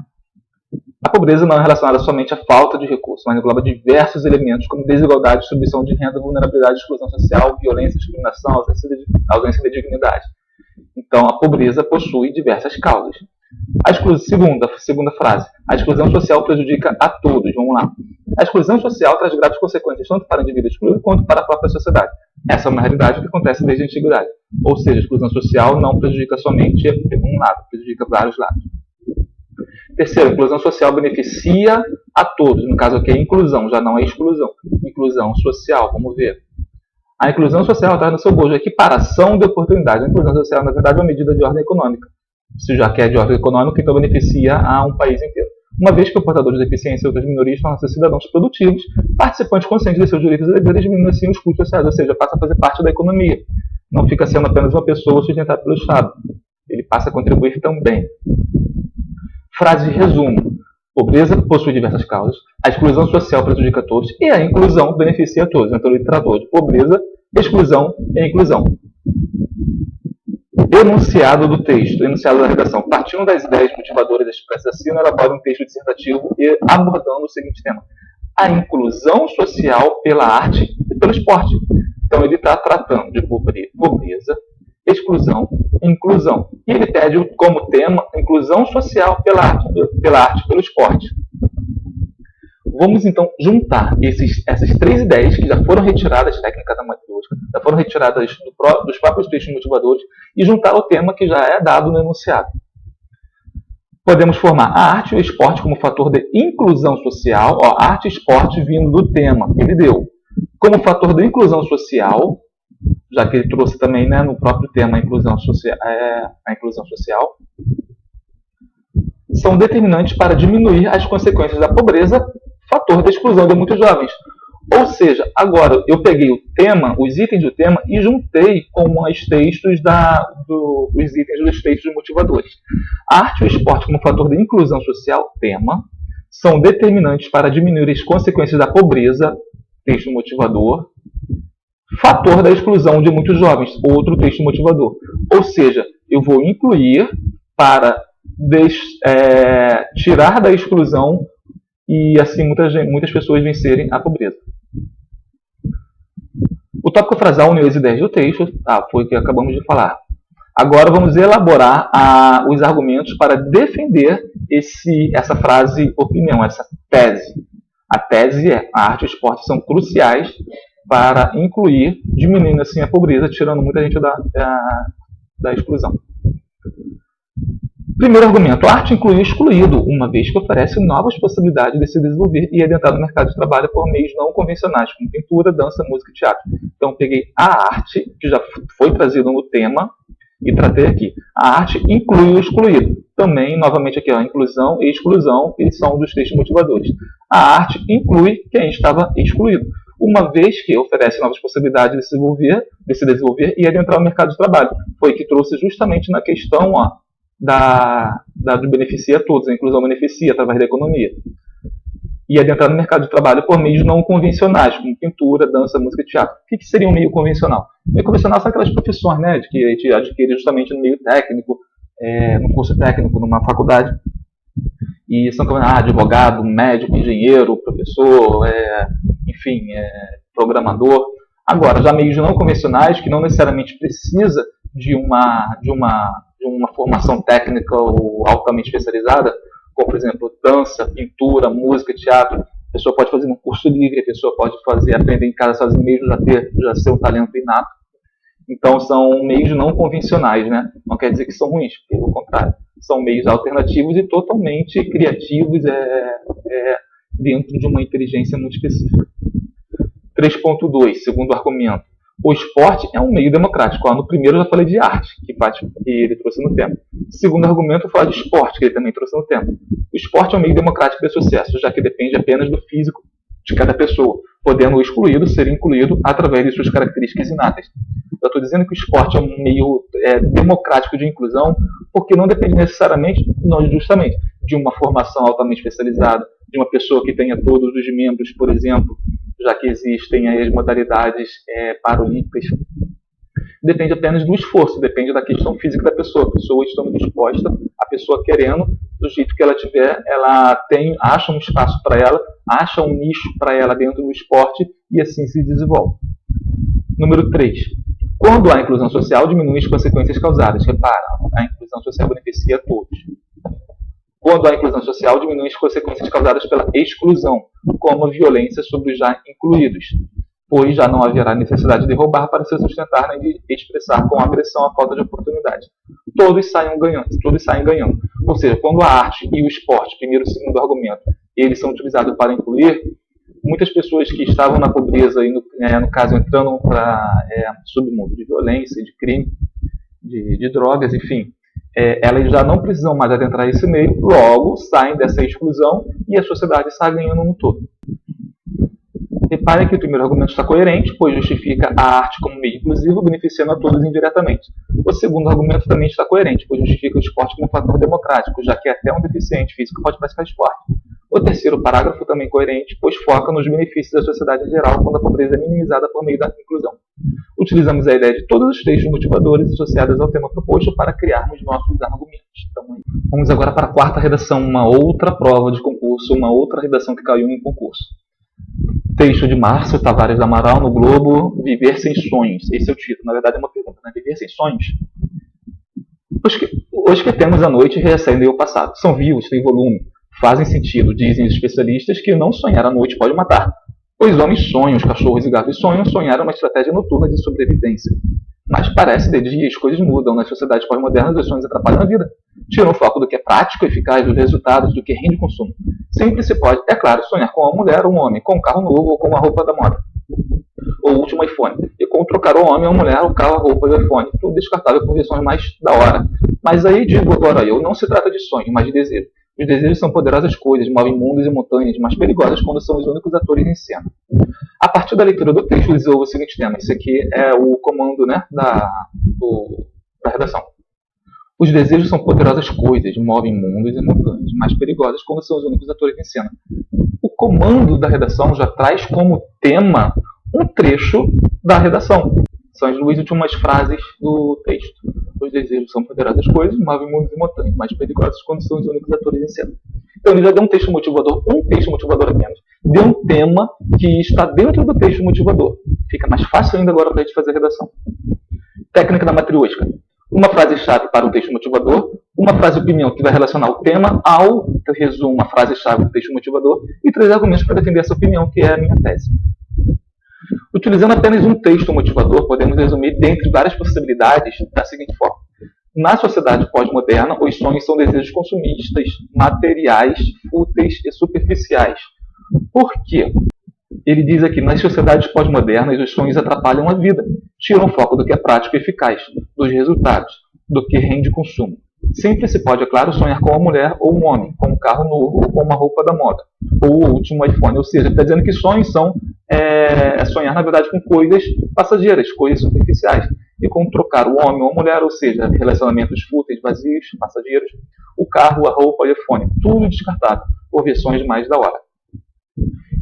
A pobreza não é relacionada somente à falta de recursos, mas engloba diversos elementos como desigualdade, distribuição de renda, vulnerabilidade, exclusão social, violência, discriminação, ausência de dignidade. Então, a pobreza possui diversas causas. Segunda frase. A exclusão social prejudica a todos. Vamos lá. A exclusão social traz graves consequências tanto para o indivíduo excluído quanto para a própria sociedade. Essa é uma realidade que acontece desde a antiguidade. Ou seja, a exclusão social não prejudica somente um lado, prejudica vários lados. Terceiro, a inclusão social beneficia a todos. No caso aqui é inclusão, já não é exclusão. Inclusão social, vamos ver. A inclusão social traz no seu bojo a equiparação de oportunidades. A inclusão social, na verdade, é uma medida de ordem econômica. Se já que é de ordem econômica, então beneficia a um país inteiro. Uma vez que o portador de deficiência e outras minorias tornam-se cidadãos produtivos, participantes conscientes de seus direitos e deveres, diminuem assim os custos sociais, ou seja, passa a fazer parte da economia. Não fica sendo apenas uma pessoa sustentada pelo Estado. Ele passa a contribuir também. Frase de resumo. Pobreza possui diversas causas, a exclusão social prejudica a todos e a inclusão beneficia a todos. Então ele tratou de pobreza, exclusão e inclusão. Enunciado do texto, enunciado da redação. Partindo das ideias motivadoras expressas assim, elabora um texto dissertativo e abordando o seguinte tema: a inclusão social pela arte e pelo esporte. Então ele está tratando de pobreza, exclusão e inclusão. E ele pede como tema inclusão social pela arte e pelo esporte. Vamos então juntar essas três ideias que já foram retiradas, técnica da matriosca, já foram retiradas dos próprios textos motivadores e juntar ao tema que já é dado no enunciado. Podemos formar a arte e o esporte como fator de inclusão social, arte e esporte vindo do tema que ele deu. Como fator de inclusão social, já que ele trouxe também, né, no próprio tema a inclusão social, são determinantes para diminuir as consequências da pobreza, fator de exclusão de muitos jovens. Ou seja, agora eu peguei o tema, os itens do tema, e juntei com os textos os itens dos textos motivadores. A arte e o esporte como fator de inclusão social, tema, são determinantes para diminuir as consequências da pobreza, texto motivador, fator da exclusão de muitos jovens, outro texto motivador. Ou seja, eu vou incluir para tirar da exclusão e assim muitas pessoas vencerem a pobreza. O tópico frasal uniu as ideias do texto, foi o que acabamos de falar. Agora vamos elaborar os argumentos para defender essa frase opinião, essa tese. A tese é: a arte e o esporte são cruciais para incluir, diminuindo assim a pobreza, tirando muita gente da exclusão. Primeiro argumento, a arte inclui o excluído, uma vez que oferece novas possibilidades de se desenvolver e adentrar no mercado de trabalho por meios não convencionais, como pintura, dança, música e teatro. Então, peguei a arte, que já foi trazido no tema, e tratei aqui. A arte inclui o excluído. Também, novamente aqui, inclusão e exclusão, que são dos textos motivadores. A arte inclui quem estava excluído, uma vez que oferece novas possibilidades de se desenvolver e adentrar no mercado de trabalho. Foi que trouxe justamente na questão do beneficia a todos, a inclusão beneficia através da economia. E adentrar no mercado de trabalho por meios não convencionais, como pintura, dança, música e teatro. O que seria um meio convencional? O meio convencional são aquelas profissões, né, que a gente adquire justamente no meio técnico, no curso técnico, numa faculdade. E são advogado, médico, engenheiro, professor, enfim, programador. Agora, já meios não convencionais, que não necessariamente precisa de uma formação técnica ou altamente especializada, como, por exemplo, dança, pintura, música, teatro. A pessoa pode fazer um curso livre, a pessoa pode aprender em casa sozinho mesmo, já ser um talento inato. Então, são meios não convencionais, né? Não quer dizer que são ruins, pelo contrário. São meios alternativos e totalmente criativos dentro de uma inteligência muito específica. 3.2, segundo argumento. O esporte é um meio democrático. No primeiro eu já falei de arte, que ele trouxe no tema. Segundo argumento, eu falo de esporte, que ele também trouxe no tema. O esporte é um meio democrático de sucesso, já que depende apenas do físico de cada pessoa, podendo o excluído ser incluído através de suas características inatas. Eu estou dizendo que o esporte é um meio democrático de inclusão, porque não depende necessariamente, não justamente, de uma formação altamente especializada, de uma pessoa que tenha todos os membros, por exemplo, já que existem aí as modalidades paralímpicas. Depende apenas do esforço, depende da questão física da pessoa. A pessoa estando disposta, a pessoa querendo, do jeito que ela tiver, ela acha um espaço para ela, acha um nicho para ela dentro do esporte e assim se desenvolve. Número 3. Quando há inclusão social, diminui as consequências causadas. Repara, a inclusão social beneficia a todos. Quando há inclusão social, diminui as consequências causadas pela exclusão, como a violência sobre os já incluídos, pois já não haverá necessidade de roubar para se sustentar nem de expressar com agressão a falta de oportunidade. Todos saem ganhando. Ou seja, quando a arte e o esporte, primeiro e segundo argumento, eles são utilizados para incluir, muitas pessoas que estavam na pobreza e, no caso, entrando para submundo de violência, de crime, de drogas, enfim, elas já não precisam mais adentrar esse meio, logo saem dessa exclusão e a sociedade está ganhando no todo. Repare que o primeiro argumento está coerente, pois justifica a arte como meio inclusivo, beneficiando a todos indiretamente. O segundo argumento também está coerente, pois justifica o esporte como um fator democrático, já que até um deficiente físico pode praticar esporte. O terceiro parágrafo também coerente, pois foca nos benefícios da sociedade em geral quando a pobreza é minimizada por meio da inclusão. Utilizamos a ideia de todos os textos motivadores associados ao tema proposto para criarmos nossos argumentos. Então, vamos agora para a quarta redação, uma outra prova de concurso, uma outra redação que caiu em concurso. Texto de Márcio Tavares Amaral no Globo, Viver Sem Sonhos. Esse é o título, na verdade é uma pergunta, né? Viver Sem Sonhos? Os que temos à noite reacendem o passado. São vivos, têm volume, fazem sentido. Dizem os especialistas que não sonhar à noite pode matar. Os homens sonham, os cachorros e gatos sonham, sonhar é uma estratégia noturna de sobrevivência. Mas parece que de dia as coisas mudam. Nas sociedades pós-modernas, os sonhos atrapalham a vida. Tiram o foco do que é prático, eficaz, dos resultados, do que rende consumo. Sempre se pode, é claro, sonhar com uma mulher ou um homem, com um carro novo ou com uma roupa da moda. Ou o último iPhone. E com trocar o homem ou a mulher, o carro, a roupa e o iPhone. Tudo descartável por versões mais da hora. Mas aí digo agora eu, não se trata de sonho, mas de desejo. Os desejos são poderosas coisas, movem mundos e montanhas, mas perigosas quando são os únicos atores em cena. A partir da leitura do texto, desenvolvo o seguinte tema. Esse aqui é o comando, né, da redação. Os desejos são poderosas coisas, movem mundos e montanhas, mas perigosas quando são os únicos atores em cena. O comando da redação já traz como tema um trecho da redação. São as duas últimas frases do texto. Os desejos são poderosas coisas, movem mundos e montanhas, mas perigosas quando são os únicos atores em cena. Então ele já deu um texto motivador apenas. Deu um tema que está dentro do texto motivador. Fica mais fácil ainda agora para a gente fazer a redação. Técnica da matriosca. Uma frase-chave para o texto motivador, uma frase-opinião que vai relacionar o tema ao resumo, uma frase-chave do texto motivador e 3 argumentos para defender essa opinião, que é a minha tese. Utilizando apenas um texto motivador, podemos resumir dentre várias possibilidades da seguinte forma. Na sociedade pós-moderna, os sonhos são desejos consumistas, materiais, fúteis e superficiais. Por quê? Ele diz aqui, nas sociedades pós-modernas, os sonhos atrapalham a vida, tiram o foco do que é prático e eficaz, dos resultados, do que rende consumo. Sempre se pode, é claro, sonhar com uma mulher ou um homem, com um carro novo ou com uma roupa da moda, ou o último iPhone. Ou seja, ele está dizendo que sonhos são sonhar, na verdade, com coisas passageiras, coisas superficiais. E com trocar o homem ou a mulher, ou seja, relacionamentos fúteis, vazios, passageiros, o carro, a roupa, o iPhone, tudo descartado por versões mais da hora.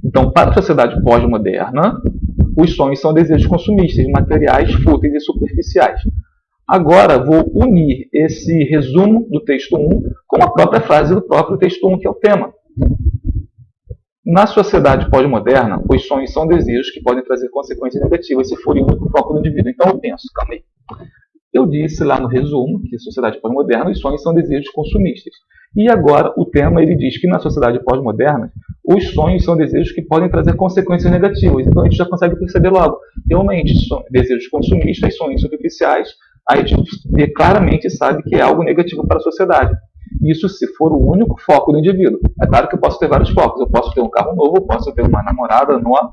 Então, para a sociedade pós-moderna, os sonhos são desejos consumistas, materiais, fúteis e superficiais. Agora, vou unir esse resumo do texto 1 com a própria frase do próprio texto 1, que é o tema. Na sociedade pós-moderna, os sonhos são desejos que podem trazer consequências negativas se forem o único foco do indivíduo. Então, eu penso, calma aí. Eu disse lá no resumo que na sociedade pós-moderna, os sonhos são desejos consumistas. E agora, o tema, ele diz que na sociedade pós-moderna, os sonhos são desejos que podem trazer consequências negativas. Então, a gente já consegue perceber logo. Realmente, desejos consumistas, sonhos superficiais, a gente claramente sabe que é algo negativo para a sociedade. Isso se for o único foco do indivíduo. É claro que eu posso ter vários focos. Eu posso ter um carro novo, eu posso ter uma namorada nova,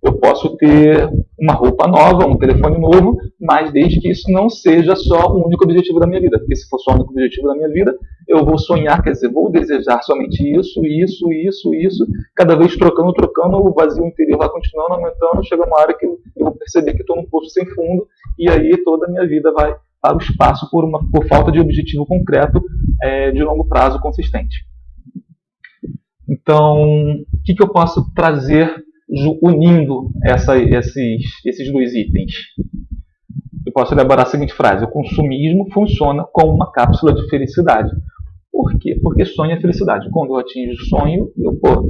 eu posso ter uma roupa nova, um telefone novo, mas desde que isso não seja só o único objetivo da minha vida. Porque se for só o único objetivo da minha vida, eu vou sonhar, quer dizer, vou desejar somente isso, cada vez trocando, o vazio interior vai continuando aumentando, chega uma hora que eu vou perceber que estou num poço sem fundo, e aí toda a minha vida vai para o espaço por falta de objetivo concreto de longo prazo consistente. Então, o que eu posso trazer unindo esses dois itens? Eu posso elaborar a seguinte frase: o consumismo funciona como uma cápsula de felicidade. Por quê? Porque sonho é felicidade. Quando eu atingo o sonho,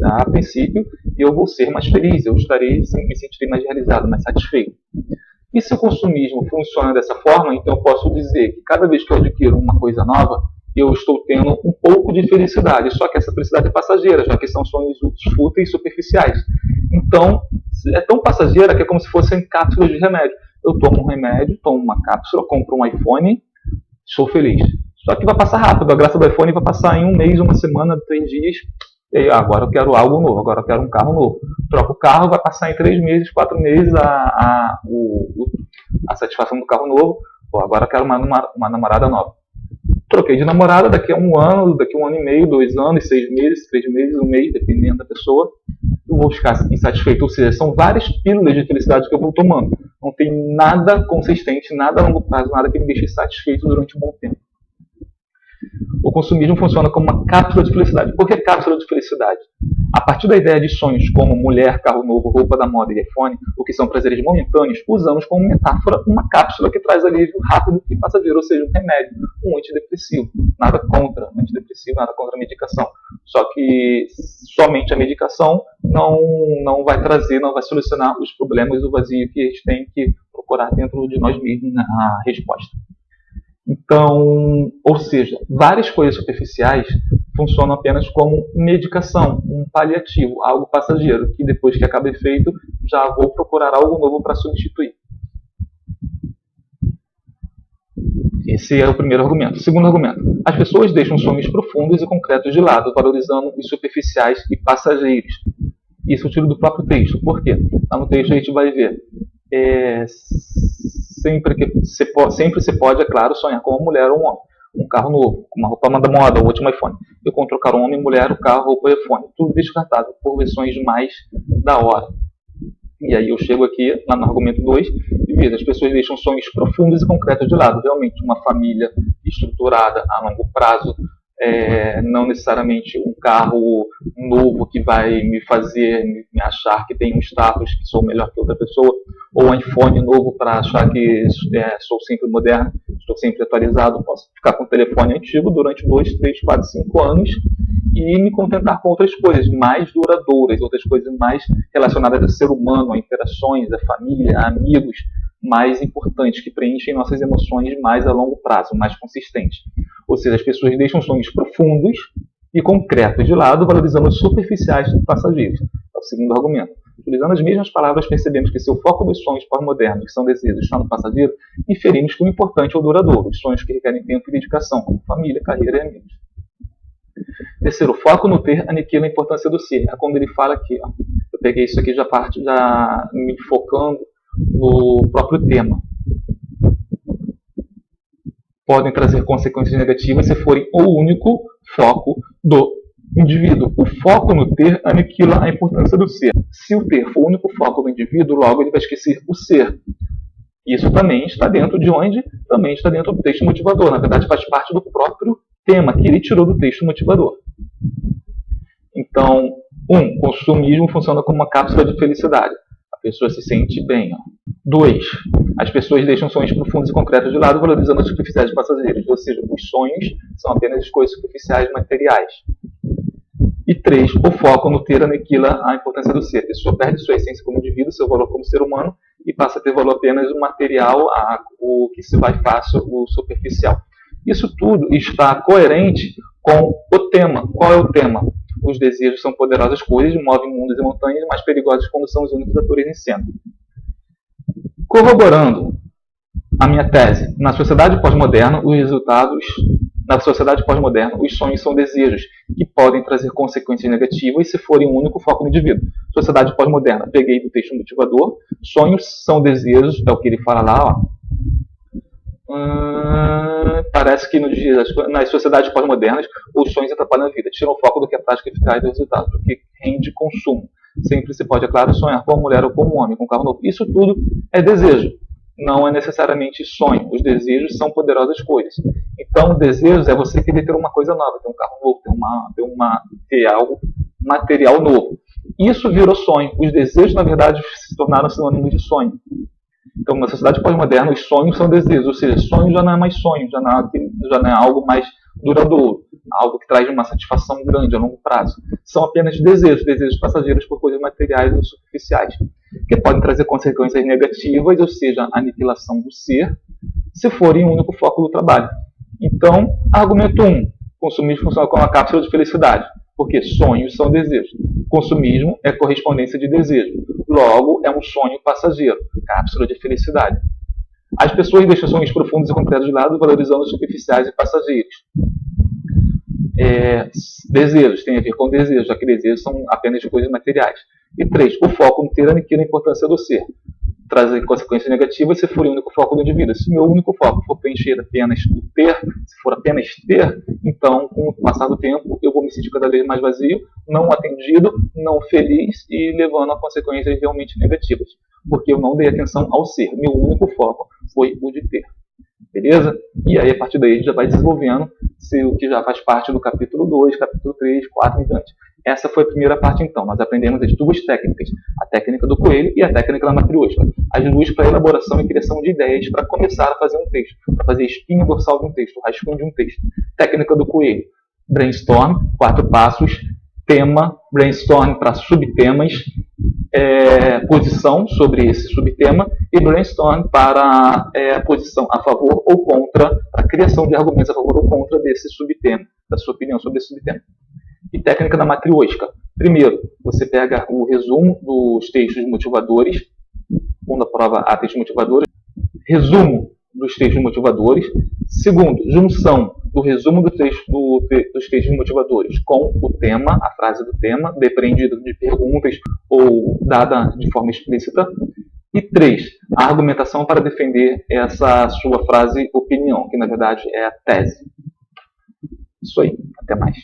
a princípio, eu vou ser mais feliz, eu me sentirei mais realizado, mais satisfeito. E se o consumismo funciona dessa forma, então eu posso dizer que cada vez que eu adquiro uma coisa nova, eu estou tendo um pouco de felicidade, só que essa felicidade é passageira, já que são sonhos fúteis e superficiais. Então, é tão passageira que é como se fossem cápsulas de remédio. Eu tomo um remédio, tomo uma cápsula, compro um iPhone, sou feliz. Só que vai passar rápido, a graça do iPhone vai passar em um mês, uma semana, 3 dias, e aí, agora eu quero algo novo, agora eu quero um carro novo. Troco o carro, vai passar em 3 meses, 4 meses a satisfação do carro novo. Agora eu quero uma namorada nova. Troquei de namorada, daqui a um ano e meio, 2 anos, 6 meses, 3 meses, 1 mês, dependendo da pessoa, eu vou ficar insatisfeito. Ou seja, são várias pílulas de felicidade que eu vou tomando. Não tem nada consistente, nada a longo prazo, nada que me deixe satisfeito durante um bom tempo. O consumismo funciona como uma cápsula de felicidade. Por que cápsula de felicidade? A partir da ideia de sonhos como mulher, carro novo, roupa da moda e iPhone, o que são prazeres momentâneos, usamos como metáfora uma cápsula que traz alívio rápido e passageiro, ou seja, um remédio, um antidepressivo. Nada contra antidepressivo, nada contra a medicação. Só que somente a medicação não vai trazer, não vai solucionar os problemas do vazio que a gente tem que procurar dentro de nós mesmos na resposta. Então, ou seja, várias coisas superficiais funcionam apenas como medicação, um paliativo, algo passageiro, que depois que acaba efeito, já vou procurar algo novo para substituir. Esse é o primeiro argumento. Segundo argumento, as pessoas deixam sonhos profundos e concretos de lado, valorizando os superficiais e passageiros. Isso eu tiro do próprio texto. Por quê? Lá no texto a gente vai ver sempre se pode, é claro, sonhar com uma mulher ou um homem. Um carro novo, uma roupa da moda, o último iPhone. Eu vou trocar um homem, mulher, o carro, roupa e iPhone. Tudo descartado por versões mais da hora. E aí eu chego aqui, lá no argumento 2, e vejo, as pessoas deixam sonhos profundos e concretos de lado. Realmente, uma família estruturada a longo prazo, não necessariamente um carro novo que vai me fazer me achar que tem um status, que sou melhor que outra pessoa, ou um iPhone novo para achar que sou sempre moderno, estou sempre atualizado, posso ficar com o telefone antigo durante 2, 3, 4, 5 anos e me contentar com outras coisas mais duradouras, outras coisas mais relacionadas ao ser humano, a interações, a família, a amigos, mais importantes, que preenchem nossas emoções mais a longo prazo, mais consistentes. Ou seja, as pessoas deixam sonhos profundos e concretos de lado, valorizando os superficiais e passageiros. É o segundo argumento. Utilizando as mesmas palavras, percebemos que se o foco dos sonhos pós-modernos, que são desejos, está no passageiro, inferimos que o importante é o duradouro, os sonhos que requerem tempo e dedicação, como família, carreira e amigos. Terceiro, o foco no ter aniquila a importância do ser. É quando ele fala aqui, ó, eu peguei isso aqui já me focando no próprio tema. Podem trazer consequências negativas se forem o único foco do indivíduo. O foco no ter aniquila a importância do ser. Se o ter for o único foco do indivíduo, logo ele vai esquecer o ser. Isso também está dentro de onde? Também está dentro do texto motivador. Na verdade, faz parte do próprio tema que ele tirou do texto motivador. Então, consumismo funciona como uma cápsula de felicidade. A pessoa se sente bem. 2. As pessoas deixam sonhos profundos e concretos de lado, valorizando as superficiais passageiras. Ou seja, os sonhos são apenas as coisas superficiais materiais. E 3. O foco no ter aniquila a importância do ser. A pessoa perde sua essência como indivíduo, seu valor como ser humano, e passa a ter valor apenas o material, o que se vai fácil, o superficial. Isso tudo está coerente com o tema. Qual é o tema? Os desejos são poderosas coisas, movem mundos e montanhas, mais perigosas quando são os únicos atores em cena. Corroborando a minha tese, na sociedade pós-moderna, os sonhos são desejos que podem trazer consequências negativas se forem um único foco no indivíduo. Sociedade pós-moderna, peguei do texto motivador, sonhos são desejos, é o que ele fala lá, ó. Parece que nas sociedades pós-modernas os sonhos atrapalham a vida, tiram o foco do que é prática eficaz do resultado, do que rende consumo. Sempre se pode, é claro, sonhar com uma mulher ou com um homem, com um carro novo. Isso tudo é desejo, não é necessariamente sonho. Os desejos são poderosas coisas. Então, desejos é você querer ter uma coisa nova, ter um carro novo, ter algo material novo. Isso virou sonho. Os desejos, na verdade, se tornaram sinônimos de sonho. Então, na sociedade pós-moderna, os sonhos são desejos, ou seja, sonho já não é mais sonho, já não é algo mais duradouro, algo que traz uma satisfação grande a longo prazo. São apenas desejos passageiros por coisas materiais ou superficiais, que podem trazer consequências negativas, ou seja, a aniquilação do ser, se forem o único foco do trabalho. Então, argumento 1, consumismo funciona como uma cápsula de felicidade, porque sonhos são desejos. Consumismo é correspondência de desejo. Logo, é um sonho passageiro, cápsula de felicidade. As pessoas deixam sonhos profundos e concretos de lado, valorizando os superficiais e passageiros. Desejos, tem a ver com desejos, já que desejos são apenas coisas materiais. E 3, o foco no ter aniquila a importância do ser. Trazer consequências negativas se for o único foco do indivíduo. Se meu único foco for preencher apenas o ter, se for apenas ter, então, com o passar do tempo, eu vou me sentir cada vez mais vazio, não atendido, não feliz e levando a consequências realmente negativas. Porque eu não dei atenção ao ser. Meu único foco foi o de ter. Beleza? E aí, a partir daí, a gente já vai desenvolvendo o que já faz parte do capítulo 2, capítulo 3, 4 e diante. Essa foi a primeira parte, então. Nós aprendemos as duas técnicas, a técnica do coelho e a técnica da matriosca. As duas para elaboração e criação de ideias para começar a fazer um texto, para fazer espinho dorsal de um texto, rascunho de um texto. Técnica do coelho, brainstorm, 4 passos, tema, brainstorm para subtemas, posição sobre esse subtema e brainstorm para a posição a favor ou contra, a criação de argumentos a favor ou contra desse subtema, da sua opinião sobre esse subtema. E técnica da matriosca. Primeiro, você pega o resumo dos textos motivadores, quando a prova há textos motivadores, resumo dos textos motivadores. Segundo, junção do resumo dos textos motivadores com o tema, a frase do tema, depreendido de perguntas ou dada de forma explícita. E 3, a argumentação para defender essa sua frase opinião, que na verdade é a tese. Isso aí, até mais.